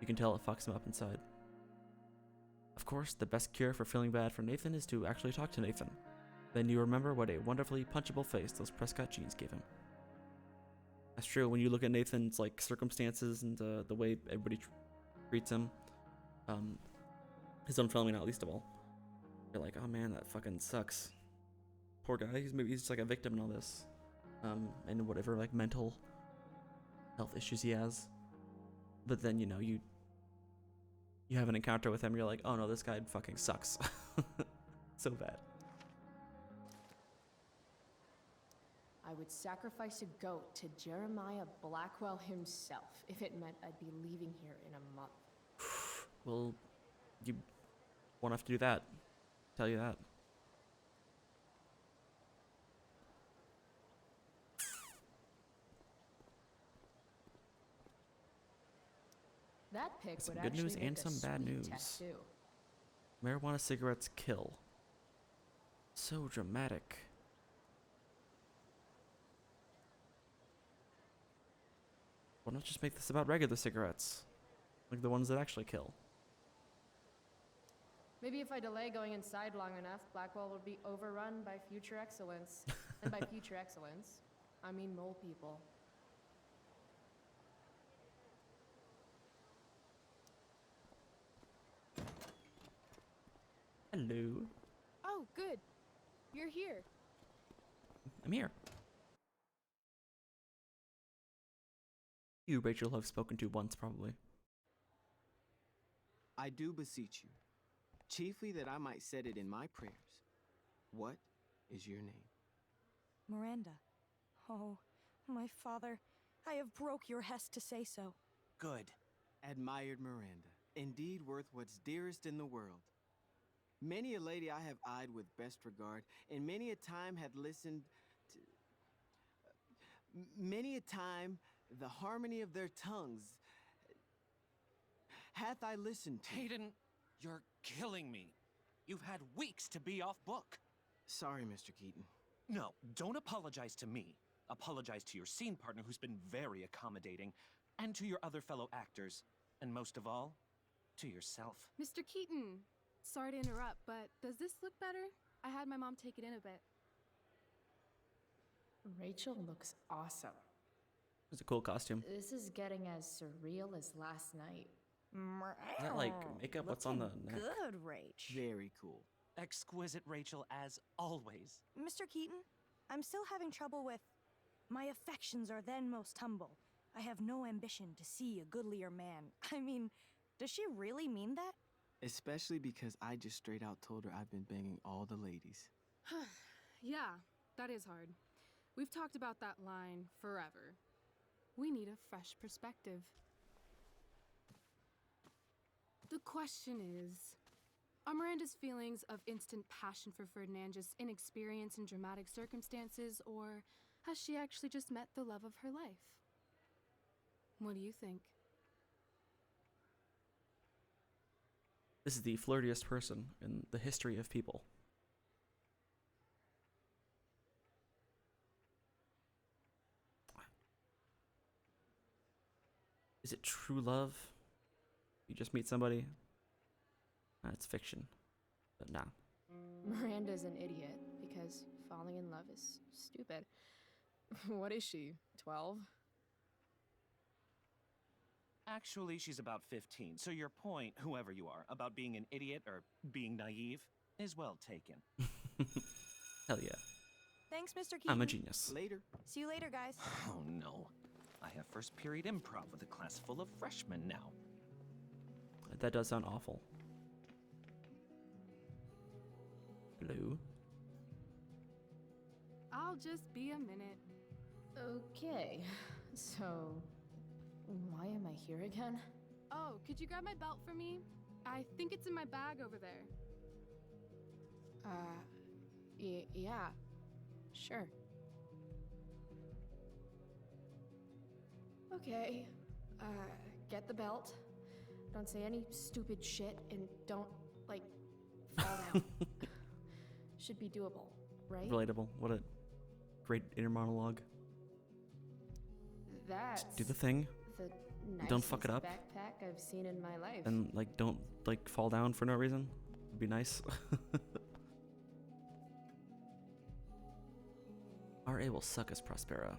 You can tell it fucks him up inside. Of course, the best cure for feeling bad for Nathan is to actually talk to Nathan. Then you remember what a wonderfully punchable face those Prescott genes gave him. That's true. When you look at Nathan's like circumstances and the way everybody treats him, his own family not least of all, you're like, oh man, that fucking sucks. Poor guy. He's just like a victim in all this, and whatever like mental health issues he has. But then you have an encounter with him. You're like, oh no, this guy fucking sucks, so bad. I would sacrifice a goat to Jeremiah Blackwell himself if it meant I'd be leaving here in a month. Well, you won't have to do that. Tell you that. That pick Some would good actually news make and a some bad sweet news. tattoo. Marijuana cigarettes kill. So dramatic. Why not just make this about regular cigarettes? Like the ones that actually kill. Maybe if I delay going inside long enough, Blackwell will be overrun by future excellence. And by future excellence, I mean mole people. Hello. Oh, good. You're here. I'm here. You, Rachel, have spoken to once, probably. I do beseech you, chiefly that I might set it in my prayers. What is your name? Miranda. Oh, my father, I have broke your hest to say so. Good. Admired Miranda, indeed worth what's dearest in the world. Many a lady I have eyed with best regard, and many a time had listened to... many a time the harmony of their tongues hath I listened to. Hayden, you're killing me. You've had weeks to be off book. Sorry, Mr. Keaton. No, don't apologize to me. Apologize to your scene partner who's been very accommodating, and to your other fellow actors, and most of all, to yourself. Mr. Keaton, sorry to interrupt, but does this look better? I had my mom take it in a bit. Rachel looks awesome. It's a cool costume. This is getting as surreal as last night. Is that like makeup? What's on the neck? Good, Rach. Very cool. Exquisite, Rachel, as always. Mr. Keaton, I'm still having trouble with... My affections are then most humble. I have no ambition to see a goodlier man. I mean, does she really mean that? Especially because I just straight out told her I've been banging all the ladies. Yeah, that is hard. We've talked about that line forever. We need a fresh perspective. The question is, are Miranda's feelings of instant passion for Ferdinand just inexperience in dramatic circumstances, or has she actually just met the love of her life? What do you think? This is the flirtiest person in the history of people. Is it true love? You just meet somebody? It's fiction. But nah. Miranda's an idiot because falling in love is stupid. What is she, 12? Actually, she's about 15, so your point, whoever you are, about being an idiot or being naive is well taken. Hell yeah. Thanks, Mr. Keaton. I'm a genius. Later. See you later, guys. Oh no. I have first period improv with a class full of freshmen now. That does sound awful. Hello. I'll just be a minute. Okay, so why am I here again? Oh, could you grab my belt for me? I think it's in my bag over there. Yeah, sure. Okay, get the belt. Don't say any stupid shit and don't, like, fall down. Should be doable, right? Relatable. What a great inner monologue. That's Do the thing. the Don't fuck it nicest up. backpack I've seen in my life. And like don't like fall down for no reason. Would be nice. RA will suck as Prospera.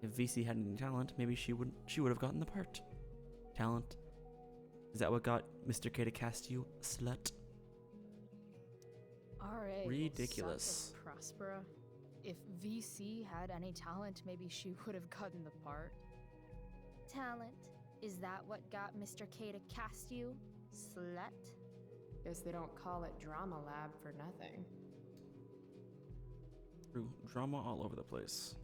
If VC had any talent, maybe she would have gotten the part. Talent. Is that what got Mr. K to cast you, slut? R.A. Ridiculous. Prospera. If VC had any talent, maybe she would have gotten the part. Talent? Is that what got Mr. K to cast you, slut? Guess they don't call it Drama Lab for nothing. True. Drama all over the place.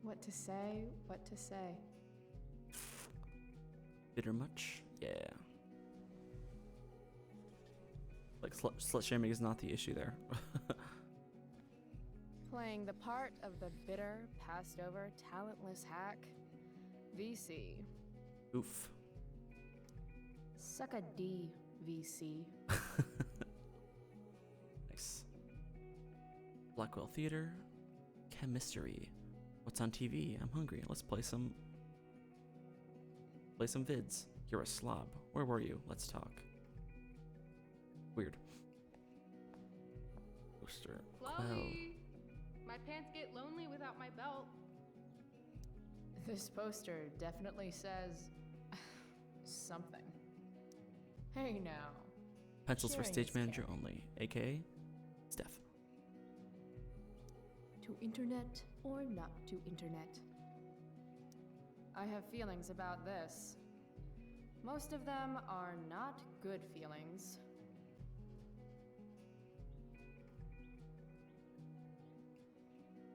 What to say, what to say. Bitter much? Yeah. Like slut shaming is not the issue there. Playing the part of the bitter, passed over, talentless hack. VC. Oof. Suck a D, VC. Nice. Blackwell Theater. Chemistry. What's on TV? I'm hungry. Let's play some vids. You're a slob. Where were you? Let's talk. Weird. Poster. Chloe! My pants get lonely without my belt. This poster definitely says something. Hey now. Pencils for Sharing stage is manager caring. only, aka Steph. To internet or not to internet? I have feelings about this. Most of them are not good feelings.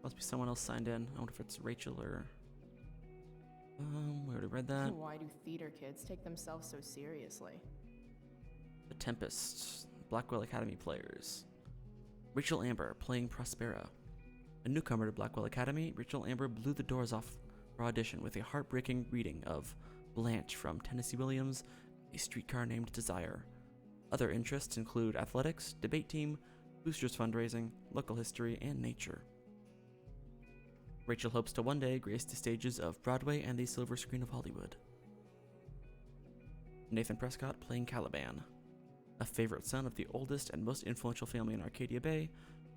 Must be someone else signed in. I wonder if it's Rachel or... we already read that. Why do theater kids take themselves so seriously? The Tempest. Blackwell Academy players. Rachel Amber playing Prospera. A newcomer to Blackwell Academy, Rachel Amber blew the doors off her audition with a heartbreaking reading of Blanche from Tennessee Williams' A Streetcar Named Desire. Other interests include athletics, debate team, boosters fundraising, local history, and nature. Rachel hopes to one day grace the stages of Broadway and the silver screen of Hollywood. Nathan Prescott playing Caliban. A favorite son of the oldest and most influential family in Arcadia Bay,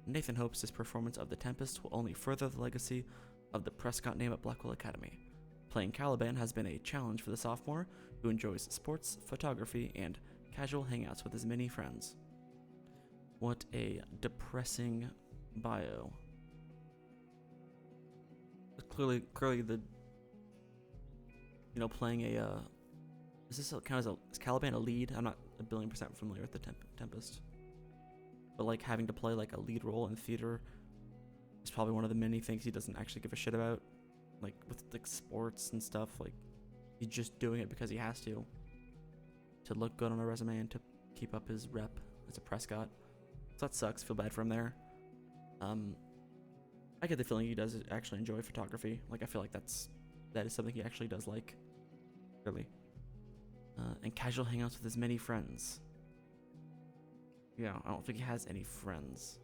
Nathan hopes his performance of The Tempest will only further the legacy of the Prescott name at Blackwell Academy. Playing Caliban has been a challenge for the sophomore, who enjoys sports, photography, and casual hangouts with his many friends. What a depressing bio. Clearly the, playing a, is this is Caliban a lead? I'm not a billion% familiar with the Tempest. But like having to play like a lead role in theater is probably one of the many things he doesn't actually give a shit about. Like with like sports and stuff, like he's just doing it because he has to look good on a resume and to keep up his rep as a Prescott. So that sucks. Feel bad for him there. I get the feeling he does actually enjoy photography. Like I feel like that is something he actually does like. Really. And casual hangouts with his many friends. Yeah, I don't think he has any friends.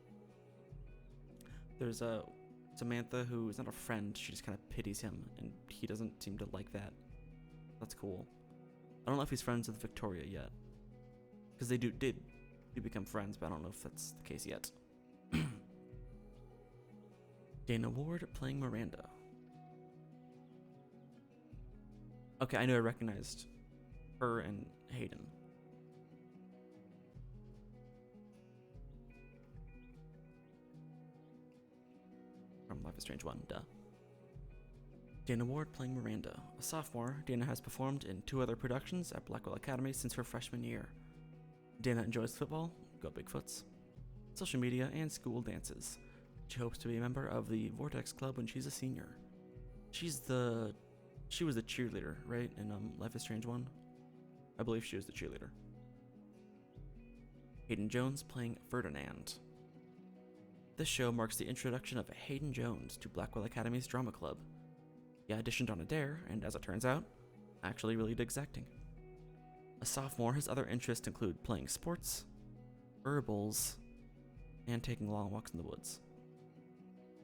There's a Samantha who is not a friend. She just kind of pities him, and he doesn't seem to like that. That's cool. I don't know if he's friends with Victoria yet, because they did become friends, but I don't know if that's the case yet. Dana Ward playing Miranda. Okay, I knew I recognized her and Hayden. From Life is Strange 1, duh. Dana Ward playing Miranda. A sophomore, Dana has performed in 2 other productions at Blackwell Academy since her freshman year. Dana enjoys football, go Bigfoots, social media, and school dances. She hopes to be a member of the Vortex Club when she's a senior. She was the cheerleader, right, in Life is Strange 1? I believe she was the cheerleader. Hayden Jones playing Ferdinand. This show marks the introduction of Hayden Jones to Blackwell Academy's drama club. He auditioned on a dare, and as it turns out, actually really digs acting. A sophomore, his other interests include playing sports, herbals, and taking long walks in the woods.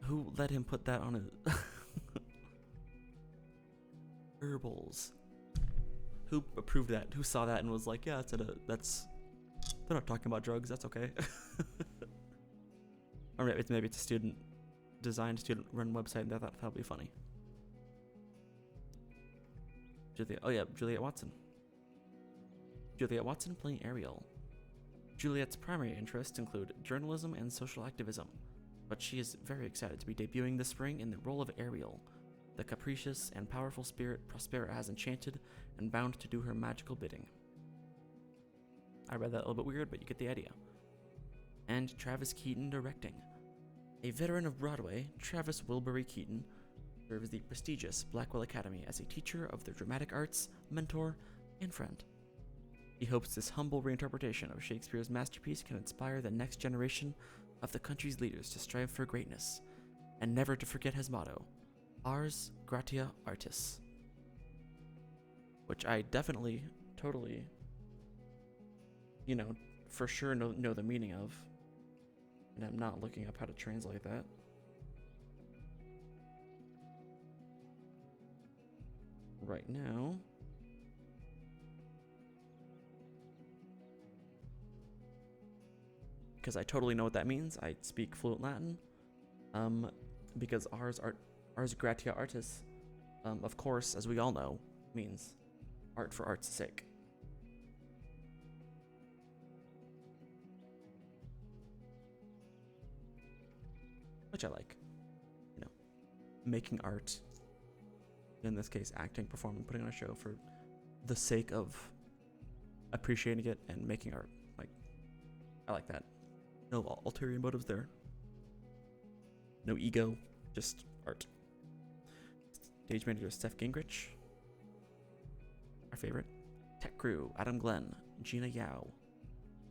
Who let him put that on his... Herbals. Who approved that? Who saw that and was like, yeah, that's... They're not talking about drugs, that's okay. Or maybe it's a student-run website, and I thought that would be funny. Juliet Watson. Juliet Watson playing Ariel. Juliet's primary interests include journalism and social activism, but she is very excited to be debuting this spring in the role of Ariel, the capricious and powerful spirit Prospera has enchanted and bound to do her magical bidding. I read that a little bit weird, but you get the idea. And Travis Keaton directing. A veteran of Broadway, Travis Wilbury Keaton serves the prestigious Blackwell Academy as a teacher of the dramatic arts, mentor, and friend. He hopes this humble reinterpretation of Shakespeare's masterpiece can inspire the next generation of the country's leaders to strive for greatness, and never to forget his motto, Ars Gratia Artis. Which I definitely, totally, for sure know the meaning of. And I'm not looking up how to translate that. Right now. Because I totally know what that means. I speak fluent Latin. Because Ars Gratia Artis, of course, as we all know, means art for art's sake. Which I like. Making art, in this case acting, performing, putting on a show for the sake of appreciating it and making art. I like that. No ulterior motives there. No ego, just art. Stage manager Steph Gingrich. Our favorite. Tech crew Adam Glenn, Gina Yao,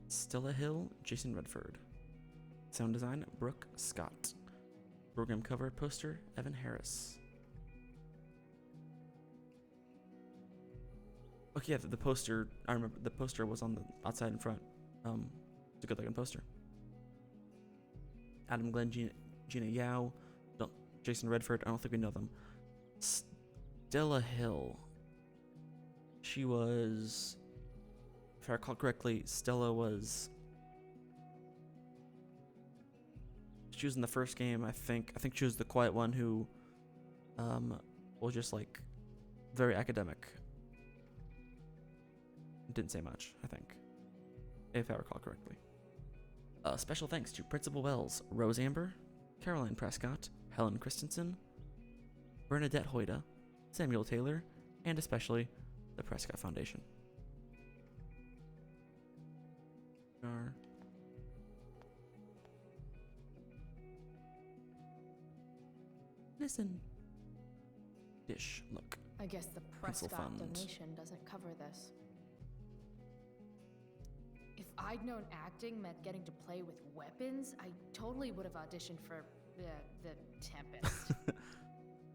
Stella Hill, Jason Redford. Sound design Brooke Scott. Program cover poster Evan Harris. Okay, yeah, the poster. I remember the poster was on the outside in front. It's a good looking poster. Adam Glenn, Gina Yao, Jason Redford. I don't think we know them. Stella Hill. She was, if I recall correctly, Stella was. She was in the first game. I think she was the quiet one who, was just very academic. Didn't say much, I think, if I recall correctly. Special thanks to Principal Wells, Rose Amber, Caroline Prescott, Helen Christensen, Bernadette Hoyda, Samuel Taylor, and especially the Prescott Foundation. Listen. Dish, look. I guess the Pencil Prescott fund. donation doesn't cover this. If I'd known acting meant getting to play with weapons, I totally would have auditioned for the Tempest.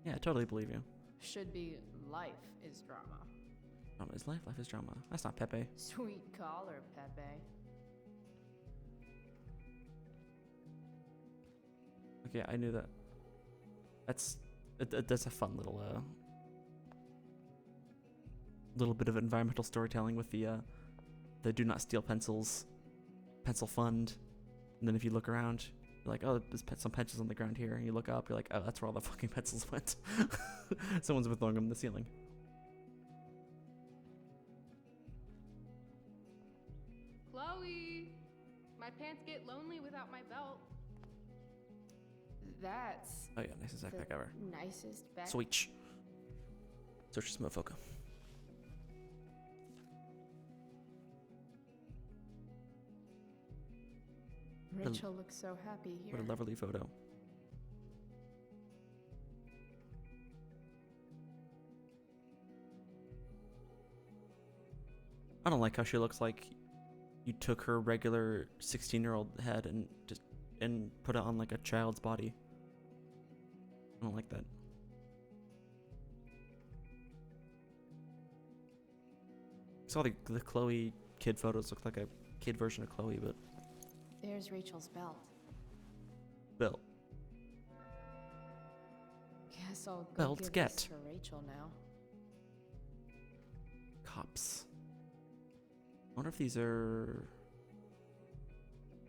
Yeah, I totally believe you. Should be life is drama. Drama is life, life is drama. That's not Pepe. Sweet collar, Pepe. Okay, I knew that. That's a fun little bit of environmental storytelling with the do not steal pencils pencil fund, and then if you look around, you're like, oh, there's some pencils on the ground here, and you look up, you're like, oh, that's where all the fucking pencils went. Someone's been throwing them in the ceiling. pants get lonely without my belt. That's Oh yeah, nicest backpack ever. nicest back. Sweet. Search this motherfucker. Rachel looks so happy here. What a lovely photo. I don't like how she looks like you took her regular 16-year-old head and just put it on like a child's body. I don't like that. Saw the Chloe kid photos look like a kid version of Chloe, but There's Rachel's belt. Bill. Guess I'll go Belts give get. this to Rachel now. Cops. I wonder if these are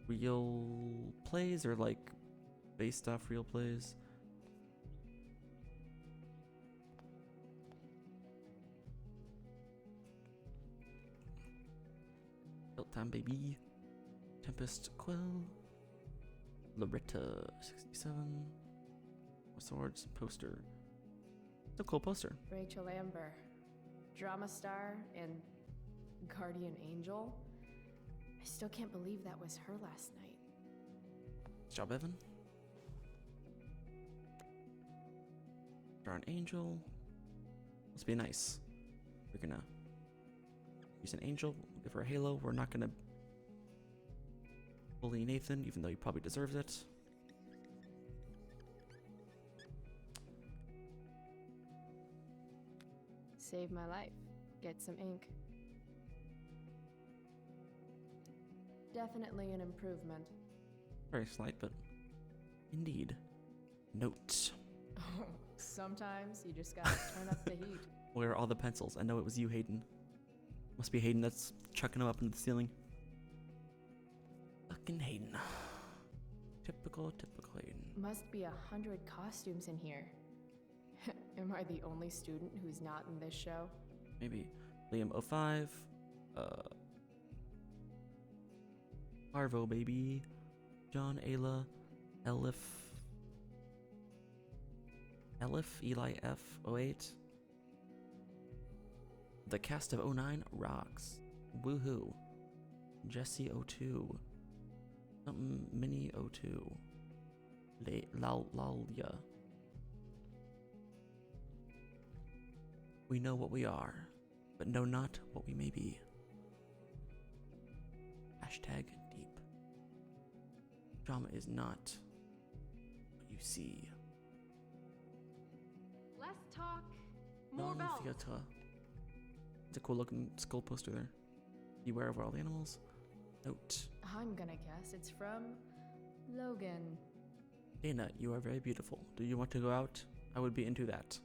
real plays or like based off real plays. Belt time, baby. Tempest Quell. Loretta 67. Swords poster. It's a cool poster. Rachel Amber, drama star and guardian angel. I still can't believe that was her last night. Good job, Evan. Draw an angel. Let's be nice. We're gonna use an angel. We'll give her a halo. We're not gonna bully Nathan, even though he probably deserves it. Save my life. Get some ink. Definitely an improvement. Very slight, but indeed. Note. Sometimes you just gotta turn up the heat. Where are all the pencils? I know it was you, Hayden. Must be Hayden that's chucking them up into the ceiling. Fucking Hayden. Typical Hayden. Must be 100 costumes in here. Am I the only student who's not in this show? Maybe. Liam 05. Arvo, baby. John, Ayla. Elif, Eli F. 08. The cast of 09 rocks. Woohoo. Jesse 02. Something Mini 02. Lalia. We know what we are, but know not what we may be. Hashtag deep. Drama is not what you see. Less talk, more belts. Non-theater. It's a cool looking skull poster there. Beware of wild animals. Note. I'm gonna guess it's from Logan. Dana, you are very beautiful. Do you want to go out? I would be into that.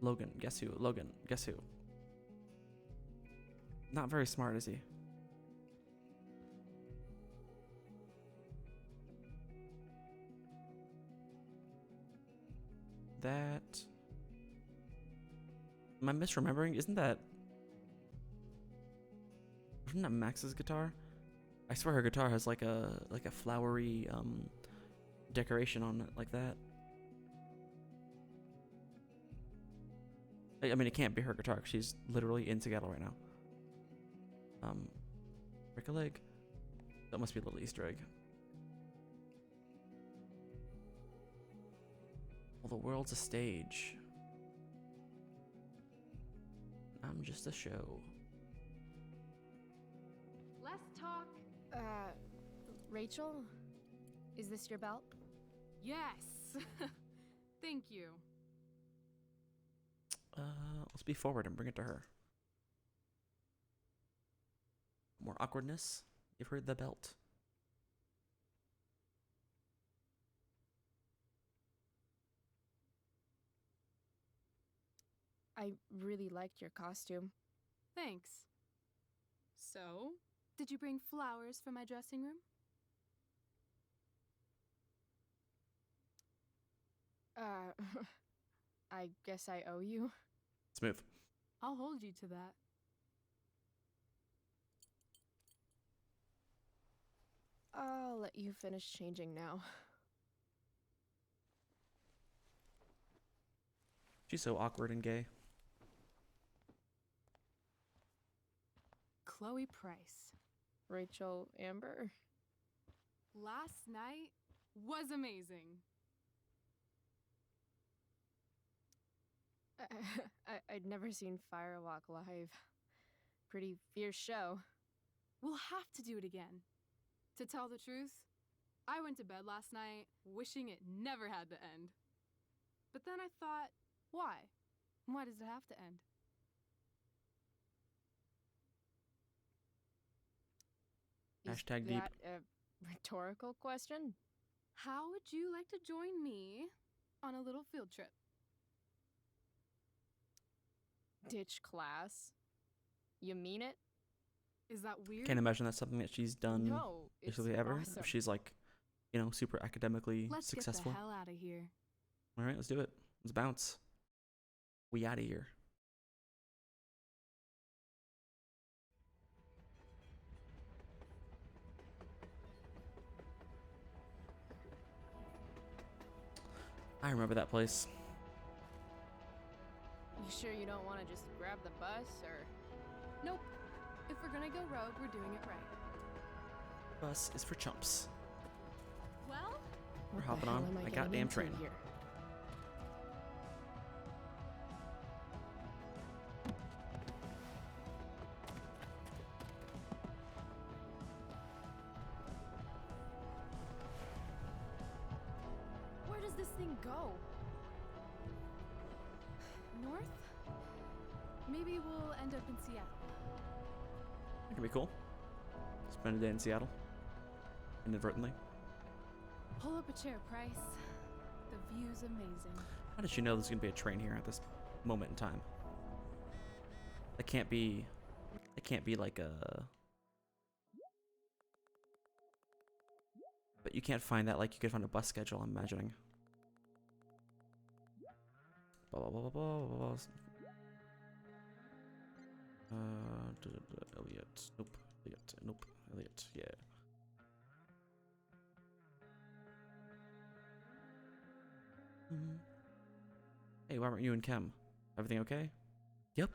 Logan, guess who? Logan, guess who? Not very smart, is he? That... Am I misremembering? Isn't that Max's guitar? I swear her guitar has like a flowery decoration on it like that. I mean, it can't be her guitar 'cause she's literally in Seattle right now. Break a leg. That must be a little Easter egg. Well, the world's a stage. I'm just a show. Less talk. Rachel? Is this your belt? Yes! Thank you. Let's be forward and bring it to her. More awkwardness. Give her the belt. I really liked your costume. Thanks. So, did you bring flowers for my dressing room? I guess I owe you. Smooth. I'll hold you to that. I'll let you finish changing now. She's so awkward and gay. Chloe Price. Rachel Amber? Last night was amazing. I'd never seen Firewalk live. Pretty fierce show. We'll have to do it again. To tell the truth, I went to bed last night wishing it never had to end. But then I thought, why? Why does it have to end? Hashtag Is deep. that a rhetorical question? How would you like to join me on a little field trip? Ditch class? You mean it? Is that weird? Can't imagine that's something that she's done No, it's basically ever. awesome. If she's like, you know, super academically Let's successful. get the hell out of here. All right, let's do it. Let's bounce. We out of here. I remember that place. You sure you don't want to just grab the bus, or? Nope. If we're gonna go rogue, we're doing it right. Bus is for chumps. Well, We're What the hopping hell on am I a getting goddamn into train. here? where does this thing go? North? Maybe we'll end up in Seattle. That could be cool. Spend a day in Seattle. Inadvertently. Pull up a chair, Price. The view's amazing. How did you know there's gonna be a train here at this moment in time? It can't be like a. But you can't find that like you could find a bus schedule, I'm imagining. Blah, blah, blah, blah, blah, blah, blah. Elliot. Nope. Elliot. Nope. Elliot. Yeah. Hey, why weren't you and Kem? Everything okay? Yep.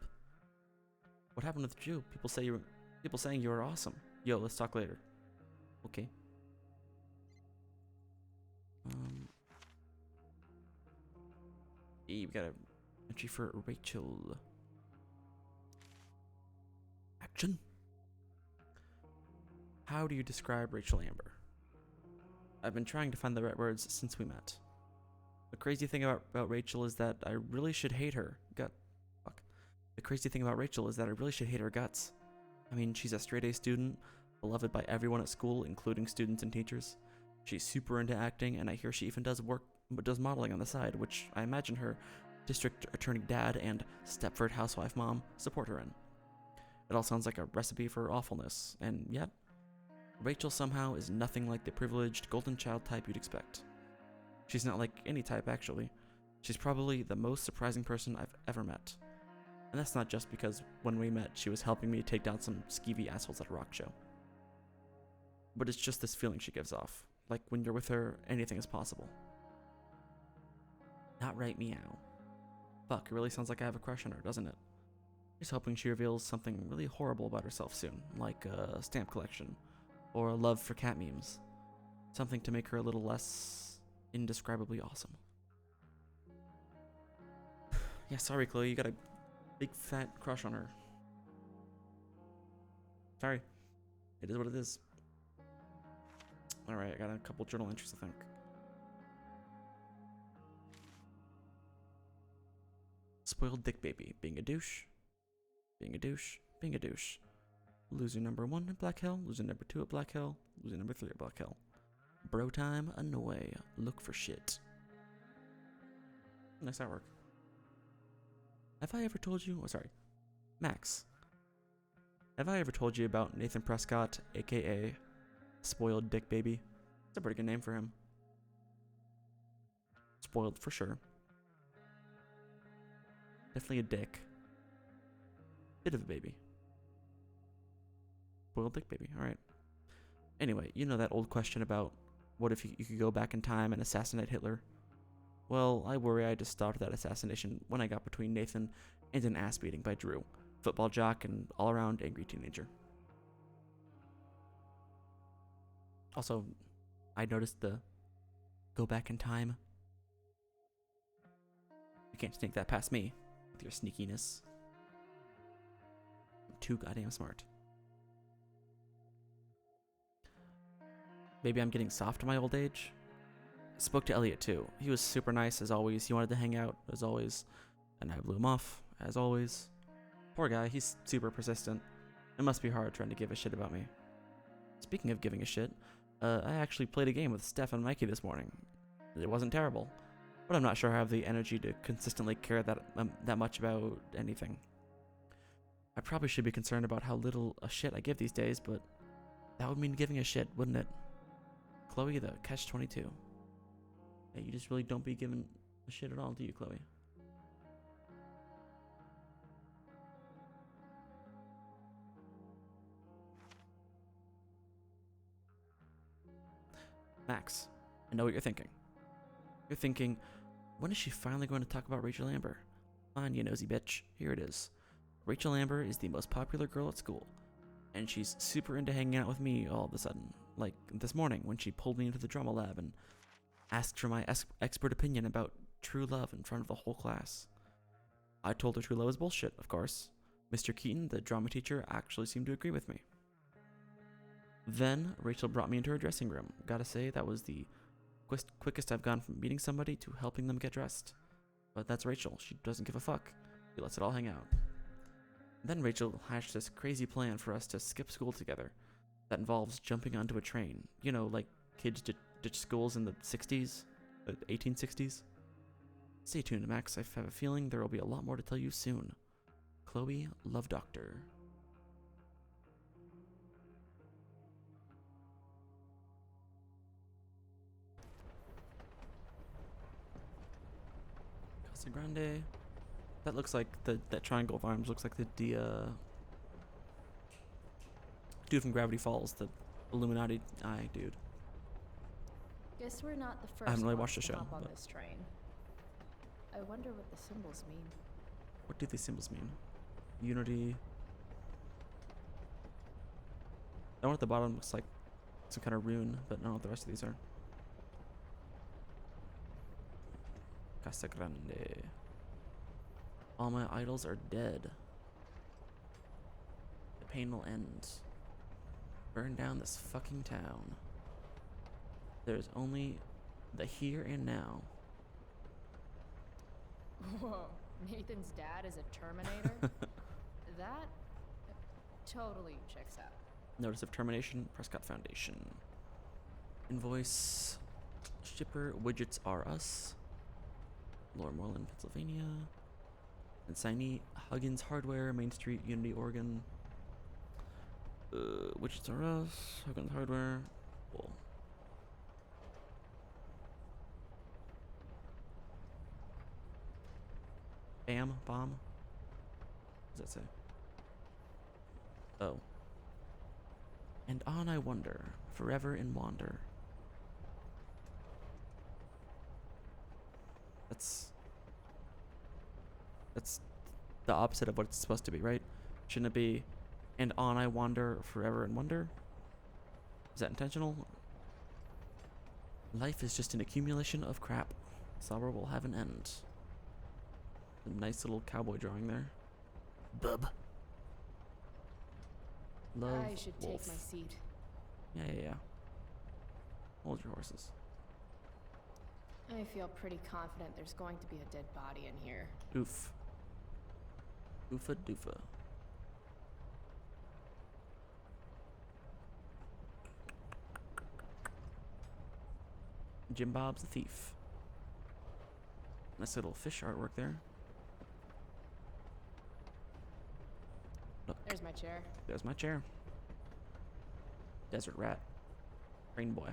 What happened with you? People saying you were awesome. Yo, let's talk later. Okay. Hey, we got a entry for Rachel. Action. How do you describe Rachel Amber? I've been trying to find the right words since we met. The crazy thing about Rachel is that I really should hate her. The crazy thing about Rachel is that I really should hate her guts. I mean, she's a straight-A student, beloved by everyone at school, including students and teachers. She's super into acting, and I hear she even does modeling on the side, which I imagine her district attorney dad and Stepford housewife mom support her in. It all sounds like a recipe for awfulness, and yet, Rachel somehow is nothing like the privileged golden child type you'd expect. She's not like any type, actually. She's probably the most surprising person I've ever met. And that's not just because when we met, she was helping me take down some skeevy assholes at a rock show. But it's just this feeling she gives off. Like when you're with her, anything is possible. Not right, meow. Fuck, it really sounds like I have a crush on her, doesn't it? Just hoping she reveals something really horrible about herself soon, like a stamp collection, or a love for cat memes. Something to make her a little less indescribably awesome. Yeah, sorry, Chloe, you got a big fat crush on her. Sorry. It is what it is. Alright, I got a couple journal entries, I think. Spoiled dick baby. Being a douche. Being a douche. Being a douche. Loser number 1 at Black Hill. Loser number 2 at Black Hill. Loser number 3 at Black Hill. Bro time, annoy. Look for shit. Nice artwork. Have I ever told you? Oh, sorry. Max. Have I ever told you about Nathan Prescott, aka Spoiled Dick Baby? It's a pretty good name for him. Spoiled for sure. Definitely a dick. Bit of a baby. Spoiled Dick Baby, alright. Anyway, you know that old question about what if you could go back in time and assassinate Hitler? Well, I worry I just stopped that assassination when I got between Nathan and an ass beating by Drew, football jock and all-around angry teenager. Also, I noticed the go back in time. You can't sneak that past me with your sneakiness. I'm too goddamn smart. Maybe I'm getting soft in my old age. Spoke to Elliot too. He was super nice as always. He wanted to hang out as always, and I blew him off as always. Poor guy, he's super persistent. It must be hard trying to give a shit about me. Speaking of giving a shit, I actually played a game with Steph and Mikey this morning. It wasn't terrible, but I'm not sure I have the energy to consistently care that much about anything. I probably should be concerned about how little a shit I give these days, but that would mean giving a shit, wouldn't it? Chloe, the catch-22. Yeah, you just really don't be giving a shit at all, do you, Chloe? Max, I know what you're thinking. You're thinking, when is she finally going to talk about Rachel Amber? Fine, you nosy bitch. Here it is. Rachel Amber is the most popular girl at school, and she's super into hanging out with me all of a sudden. Like this morning when she pulled me into the drama lab and asked for my expert opinion about true love in front of the whole class. I told her true love is bullshit, of course. Mr. Keaton, the drama teacher, actually seemed to agree with me. Then Rachel brought me into her dressing room. Gotta say, that was the quickest I've gone from meeting somebody to helping them get dressed. But that's Rachel. She doesn't give a fuck. She lets it all hang out. Then Rachel hatched this crazy plan for us to skip school together that involves jumping onto a train. You know, like kids ditch schools in the 60s, the 1860s. Stay tuned, Max. I have a feeling there will be a lot more to tell you soon. Chloe, Love Doctor. Casa Grande. That looks like that triangle of arms looks like the dude from Gravity Falls, the Illuminati eye dude. Guess we're not the first I haven't really ones watched the to show, hop on but- this train. I wonder what the symbols mean. What do these symbols mean? Unity. That one at the bottom looks like some kind of rune, but I don't know what the rest of these are. Casa Grande. All my idols are dead. The pain will end. Burn down this fucking town. There's only the here and now. Whoa, Nathan's dad is a Terminator? That totally checks out. Notice of termination, Prescott Foundation. Invoice. Shipper, widgets are us. Lower Moreland, Pennsylvania. And signee, Huggins Hardware, Main Street, Unity, Oregon. Widgets are us. Huggins Hardware. Cool. Bam, bomb. What does that say? Oh. And on I wander, forever in wander. That's the opposite of what it's supposed to be, right? Shouldn't it be, and on I wander, forever in wonder? Is that intentional? Life is just an accumulation of crap. Sorrow will have an end. A nice little cowboy drawing there. Bub. Love I should wolf. take my seat. Yeah. Hold your horses. I feel pretty confident there's going to be a dead body in here. Oof. Oofa doofa. Jim Bob's the thief. Nice little fish artwork there. Look, There's my chair. there's my chair. Desert rat. Rain boy.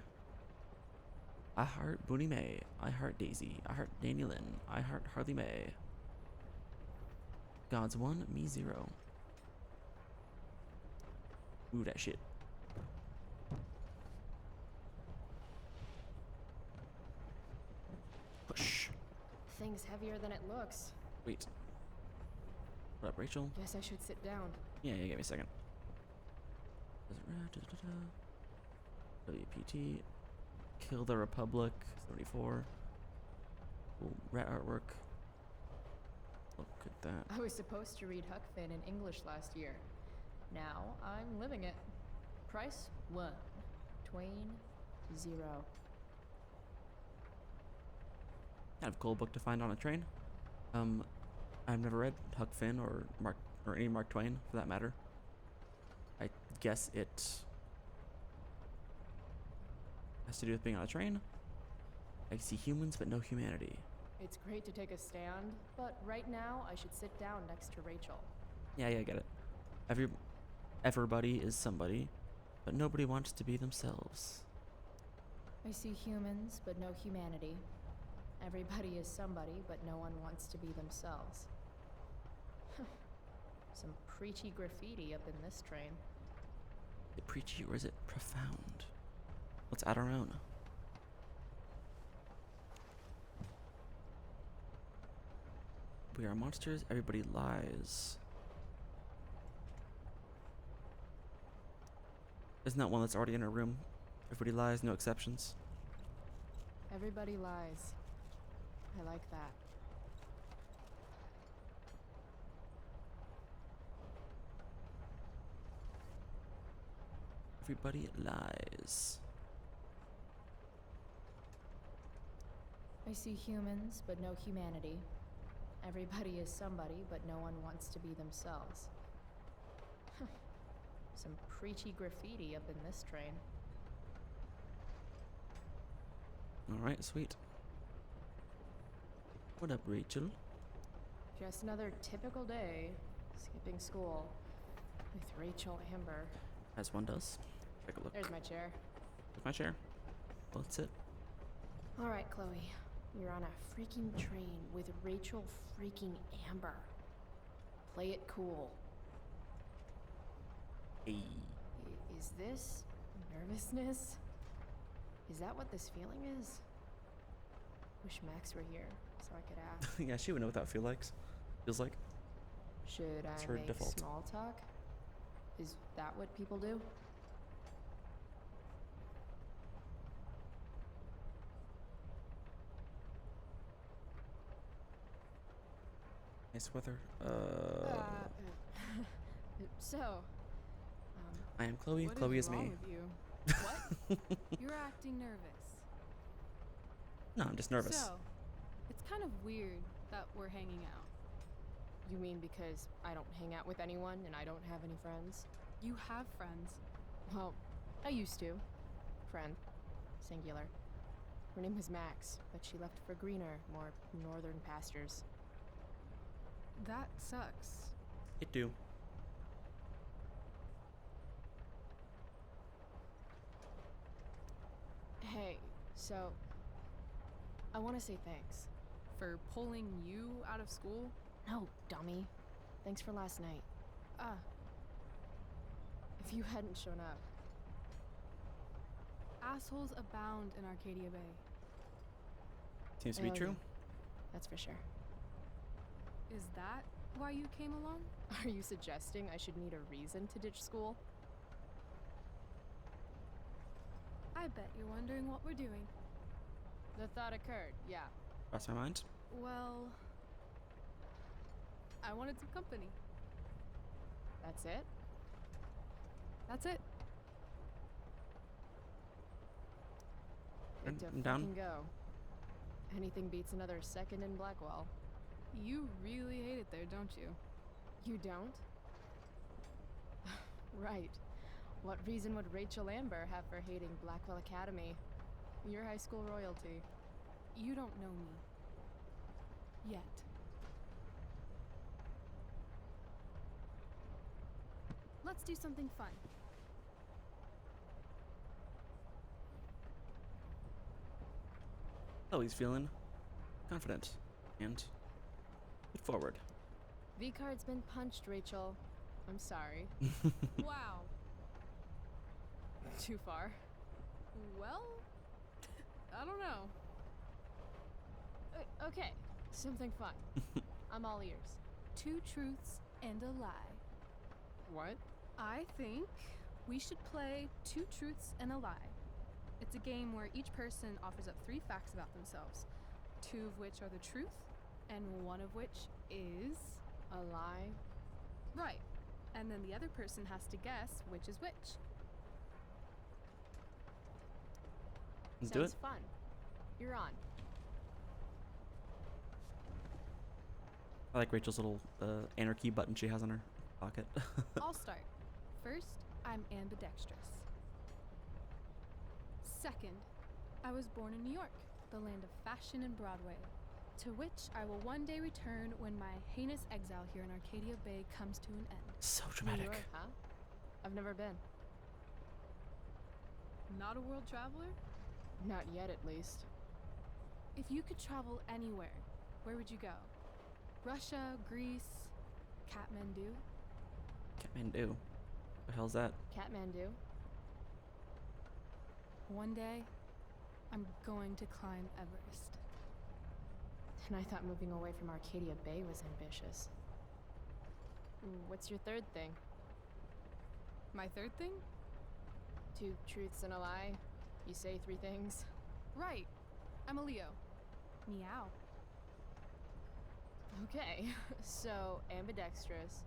I heart Booney May. I heart Daisy. I heart Danny Lynn. I heart Harley May. God's 1, me 0. Ooh, that shit. Push. Thing's heavier than it looks. Wait. What up, Rachel? Guess I should sit down. Yeah, give me a second. WPT. Kill the Republic. 74. Cool. Rat artwork. Look at that. I was supposed to read Huck Finn in English last year. Now I'm living it. Price 1. Twain 0. Kind of cool book to find on a train. I've never read Huck Finn or any Mark Twain for that matter. I guess it has to do with being on a train. I see humans but no humanity. It's great to take a stand, but right now I should sit down next to Rachel. Yeah, I get it. Everybody is somebody, but nobody wants to be themselves. I see humans but no humanity. Everybody is somebody, but no one wants to be themselves. Some preachy graffiti up in this train. Is it preachy or is it profound? Let's add our own. We are monsters, everybody lies. Isn't that one that's already in our room? Everybody lies, no exceptions. Everybody lies. I like that. Everybody lies. I see humans, but no humanity. Everybody is somebody, but no one wants to be themselves. Some preachy graffiti up in this train. Alright, sweet. What up, Rachel? Just another typical day, skipping school, with Rachel Amber. As one does. Take a look. There's my chair. There's my chair. Well, that's it. All right, Chloe. You're on a freaking train with Rachel freaking Amber. Play it cool. Hey. Is this nervousness? Is that what this feeling is? Wish Max were here so I could ask. Yeah, she would know what that feels like. Should It's I her make default. small talk? Is that what people do? Nice weather. So, I am Chloe. What Chloe is is wrong me. with you? What? You're acting nervous. No, I'm just nervous. So, it's kind of weird that we're hanging out. you mean because I don't hang out with anyone and I don't have any friends? You have friends. Well, I used to. Friend. Singular. Her name was Max, but she left for greener, more northern pastures. That sucks. It do. Hey, so I want to say thanks. For pulling you out of school? No, dummy. Thanks for last night. Ah. If you hadn't shown up. Assholes abound in Arcadia Bay. Seems to be Oh, true. yeah. That's for sure. Is that why you came along? Are you suggesting I should need a reason to ditch school? I bet you're wondering what we're doing. The thought occurred, yeah. Crossed my mind. Well, I wanted some company. That's it? That's it. Good to I'm down. fucking go. Anything beats another second in Blackwell. You really hate it there, don't you? You don't? Right. What reason would Rachel Amber have for hating Blackwell Academy? Your high school royalty. You don't know me. Yet. Let's do something fun. Chloe's feeling confident and look forward. V-card's been punched, Rachel. I'm sorry. Wow. Too far. Well, I don't know. Okay, something fun. I'm all ears. 2 truths and a lie. What? I think we should play 2 truths and a lie. It's a game where each person offers up 3 facts about themselves, 2 of which are the truth, and 1 of which is a lie. Right. And then the other person has to guess which is which. Let's do it. Sounds fun. You're on. I like Rachel's little anarchy button she has on her pocket. I'll start. First, I'm ambidextrous. Second, I was born in New York, the land of fashion and Broadway, to which I will one day return when my heinous exile here in Arcadia Bay comes to an end. So dramatic. New York, huh? I've never been. Not a world traveler? Not yet, at least. If you could travel anywhere, where would you go? Russia, Greece, Kathmandu? Kathmandu? The hell's that? Kathmandu? One day, I'm going to climb Everest. And I thought moving away from Arcadia Bay was ambitious. What's your third thing? My third thing? 2 truths and a lie. You say 3 things. Right. I'm a Leo. Meow. Okay, so ambidextrous,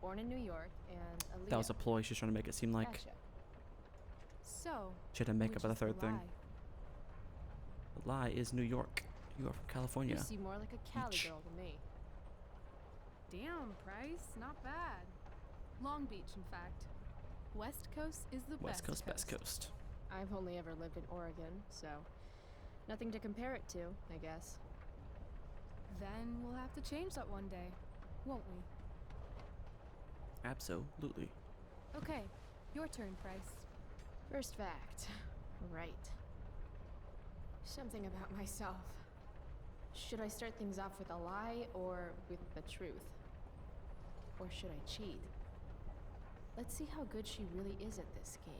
born in New York, and a Leo. That was a ploy. She's trying to make it seem like Gotcha. So, she had to make which up for the is third thing. lie? The lie is New York. You are from California. You seem more like a Cali Beach. girl to me. Damn, Price, not bad. Long Beach, in fact. West Coast is the West best Coast, best coast. I've only ever lived in Oregon, so nothing to compare it to, I guess. Then we'll have to change that one day, won't we? Absolutely. Okay, your turn, Price. First fact. Right. Something about myself. Should I start things off with a lie or with the truth? Or should I cheat? Let's see how good she really is at this game.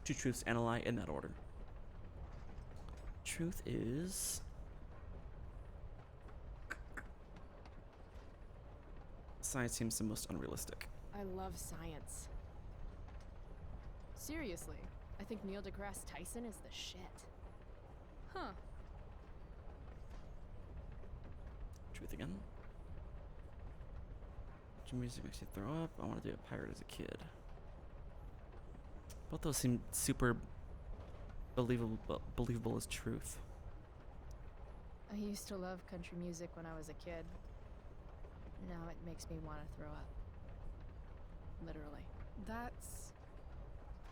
Two truths and a lie in that order. Truth is... science seems the most unrealistic. I love science. Seriously, I think Neil deGrasse Tyson is the shit. Huh. Truth again. Which music makes you throw up? I want to do a pirate as a kid. Both those seem super believable as truth. I used to love country music when I was a kid. Now it makes me want to throw up. Literally. That's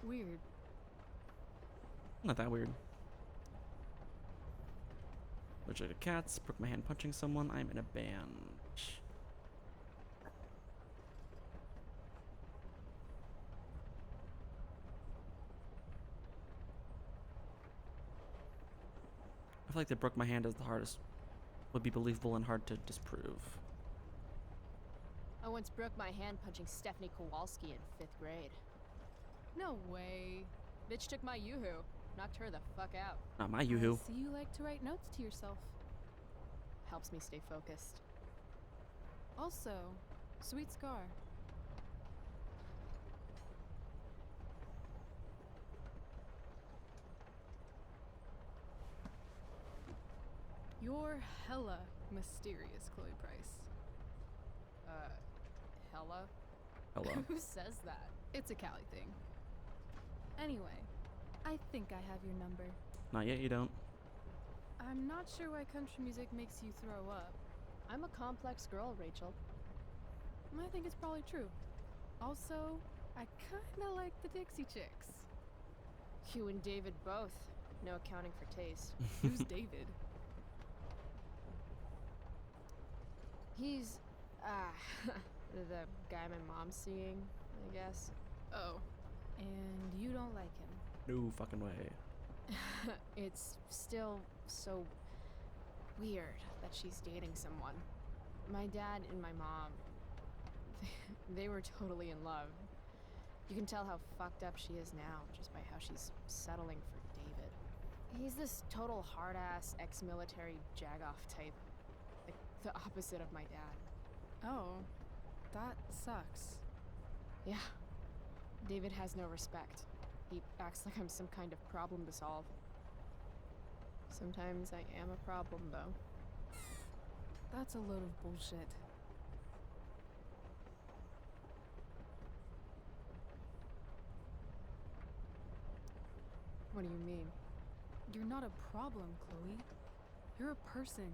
weird. Not that weird. Allergic to cats, broke my hand punching someone, I'm in a band. I feel like that broke my hand is the hardest, would be believable and hard to disprove. I once broke my hand punching Stephanie Kowalski in 5th grade. No way. Bitch took my yoo-hoo. Knocked her the fuck out. Not my yoo-hoo. I see you like to write notes to yourself. Helps me stay focused. Also, sweet scar. You're hella mysterious, Chloe Price. Hella? Hello. Who says that? It's a Cali thing. Anyway, I think I have your number. Not yet, you don't. I'm not sure why country music makes you throw up. I'm a complex girl, Rachel. I think it's probably true. Also, I kinda like the Dixie Chicks. You and David both. No accounting for taste. Who's David? He's, the guy my mom's seeing, I guess. Oh. And you don't like him? No fucking way. It's still so weird that she's dating someone. My dad and my mom They were totally in love. You can tell how fucked up she is now just by how she's settling for David. He's this total hard-ass, ex-military jagoff type. Like, the opposite of my dad. Oh, that sucks. Yeah. David has no respect. He acts like I'm some kind of problem to solve. Sometimes I am a problem, though. That's a load of bullshit. What do you mean? You're not a problem, Chloe. You're a person.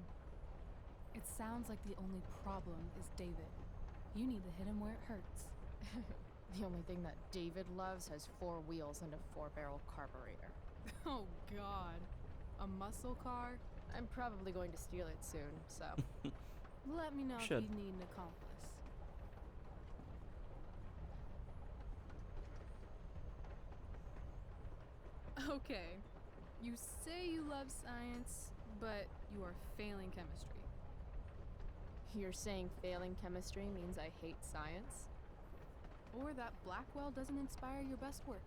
It sounds like the only problem is David. You need to hit him where it hurts. The only thing that David loves has 4 wheels and a 4-barrel carburetor. Oh, God. A muscle car? I'm probably going to steal it soon, so... Let me know if Should. you need an accomplice. Okay. You say you love science, but you are failing chemistry. You're saying failing chemistry means I hate science? Or that Blackwell doesn't inspire your best work.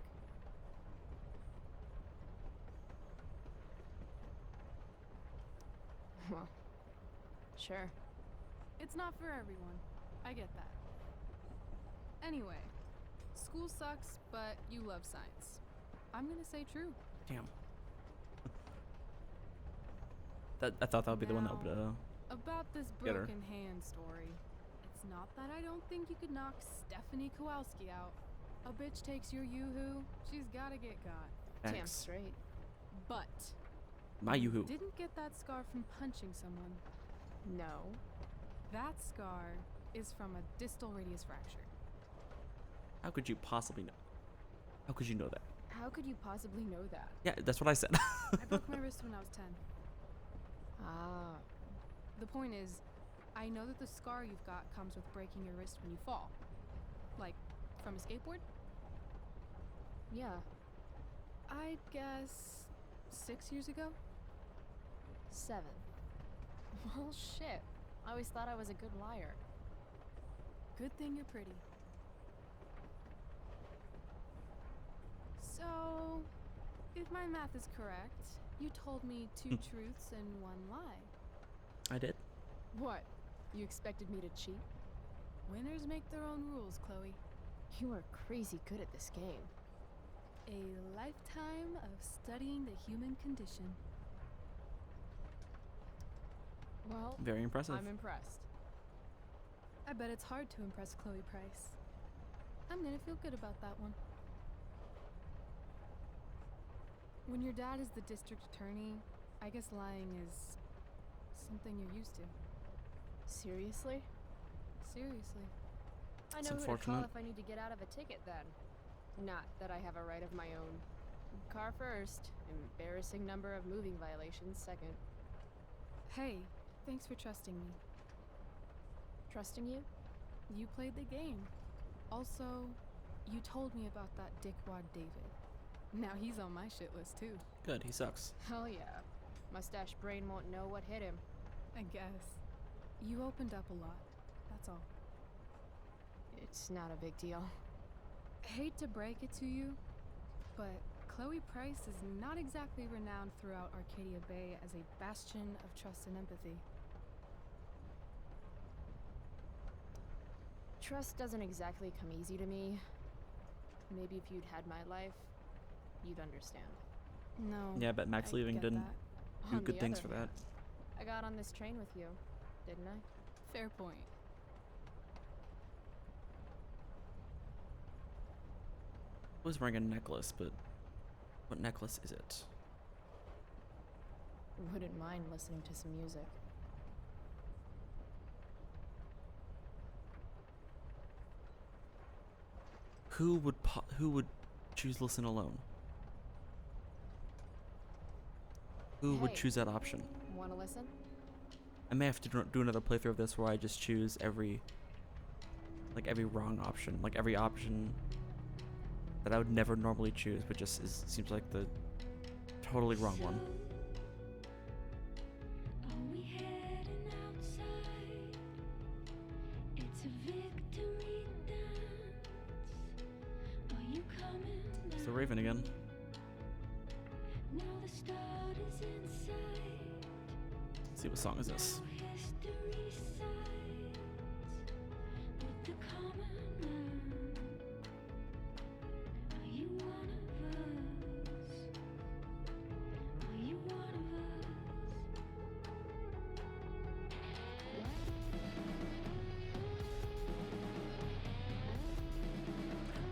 Well, sure. It's not for everyone. I get that. Anyway, school sucks, but you love science. I'm gonna say true. Damn. I thought that would be the one that would About this get her. broken hand story. It's not that I don't think you could knock Stephanie Kowalski out. A bitch takes your yoo-hoo, she's gotta get got. Damn Thanks. straight. But My yoo-hoo. didn't get that scar from punching someone. No. That scar is from a distal radius fracture. How could you possibly know? How could you know that? How could you possibly know that? Yeah, that's what I said. I broke my wrist when I was 10. Ah. The point is, I know that the scar you've got comes with breaking your wrist when you fall. Like, from a skateboard? Yeah. I'd guess 6 years ago? 7. Well, shit. I always thought I was a good liar. Good thing you're pretty. So, if my math is correct, you told me 2 truths and 1 lie. I did. What? You expected me to cheat? Winners make their own rules, Chloe. You are crazy good at this game. A lifetime of studying the human condition. Well, Very impressive. I'm impressed. I bet it's hard to impress Chloe Price. I'm gonna feel good about that one. When your dad is the district attorney, I guess lying is something you're used to. Seriously? Seriously. I It's know who to call unfortunate. if I need to get out of a ticket then. Not that I have a right of my own. Car first, embarrassing number of moving violations second. Hey, thanks for trusting me. Trusting you? You played the game. Also, you told me about that dickwad David. Now he's on my shit list too. Good, he sucks. Hell yeah. Mustache brain won't know what hit him. I guess. You opened up a lot. That's all. It's not a big deal. Hate to break it to you, but Chloe Price is not exactly renowned throughout Arcadia Bay as a bastion of trust and empathy. Trust doesn't exactly come easy to me. Maybe if you'd had my life, you'd understand. No. Yeah, but Max I leaving get didn't that. do On good the things other for that. hand, I got on this train with you, didn't I? Fair point. I was wearing a necklace, but what necklace is it? Wouldn't mind listening to some music. Who would choose listen alone? Who would Hey. choose that option? Wanna listen? I may have to do another playthrough of this where I just choose every wrong option, like every option that I would never normally choose, but just seems like the totally wrong one. Are we heading outside? It's a victory Raven again. Let's see, what song is this?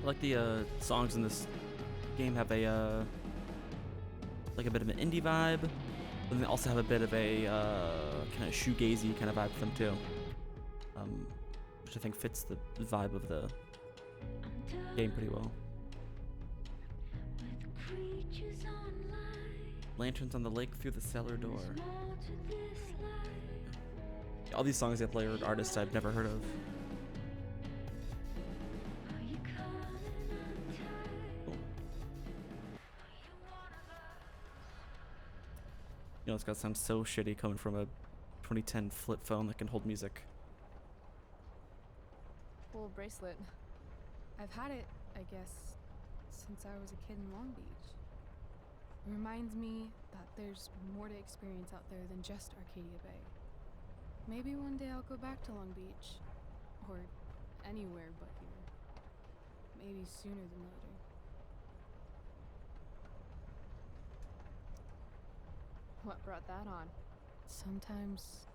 I like the songs in this game have a like a bit of an indie vibe, but then they also have a bit of a kind of shoegazy kind of vibe to them too, which I think fits the vibe of the game pretty well. Lanterns on the lake through the cellar door. All these songs they play are artists I've never heard of. You know, it's gotta sound so shitty coming from a 2010 flip phone that can hold music. Cool bracelet. I've had it, I guess, since I was a kid in Long Beach. It reminds me that there's more to experience out there than just Arcadia Bay. Maybe one day I'll go back to Long Beach. Or anywhere but here. Maybe sooner than later. What brought that on? Sometimes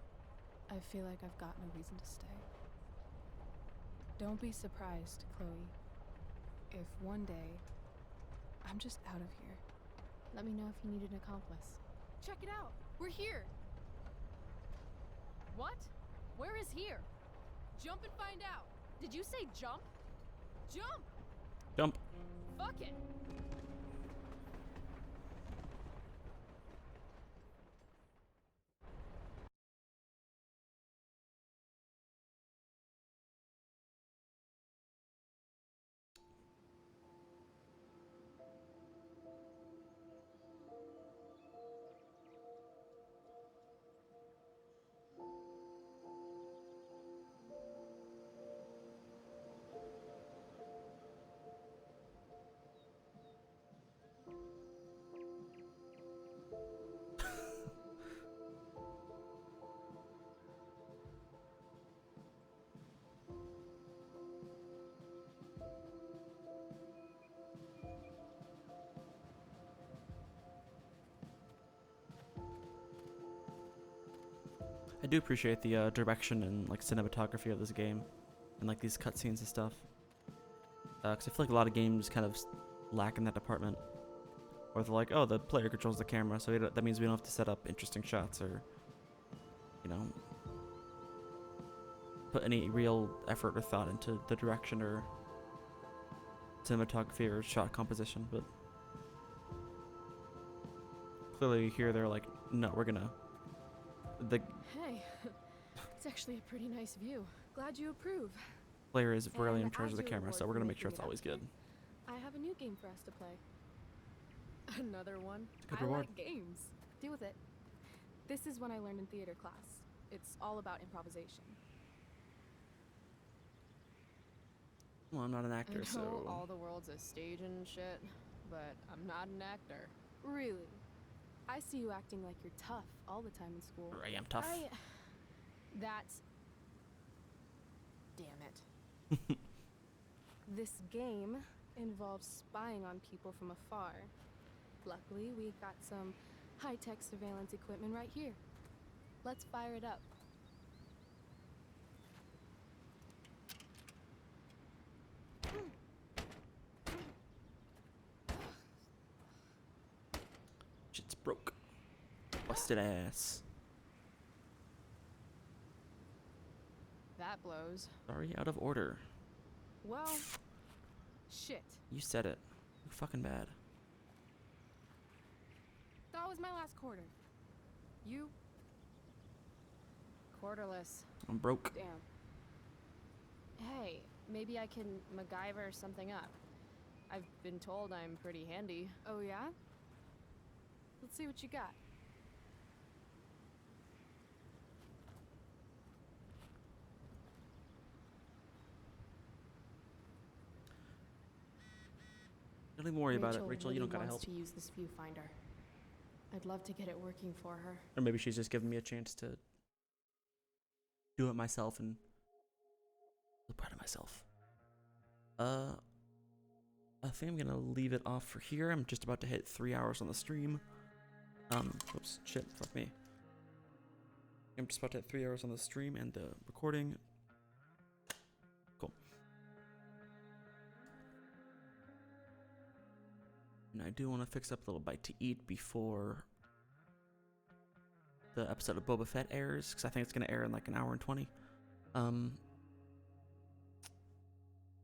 I feel like I've got no reason to stay. Don't be surprised, Chloe, if one day I'm just out of here. Let me know if you need an accomplice. Check it out! We're here! What? Where is here? Jump and find out! Did you say jump? Jump! Jump. Fuck it! I do appreciate the direction and like cinematography of this game, and like these cutscenes and stuff. Because I feel like a lot of games kind of lack in that department, or they're like, oh, the player controls the camera, so that means we don't have to set up interesting shots or, you know, put any real effort or thought into the direction or cinematography or shot composition. But clearly here they're like, no, we're gonna. Hey, it's actually a pretty nice view. Glad you approve. Player is rarely in And charge of the as your camera, reward so we're for gonna make sure making it's it always up good. I have a new game for us to play. Another one? It's a good I reward. like games. Deal with it. This is one I learned in theater class. It's all about improvisation. Well, I'm not an actor, I know so all the world's a stage and shit, but I'm not an actor. Really? I see you acting like you're tough all the time in school. I am tough. That's... Damn it. This game involves spying on people from afar. Luckily, we've got some high-tech surveillance equipment right here. Let's fire it up. Shit's broke. Busted ass. That blows. Sorry, out of order. Well, shit. You said it. You're fucking bad. That was my last quarter. You? Quarterless. I'm broke. Damn. Hey, maybe I can MacGyver something up. I've been told I'm pretty handy. Oh yeah? Let's see what you got. I Don't even worry about it, Rachel. You really don't gotta wants help. to use this viewfinder. I'd love to get it working for her. Or maybe she's just giving me a chance to do it myself and feel proud of myself. I think I'm gonna leave it off for here. I'm just about to hit 3 hours on the stream. Oops, shit, fuck me. I'm just about to hit 3 hours on the stream and the recording. Cool. And I do want to fix up a little bite to eat before the episode of Boba Fett airs, because I think it's going to air in like an hour and 20.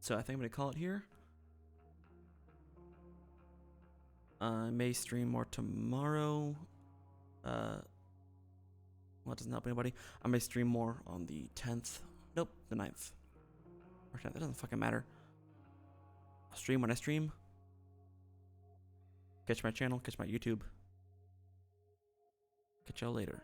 So I think I'm going to call it here. I may stream more tomorrow. Well, it doesn't help anybody. I may stream more on the 10th. Nope, the 9th. Or 10th, that doesn't fucking matter. I'll stream when I stream. Catch my channel, catch my YouTube. Catch y'all later.